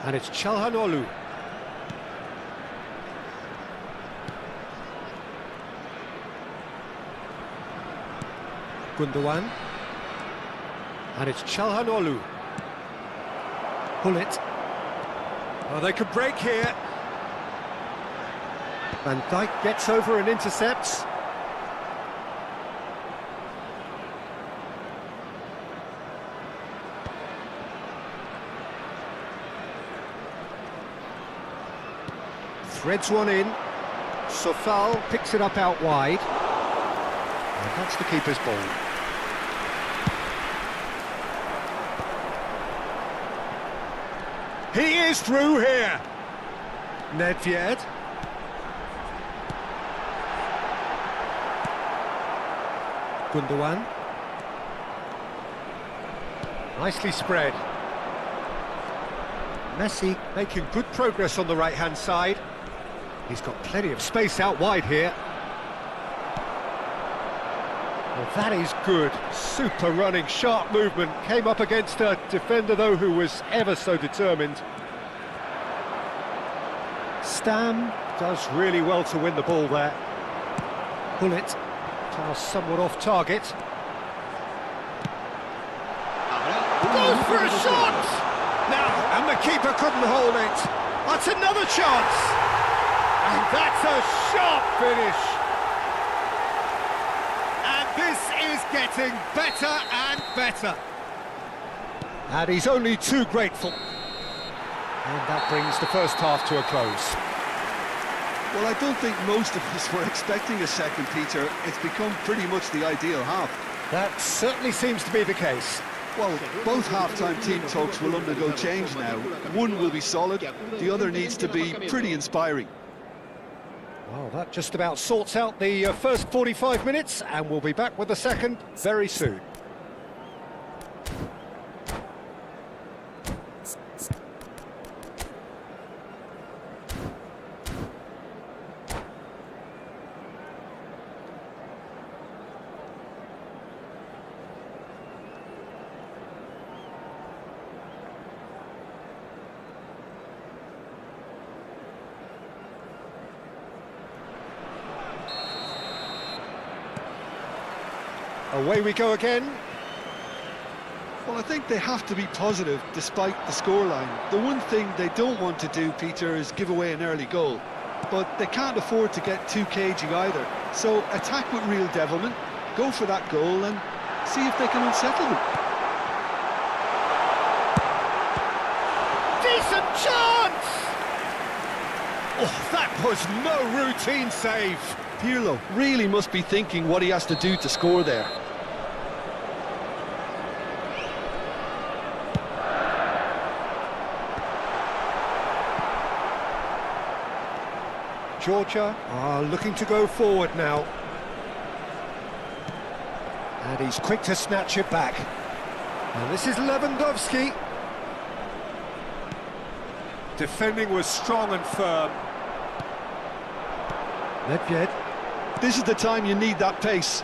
And it's Çalhanoğlu. Gundogan. And it's Çalhanoğlu. Pull it. Oh, they could break here. Van Dijk gets over and intercepts. Threads one in. Sofal picks it up out wide. And that's the keeper's ball. He is through here. Nedved. Gundogan. Nicely spread. Messi making good progress on the right-hand side. He's got plenty of space out wide here. Well, that is good. Super running, sharp movement. Came up against a defender, though, who was ever so determined. Stam does really well to win the ball there. Bullet pass somewhat off target. Goes for a shot! Now, and the keeper couldn't hold it. That's another chance! And that's a sharp finish. And this is getting better and better. And he's only too grateful. And that brings the first half to a close. Well, I don't think most of us were expecting a second, Peter. It's become pretty much the ideal half. That certainly seems to be the case. Well, both half-time team talks will undergo change now. One will be solid, the other needs to be pretty inspiring. Well, that just about sorts out the first 45 minutes, and we'll be back with the second very soon. Away we go again. Well, I think they have to be positive despite the scoreline. The one thing they don't want to do, Peter, is give away an early goal. But they can't afford to get too cagey either. So attack with real devilment, go for that goal and see if they can unsettle them. Decent chance! Oh, that was no routine save. Pirlo really must be thinking what he has to do to score there. Georgia are looking to go forward now. And he's quick to snatch it back. And this is Lewandowski. Defending was strong and firm. Nedved. This is the time you need that pace.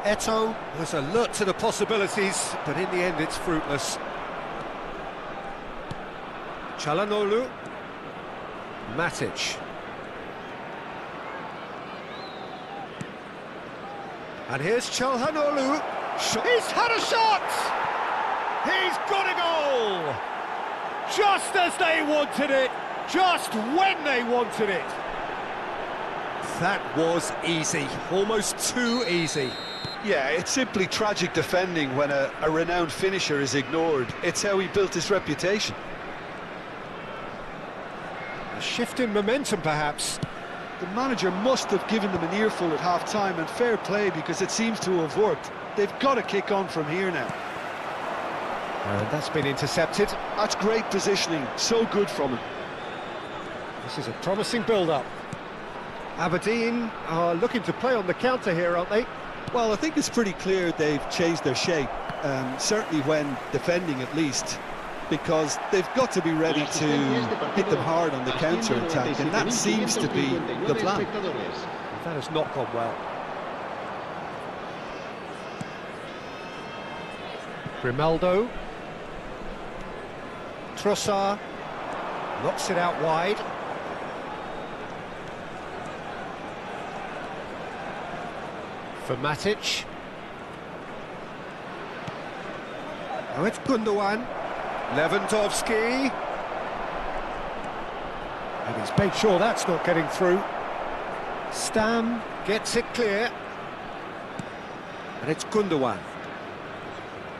Eto'o was alert to the possibilities, but in the end it's fruitless. Çalhanoğlu. Matic. And here's Çalhanoğlu. He's had a shot! He's got a goal! Just as they wanted it, just when they wanted it. That was easy, almost too easy. Yeah, it's simply tragic defending when a renowned finisher is ignored. It's how he built his reputation. A shift in momentum, perhaps. The manager must have given them an earful at half-time, and fair play because it seems to have worked. They've got to kick on from here now. And that's been intercepted. That's great positioning, so good from him. This is a promising build-up. Aberdeen are looking to play on the counter here, aren't they? Well, I think it's pretty clear they've changed their shape, certainly when defending at least, because they've got to be ready to hit them hard on the counter-attack, and that seems to be the plan. That has not gone well. Grimaldo. Trossard knocks it out wide. For Matic. Now it's Gundogan. Lewandowski. And he's made sure that's not getting through. Stam gets it clear. And it's Gundogan.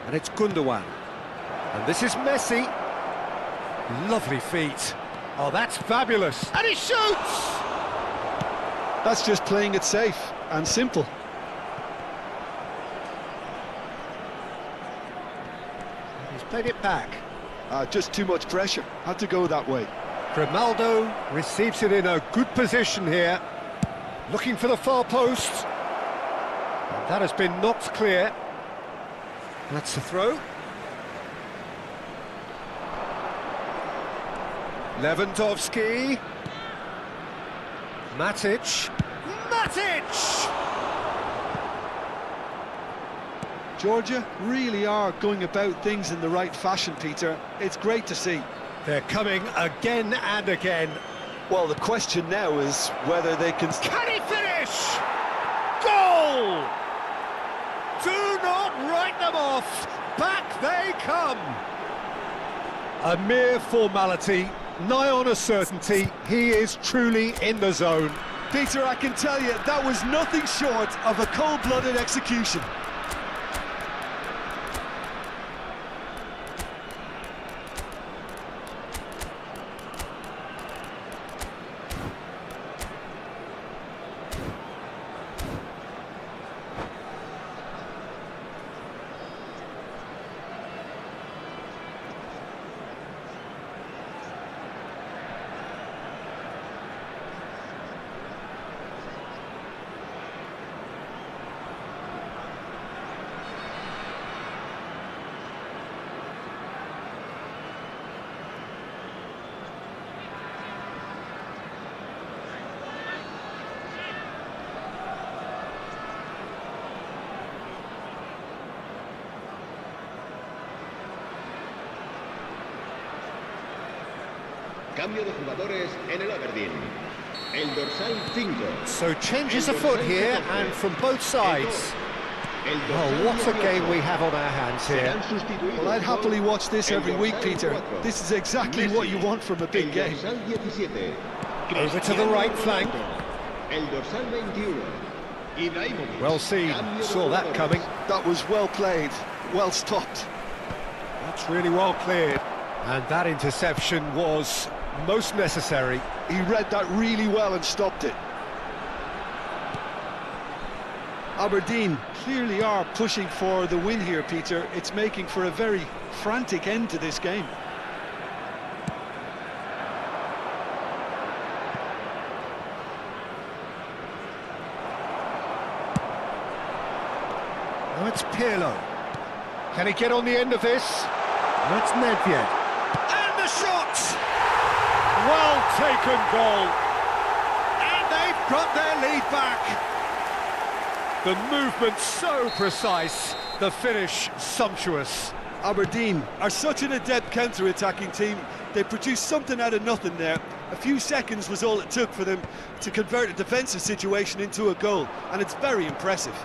And it's Gundogan. And this is Messi. Lovely feet. Oh, that's fabulous. And he shoots! That's just playing it safe and simple. He's played it back. Just too much pressure. Had to go that way. Grimaldo receives it in a good position here. Looking for the far post. And that has been knocked clear. That's the throw. Lewandowski. Matic. Matic! Georgia really are going about things in the right fashion, Peter. It's great to see. They're coming again and again. Well, the question now is whether they can... Can he finish? Goal! Do not write them off. Back they come. A mere formality, nigh on a certainty. He is truly in the zone. Peter, I can tell you, that was nothing short of a cold-blooded execution. Cambio de jugadores en el Aberdeen. El dorsal 5. So changes afoot here, and from both sides. Oh, what a game we have on our hands here. Well, I'd happily watch this every week, Peter. This is exactly what you want from a big game. Over to the right flank. El dorsal 21. Well seen, saw that coming. That was well played, well stopped. That's really well cleared. And that interception was most necessary. He read that really well and stopped it. Aberdeen clearly are pushing for the win here, Peter. It's making for a very frantic end to this game. Now it's Pirlo. Can he get on the end of this? That's Nedved. And the shot! Well taken goal. And they've got their lead back. The movement so precise, the finish sumptuous. Aberdeen are such an adept counter-attacking team. They produced something out of nothing there. A few seconds was all it took for them to convert a defensive situation into a goal, and it's very impressive.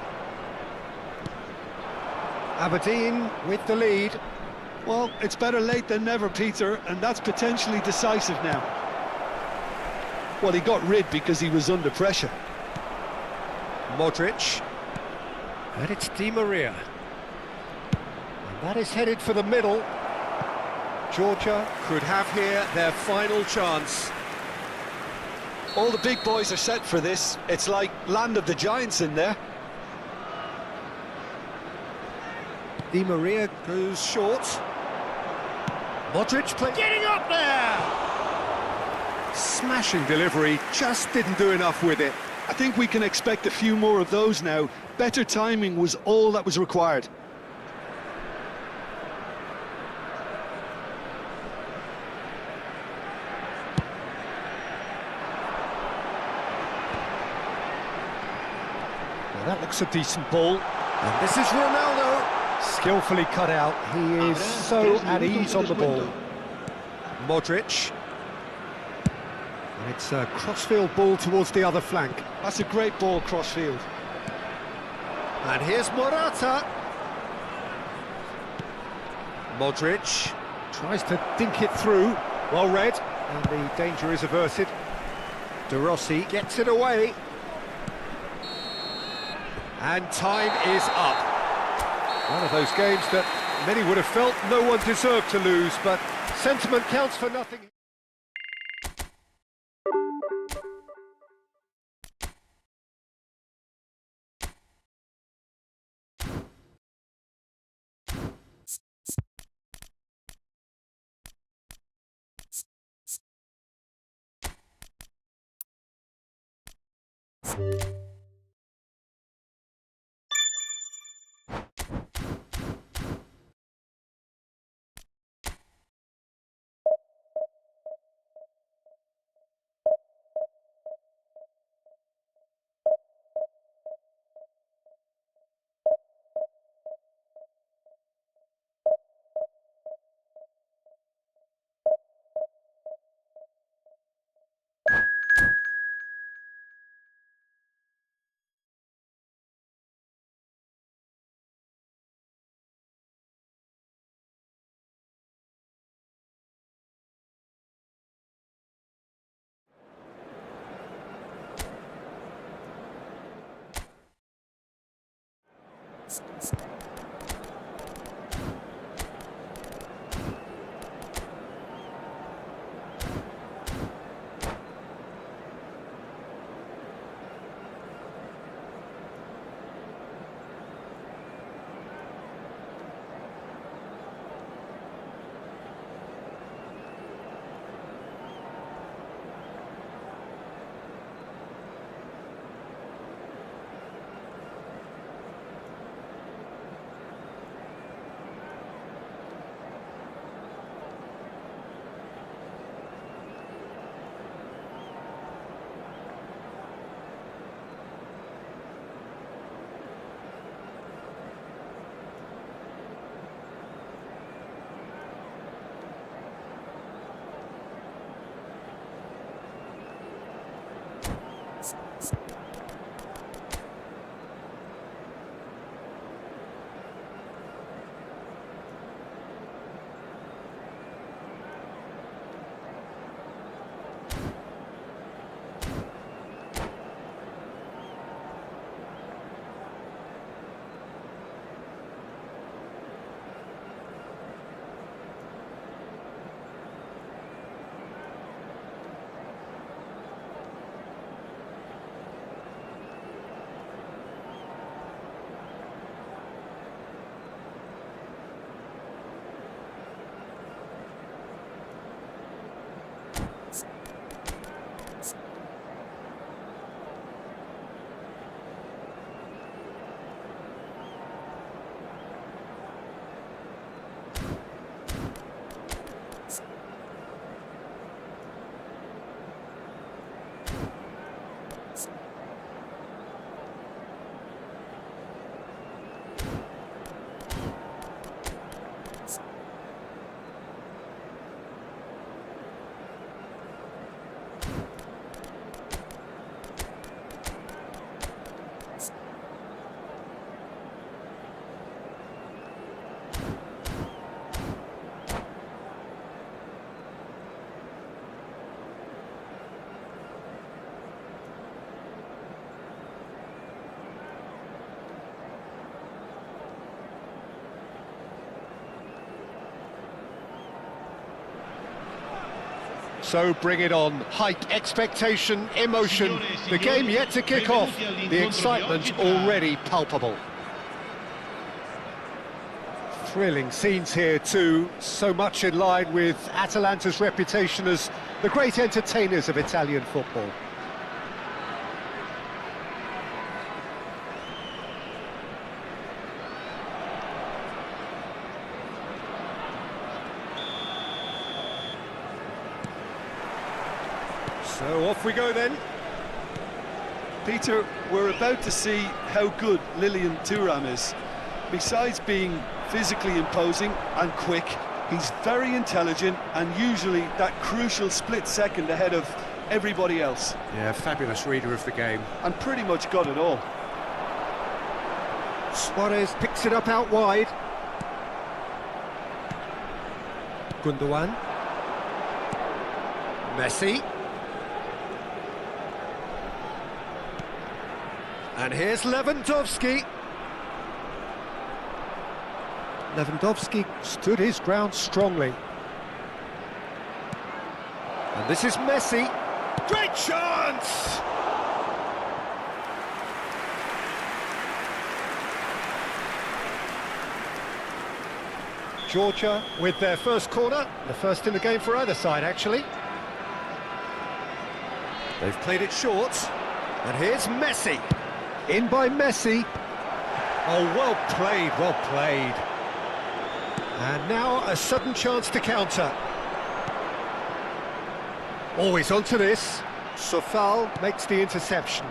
Aberdeen with the lead. Well, it's better late than never, Peter, and that's potentially decisive now. Well, he got rid because he was under pressure. Modric. And it's Di Maria. And that is headed for the middle. Georgia could have here their final chance. All the big boys are set for this. It's like land of the giants in there. Di Maria goes short. Modric getting up there! Smashing delivery, just didn't do enough with it. I think we can expect a few more of those now. Better timing was all that was required. Well, that looks a decent ball. And this is Ronaldo. Skillfully cut out. He is so at ease on the ball. Modric. And it's a crossfield ball towards the other flank. That's a great ball crossfield. And here's Morata. Modric tries to dink it through. Well read. And the danger is averted. De Rossi gets it away. And time is up. One of those games that many would have felt no one deserved to lose, but sentiment counts for nothing. So bring it on. Hype, expectation, emotion. The game yet to kick off. The excitement already palpable. Thrilling scenes here too. So much in line with Atalanta's reputation as the great entertainers of Italian football. So off we go then. Peter, we're about to see how good Lilian Thuram is. Besides being physically imposing and quick, he's very intelligent and usually that crucial split second ahead of everybody else. Yeah, fabulous reader of the game. And pretty much got it all. Suarez picks it up out wide. Gundogan. Messi. And here's Lewandowski. Lewandowski stood his ground strongly. And this is Messi. Great chance! Georgia with their first corner, the first in the game for either side actually. They've played it short, and here's Messi. In by Messi. Oh, well played, well played. And now a sudden chance to counter. Always onto this. Sofal makes the interception.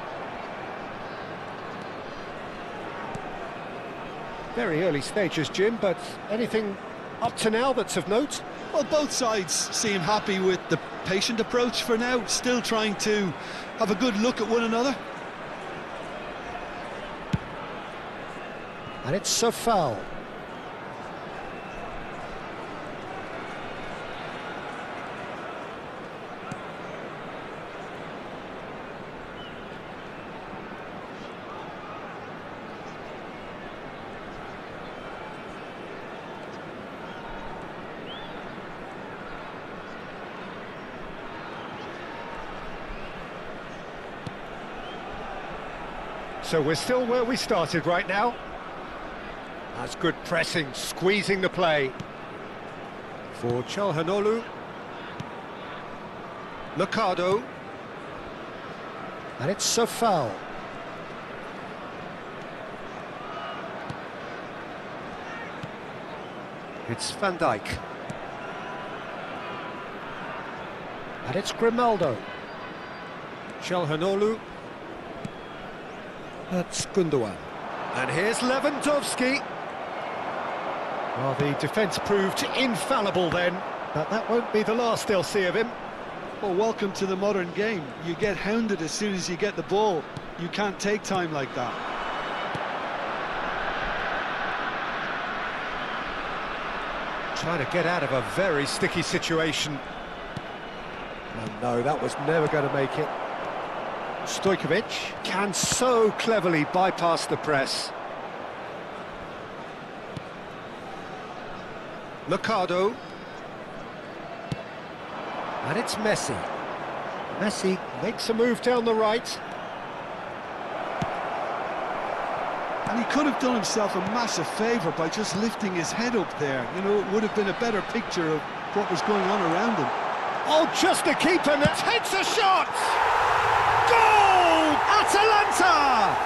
Very early stages, Jim, but anything up to now that's of note? Well, both sides seem happy with the patient approach for now, still trying to have a good look at one another. And it's Sofal. So we're still where we started right now. That's good pressing, squeezing the play. For Çalhanoğlu. Mercado. And it's so foul. It's Van Dijk. And it's Grimaldo. Çalhanoğlu. That's Gundogan. And here's Lewandowski. Well, the defence proved infallible then, but that won't be the last they'll see of him. Well, welcome to the modern game. You get hounded as soon as you get the ball. You can't take time like that. Trying to get out of a very sticky situation. And no, that was never going to make it. Stojkovic can so cleverly bypass the press. Mercado. And it's Messi. Messi makes a move down the right. And he could have done himself a massive favour by just lifting his head up there. You know, it would have been a better picture of what was going on around him. Oh, just the keeper that takes a shot! Goal! Atalanta!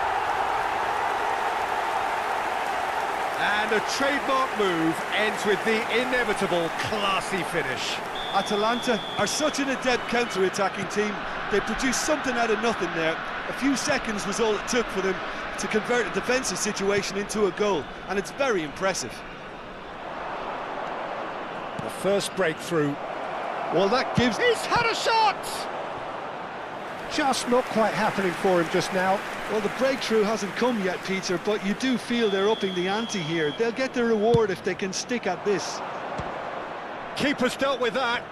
And a trademark move ends with the inevitable classy finish. Atalanta are such an adept counter-attacking team. They produced something out of nothing there. A few seconds was all it took for them to convert a defensive situation into a goal, and it's very impressive. The first breakthrough. Well, that gives... He's had a shot! Just not quite happening for him just now. Well, the breakthrough hasn't come yet, Peter, but you do feel they're upping the ante here. They'll get their reward if they can stick at this. Keeper's dealt with that.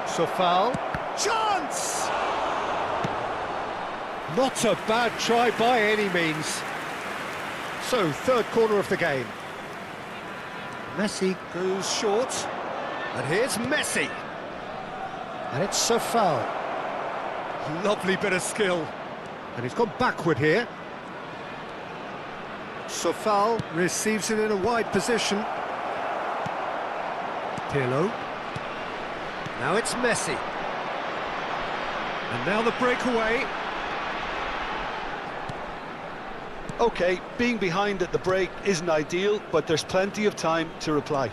So foul. Chance! Not a bad try by any means. So, third corner of the game. Messi goes short. And here's Messi. And it's so foul. Lovely bit of skill. And he's gone backward here. Sofal receives it in a wide position. Pirlo. Now it's Messi. And now the breakaway. OK, being behind at the break isn't ideal, but there's plenty of time to reply.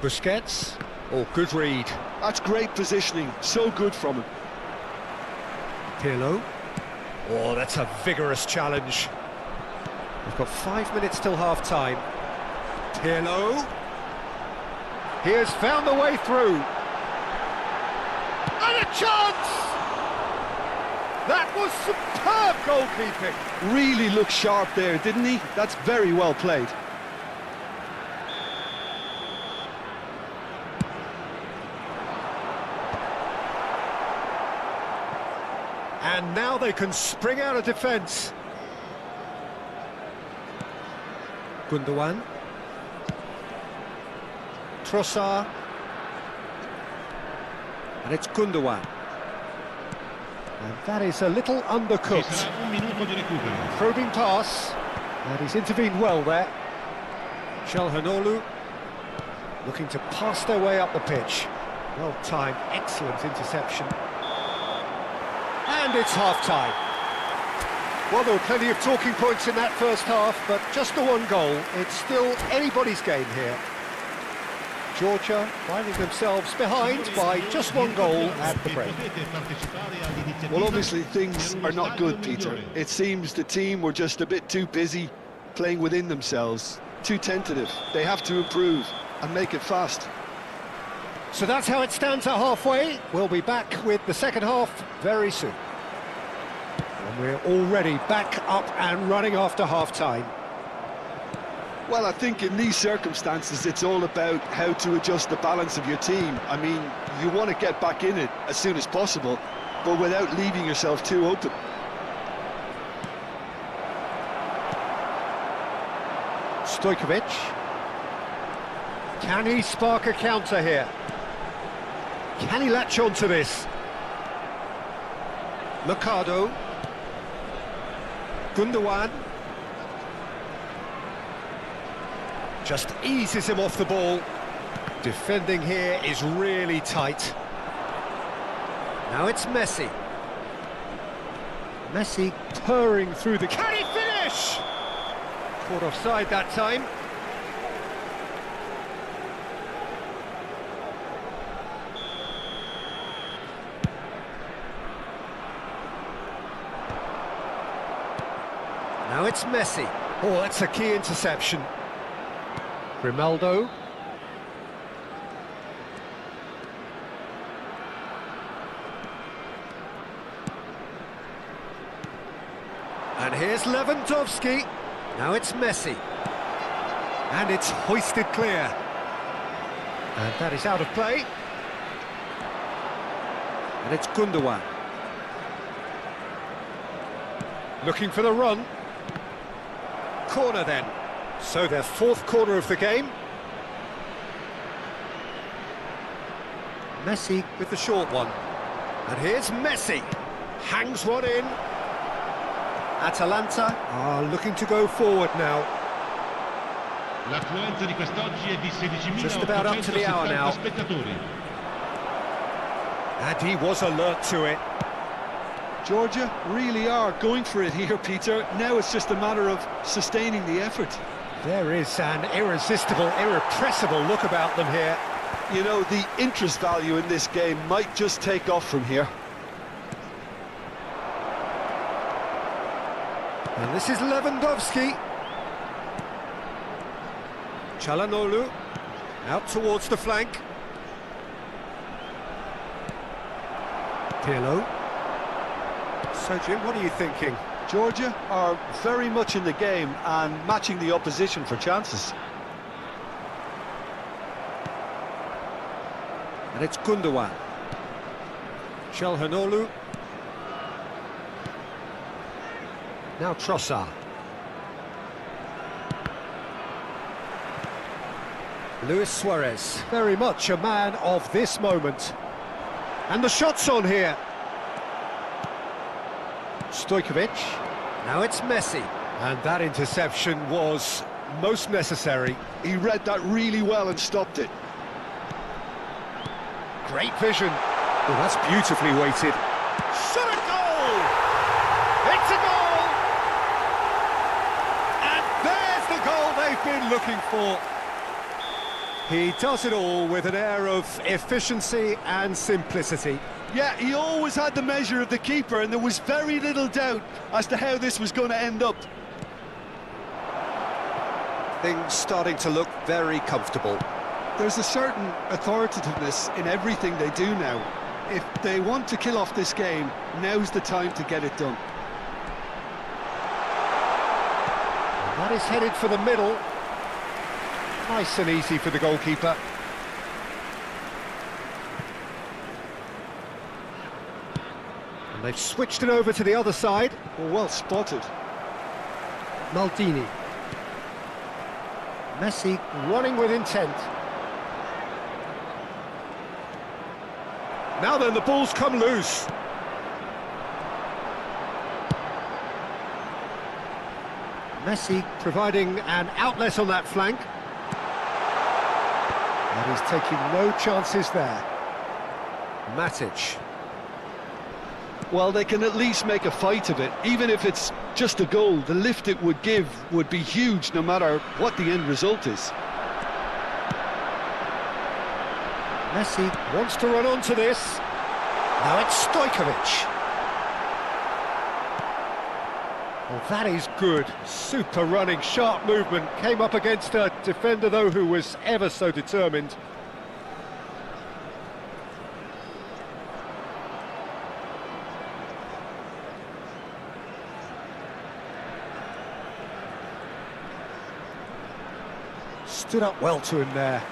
Busquets. Oh, good read. That's great positioning, so good from him. Pirlo. Oh, that's a vigorous challenge. We've got 5 minutes till half-time. Pirlo. He has found the way through. And a chance! That was superb goalkeeping. Really looked sharp there, didn't he? That's very well played. And now they can spring out of defence. Gundogan. Trossard. And it's Gundogan. And that is a little undercooked. Probing pass. And he's intervened well there. Çalhanoğlu looking to pass their way up the pitch. Well timed, excellent interception. And it's half-time. Well, there were plenty of talking points in that first half, but just the one goal. It's still anybody's game here. Georgia finding themselves behind by just one goal at the break. Well, obviously things are not good, Peter. It seems the team were just a bit too busy playing within themselves, too tentative. They have to improve and make it fast. So that's how it stands at halfway. We'll be back with the second half very soon. And we're already back up and running after half-time. Well, I think in these circumstances, it's all about how to adjust the balance of your team. I mean, you want to get back in it as soon as possible, but without leaving yourself too open. Stojkovic. Can he spark a counter here? Can he latch on to this? Mercado. Gundogan. Just eases him off the ball. Defending here is really tight. Now it's Messi. Messi purring through the... Can he finish? Caught offside that time. Now it's Messi. Oh, that's a key interception. Grimaldo. And here's Lewandowski. Now it's Messi. And it's hoisted clear. And that is out of play. And it's Gundogan. Looking for the run. Corner then. So their fourth corner of the game. Messi with the short one. And here's Messi. Hangs one in. Atalanta are looking to go forward now. L'affluenza di quest'oggi è di Just about up to the hour 16.870 now. spettatori. And he was alert to it. Georgia really are going for it here, Peter. Now it's just a matter of sustaining the effort. There is an irresistible, irrepressible look about them here. You know, the interest value in this game might just take off from here. And this is Lewandowski. Çalhanoğlu out towards the flank. Pirlo. So Jim, what are you thinking? Georgia are very much in the game and matching the opposition for chances. And it's Gundogan. Çalhanoğlu. Now Trossard. Luis Suarez, very much a man of this moment. And the shot's on here. Stojkovic. Now it's Messi. And that interception was most necessary. He read that really well and stopped it. Great vision. Oh, that's beautifully weighted. Shot a goal! It's a goal! And there's the goal they've been looking for. He does it all with an air of efficiency and simplicity. Yeah, he always had the measure of the keeper, and there was very little doubt as to how this was going to end up. Things starting to look very comfortable. There's a certain authoritativeness in everything they do now. If they want to kill off this game, now's the time to get it done. And that is headed for the middle. Nice and easy for the goalkeeper. And they've switched it over to the other side. Well spotted. Maldini. Messi running with intent. Now then, the ball's come loose. Messi providing an outlet on that flank. And he's taking no chances there. Matic. Well, they can at least make a fight of it. Even if it's just a goal, the lift it would give would be huge no matter what the end result is. Messi wants to run onto this. Now it's Stojkovic. Well, that is good. Super running, sharp movement. Came up against a defender, though, who was ever so determined. Stood up well to him there.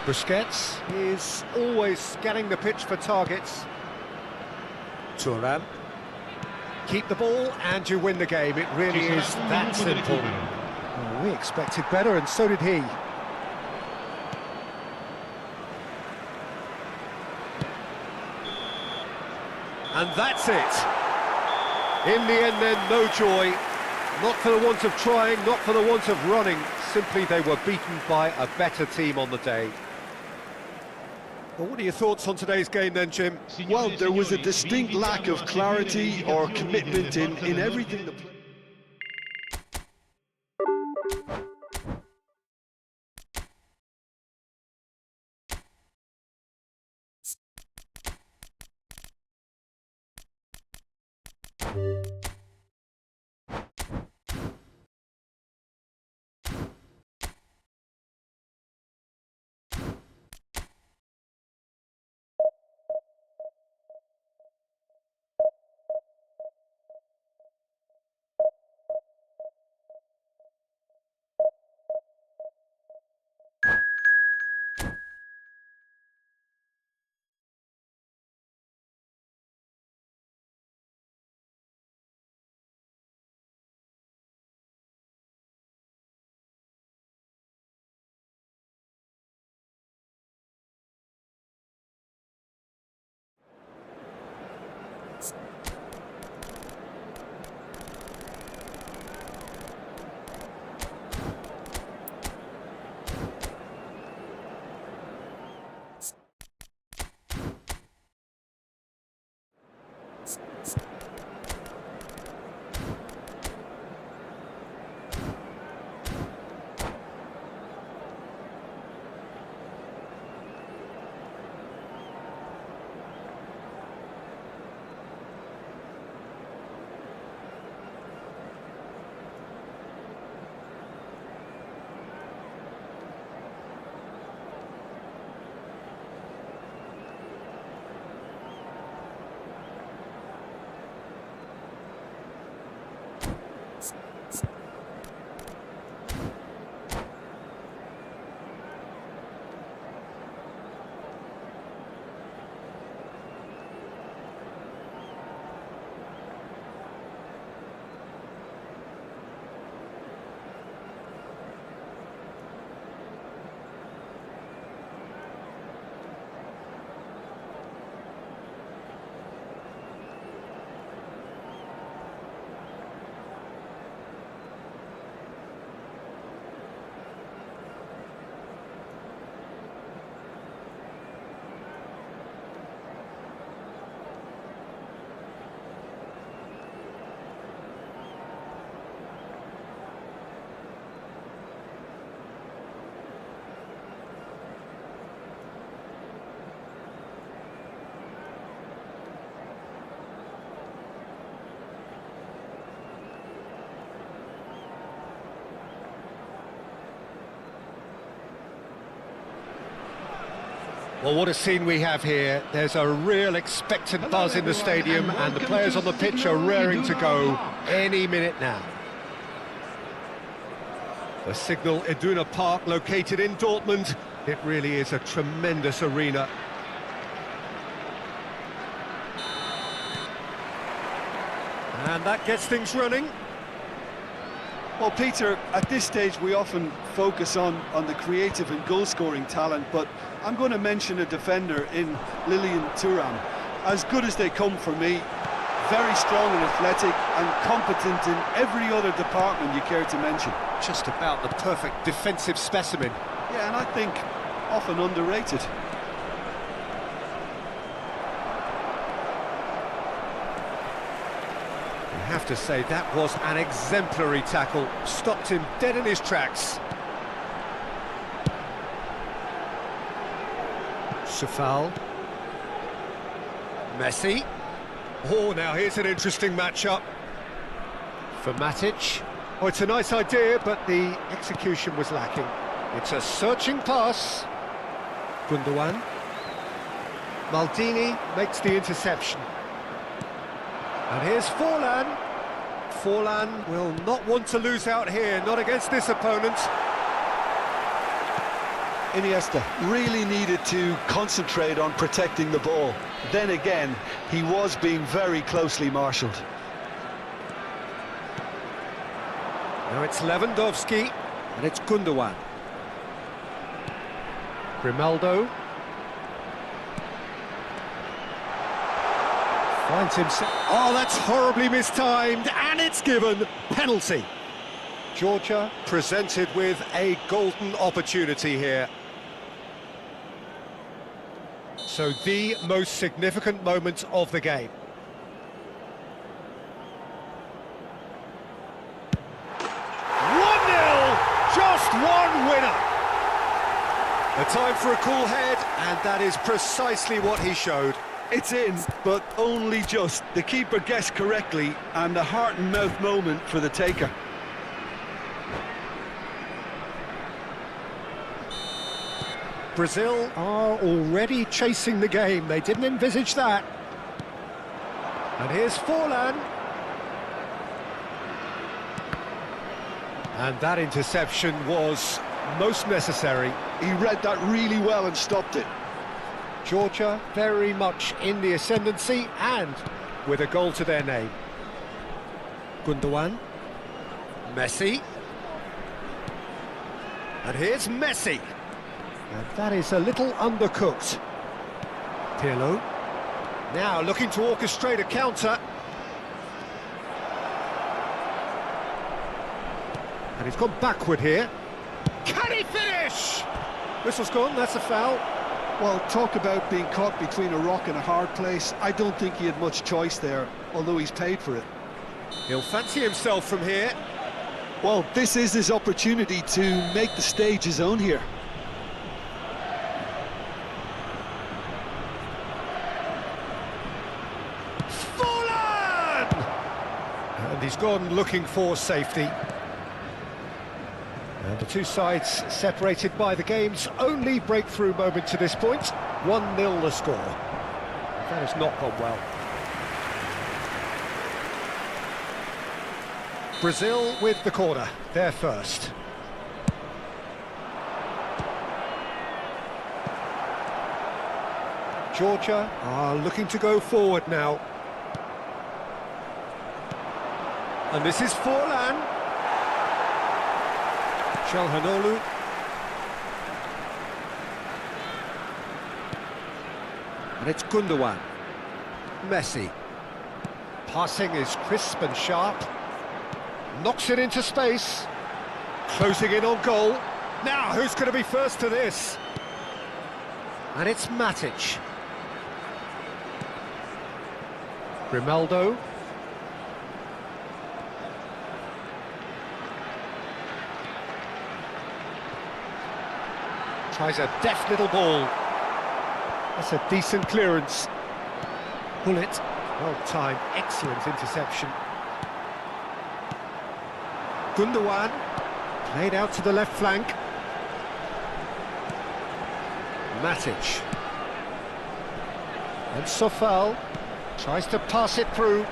Busquets is always scanning the pitch for targets. Thuram. Keep the ball and you win the game. It really is that simple. Well, we expected better, and so did he. And that's it. In the end then, no joy. Not for the want of trying, not for the want of running. Simply they were beaten by a better team on the day. Well, what are your thoughts on today's game then, Jim? Well, there was a distinct lack of clarity or commitment in everything. Well, what a scene we have here. There's a real expectant buzz in the stadium, and the players on the pitch are raring to go any minute now. The Signal Iduna Park, located in Dortmund. It really is a tremendous arena. And that gets things running. Well, Peter, at this stage we often focus on the creative and goal-scoring talent, but I'm going to mention a defender in Lilian Thuram. As good as they come for me, very strong and athletic and competent in every other department you care to mention. Just about the perfect defensive specimen. Yeah, and I think often underrated. I have to say, that was an exemplary tackle. Stopped him dead in his tracks. Shafal. Messi. Oh, now here's an interesting matchup. For Matic. Oh, it's a nice idea, but the execution was lacking. It's a searching pass. Gundogan. Maldini makes the interception. And here's Forlan. Forlan will not want to lose out here, not against this opponent. Iniesta really needed to concentrate on protecting the ball. Then again, he was being very closely marshalled. Now it's Lewandowski, and it's Gundogan. Grimaldo. Finds himself. Oh, that's horribly mistimed, and it's given. Penalty. Georgia presented with a golden opportunity here. So the most significant moment of the game. Just one winner. A time for a cool head, and that is precisely what he showed. It's in, but only just. The keeper guessed correctly, and the heart and mouth moment for the taker. Brazil are already chasing the game. They didn't envisage that. And here's Forlan. And that interception was most necessary. He read that really well and stopped it. Georgia very much in the ascendancy and with a goal to their name. Gundogan. Messi. And here's Messi. And that is a little undercooked. Pirlo. Now looking to orchestrate a counter. And he's gone backward here. Can he finish? Whistle's gone, that's a foul. Well, talk about being caught between a rock and a hard place. I don't think he had much choice there, although he's paid for it. He'll fancy himself from here. Well, this is his opportunity to make the stage his own here. Forlan! And he's gone looking for safety. And the two sides separated by the game's only breakthrough moment to this point. 1-0 the score. That has not gone well. Brazil with the corner, they're first. Georgia are looking to go forward now. And this is Forlan. Çalhanoğlu. And it's Gundogan. Messi. Passing is crisp and sharp. Knocks it into space. Closing in on goal. Now, who's going to be first to this? And it's Matic. Grimaldo. Tries a deft little ball. That's a decent clearance. Bullet. Well timed. Excellent interception. Gundogan. Played out to the left flank. Matic. And Sofal tries to pass it through.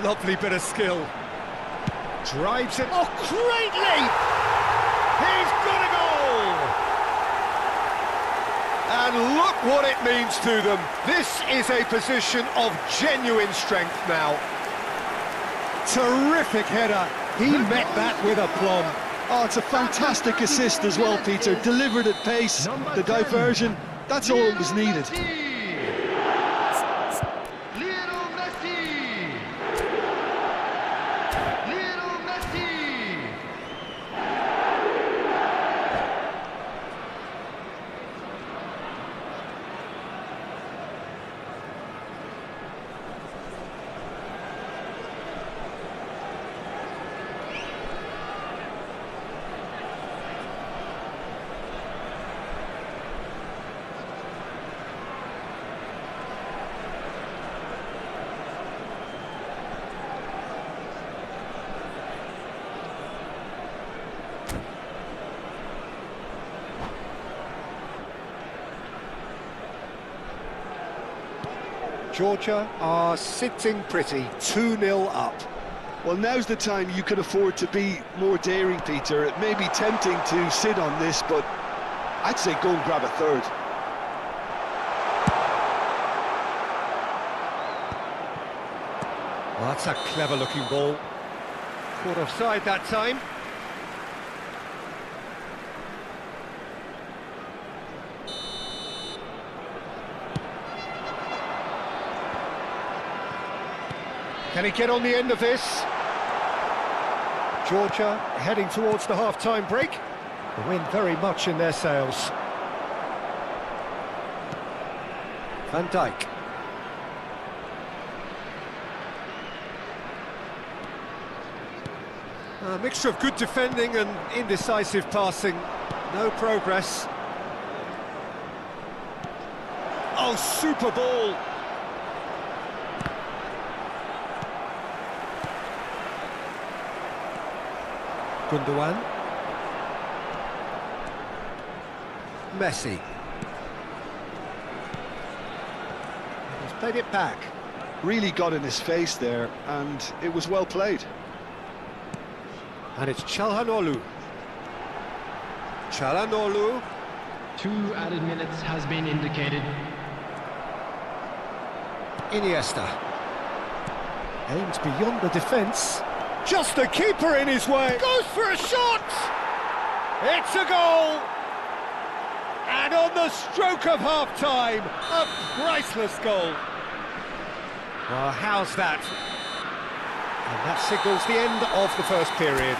Lovely bit of skill. Drives it. Oh, great leap! He's got a goal! And look what it means to them. This is a position of genuine strength now. Terrific header. He met that with aplomb. Oh, it's a fantastic assist as well, Peter. Delivered at pace, the diversion, that's all that was needed. Georgia are sitting pretty, 2-0 up. Well, now's the time you can afford to be more daring, Peter. It may be tempting to sit on this, but I'd say go and grab a third. Well, that's a clever-looking ball. Caught offside that time. Can he get on the end of this? Georgia heading towards the half-time break. The wind very much in their sails. Van Dijk. A mixture of good defending and indecisive passing. No progress. Oh, super ball! Gundogan. Messi. He's played it back. Really got in his face there, and it was well played. And it's Çalhanoğlu. Çalhanoğlu. 2 added minutes has been indicated. Iniesta. Aims beyond the defence. Just the keeper in his way. Goes for a shot! It's a goal! And on the stroke of half-time, a priceless goal. Well, how's that? And that signals the end of the first period.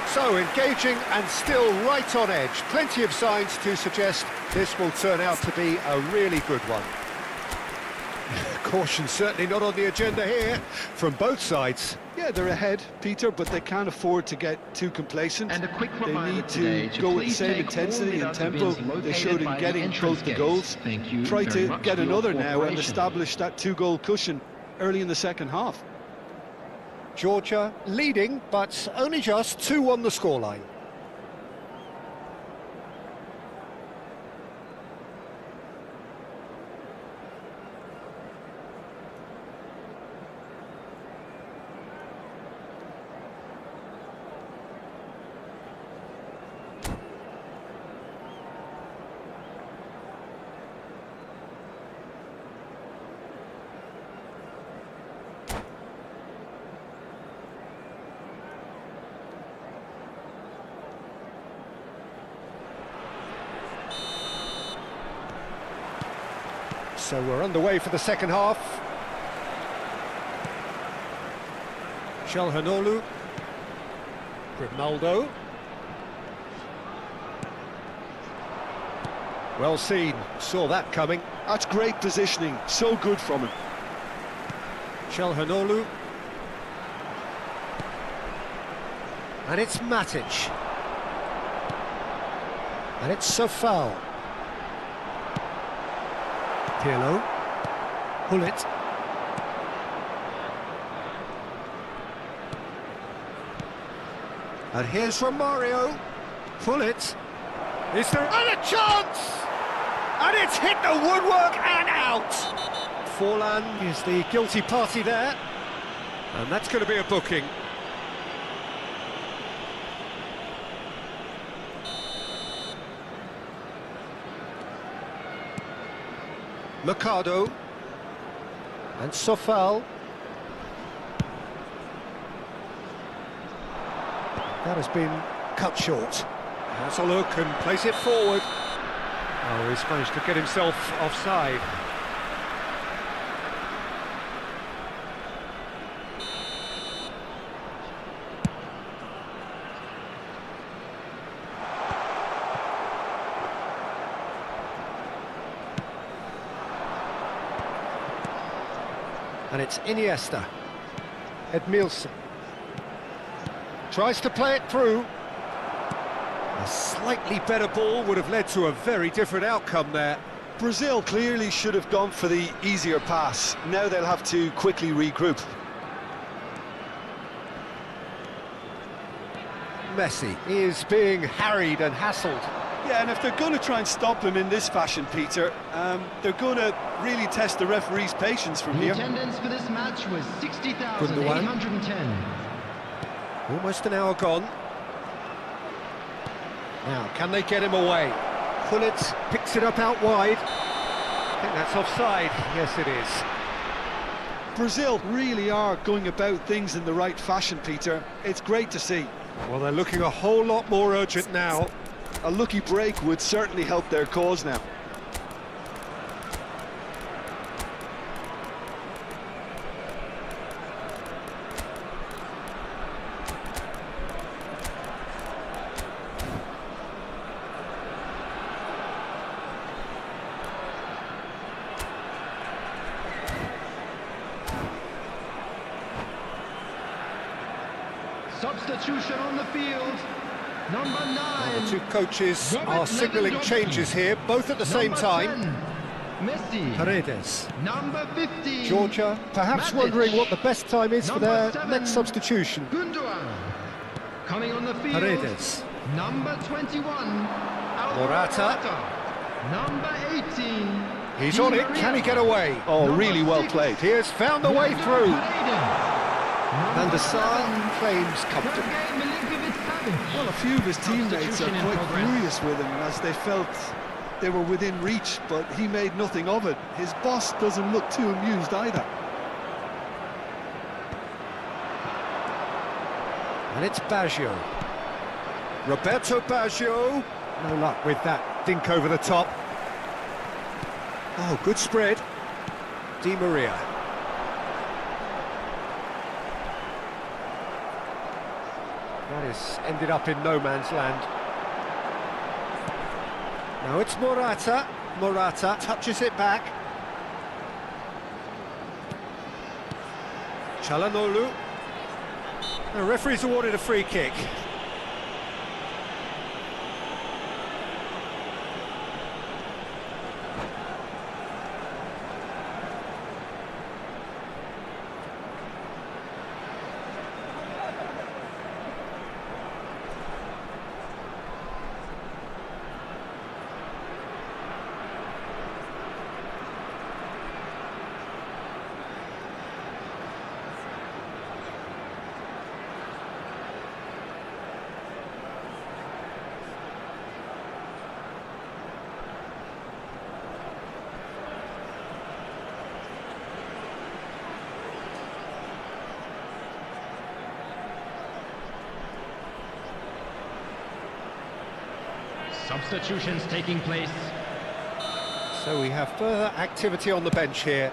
So engaging and still right on edge. Plenty of signs to suggest this will turn out to be a really good one. Caution certainly not on the agenda here from both sides. Yeah, they're ahead, Peter, but they can't afford to get too complacent. And a quick They reminder need today to to go with the please same take intensity all and the tempo bins they showed located in by the getting entrance both the gates. goals. Thank you Try very to much get for your another now and cooperation. establish that 2-goal cushion early in the second half. Georgia leading, but only just 2 on the scoreline. So we're underway for the second half. Çalhanoğlu. Grimaldo. Well seen, saw that coming. That's great positioning, so good from him. Çalhanoğlu. And it's Matic. And it's Sofal. Pirlo. Hullet. And here's Romario. Hullet. Is there and a chance? And it's hit the woodwork and out. Forlan is the guilty party there. And that's going to be a booking. Mercado. And Sofal. That has been cut short. Has a look and plays it forward. Oh, he's managed to get himself offside. And it's Iniesta. Edmilson. Tries to play it through. A slightly better ball would have led to a very different outcome there. Brazil clearly should have gone for the easier pass. Now they'll have to quickly regroup. Messi is being harried and hassled. Yeah, and if they're going to try and stop him in this fashion, Peter, they're going to really test the referee's patience from The here. attendance for this match was 60,810. Almost an hour gone. Now, can they get him away? Hullet picks it up out wide. I think that's offside. Yes, it is. Brazil really are going about things in the right fashion, Peter. It's great to see. Well, they're looking a whole lot more urgent now. A lucky break would certainly help their cause now. Substitution on the field. Number 9. The two coaches are signalling changes here, both at the same Number time. 10, Messi. Paredes. Number 15. Georgia perhaps Matic. wondering what the best time is for their Number 7, next substitution. Gundogan. Coming on the field. Paredes. Number 21. Morata. Number 18. He's on it, can he get away? Oh, Number really well 6. played. He has found a way through. Van der Number Sar 7. claims comfort. Sergei Milinkovic-Savic. Well, a few of his teammates are Substitution in quite progress. furious with him as they felt they were within reach, but he made nothing of it. His boss doesn't look too amused either. And it's Baggio. Roberto Baggio. No luck with that dink over the top. Oh, good spread. Di Maria. That has ended up in no man's land. Now it's Morata. Morata touches it back. Çalhanoğlu. The referee's awarded a free kick. Substitutions taking place. So we have further activity on the bench here.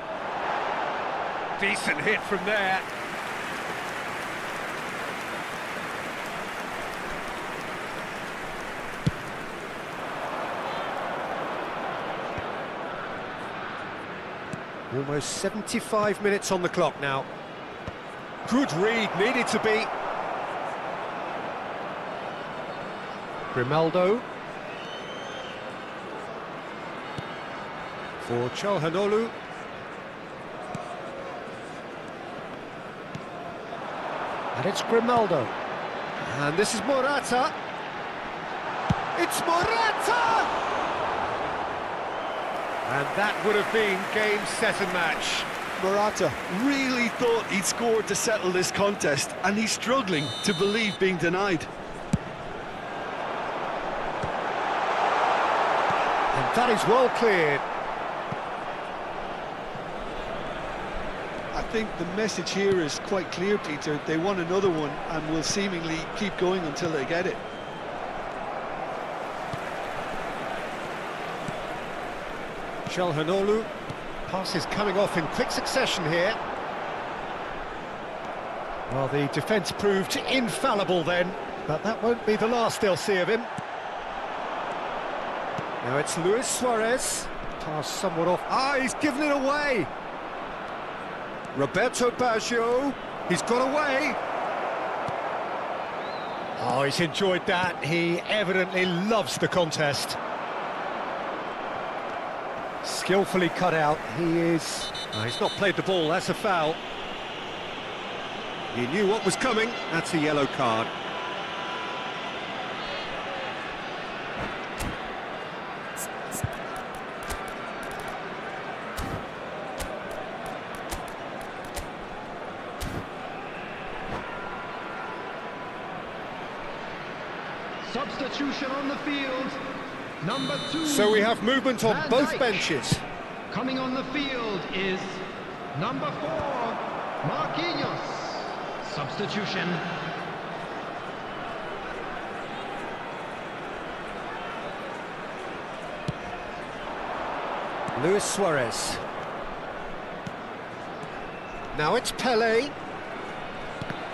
Decent hit from there. Almost 75 minutes on the clock now. Good read, needed to be. Grimaldo. For Çalhanoğlu. And it's Grimaldo. And this is Morata. It's Morata! And that would have been game, set and match. Morata really thought he'd scored to settle this contest, and he's struggling to believe being denied. And that is well cleared. I think the message here is quite clear, Peter. They want another one and will seemingly keep going until they get it. Çalhanoğlu. Pass is coming off in quick succession here. Well, the defence proved infallible then, but that won't be the last they'll see of him. Now it's Luis Suarez. Pass somewhat off. Ah, he's given it away. Roberto Baggio. He's got away. Oh, he's enjoyed that. He evidently loves the contest. Skillfully cut out. He is... Oh, he's not played the ball, that's a foul. He knew what was coming. That's a yellow card. Substitution on the field. Number 2. So we have movement on Van both Dijk. benches. Coming on the field is number 4, Marquinhos. Substitution. Luis Suarez. Now it's Pelé.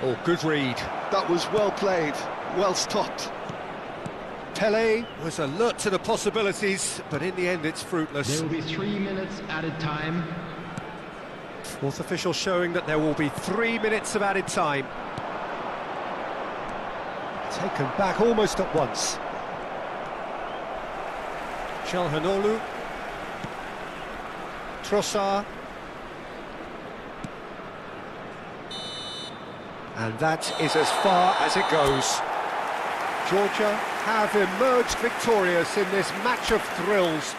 Oh, good read. That was well played, well stopped. Pelé was alert to the possibilities, but in the end it's fruitless. There will be 3 minutes added time. Fourth official showing that there will be 3 minutes of added time. Taken back almost at once. Chalhanoglu. Trossard. And that is as far as it goes. Georgia have emerged victorious in this match of thrills.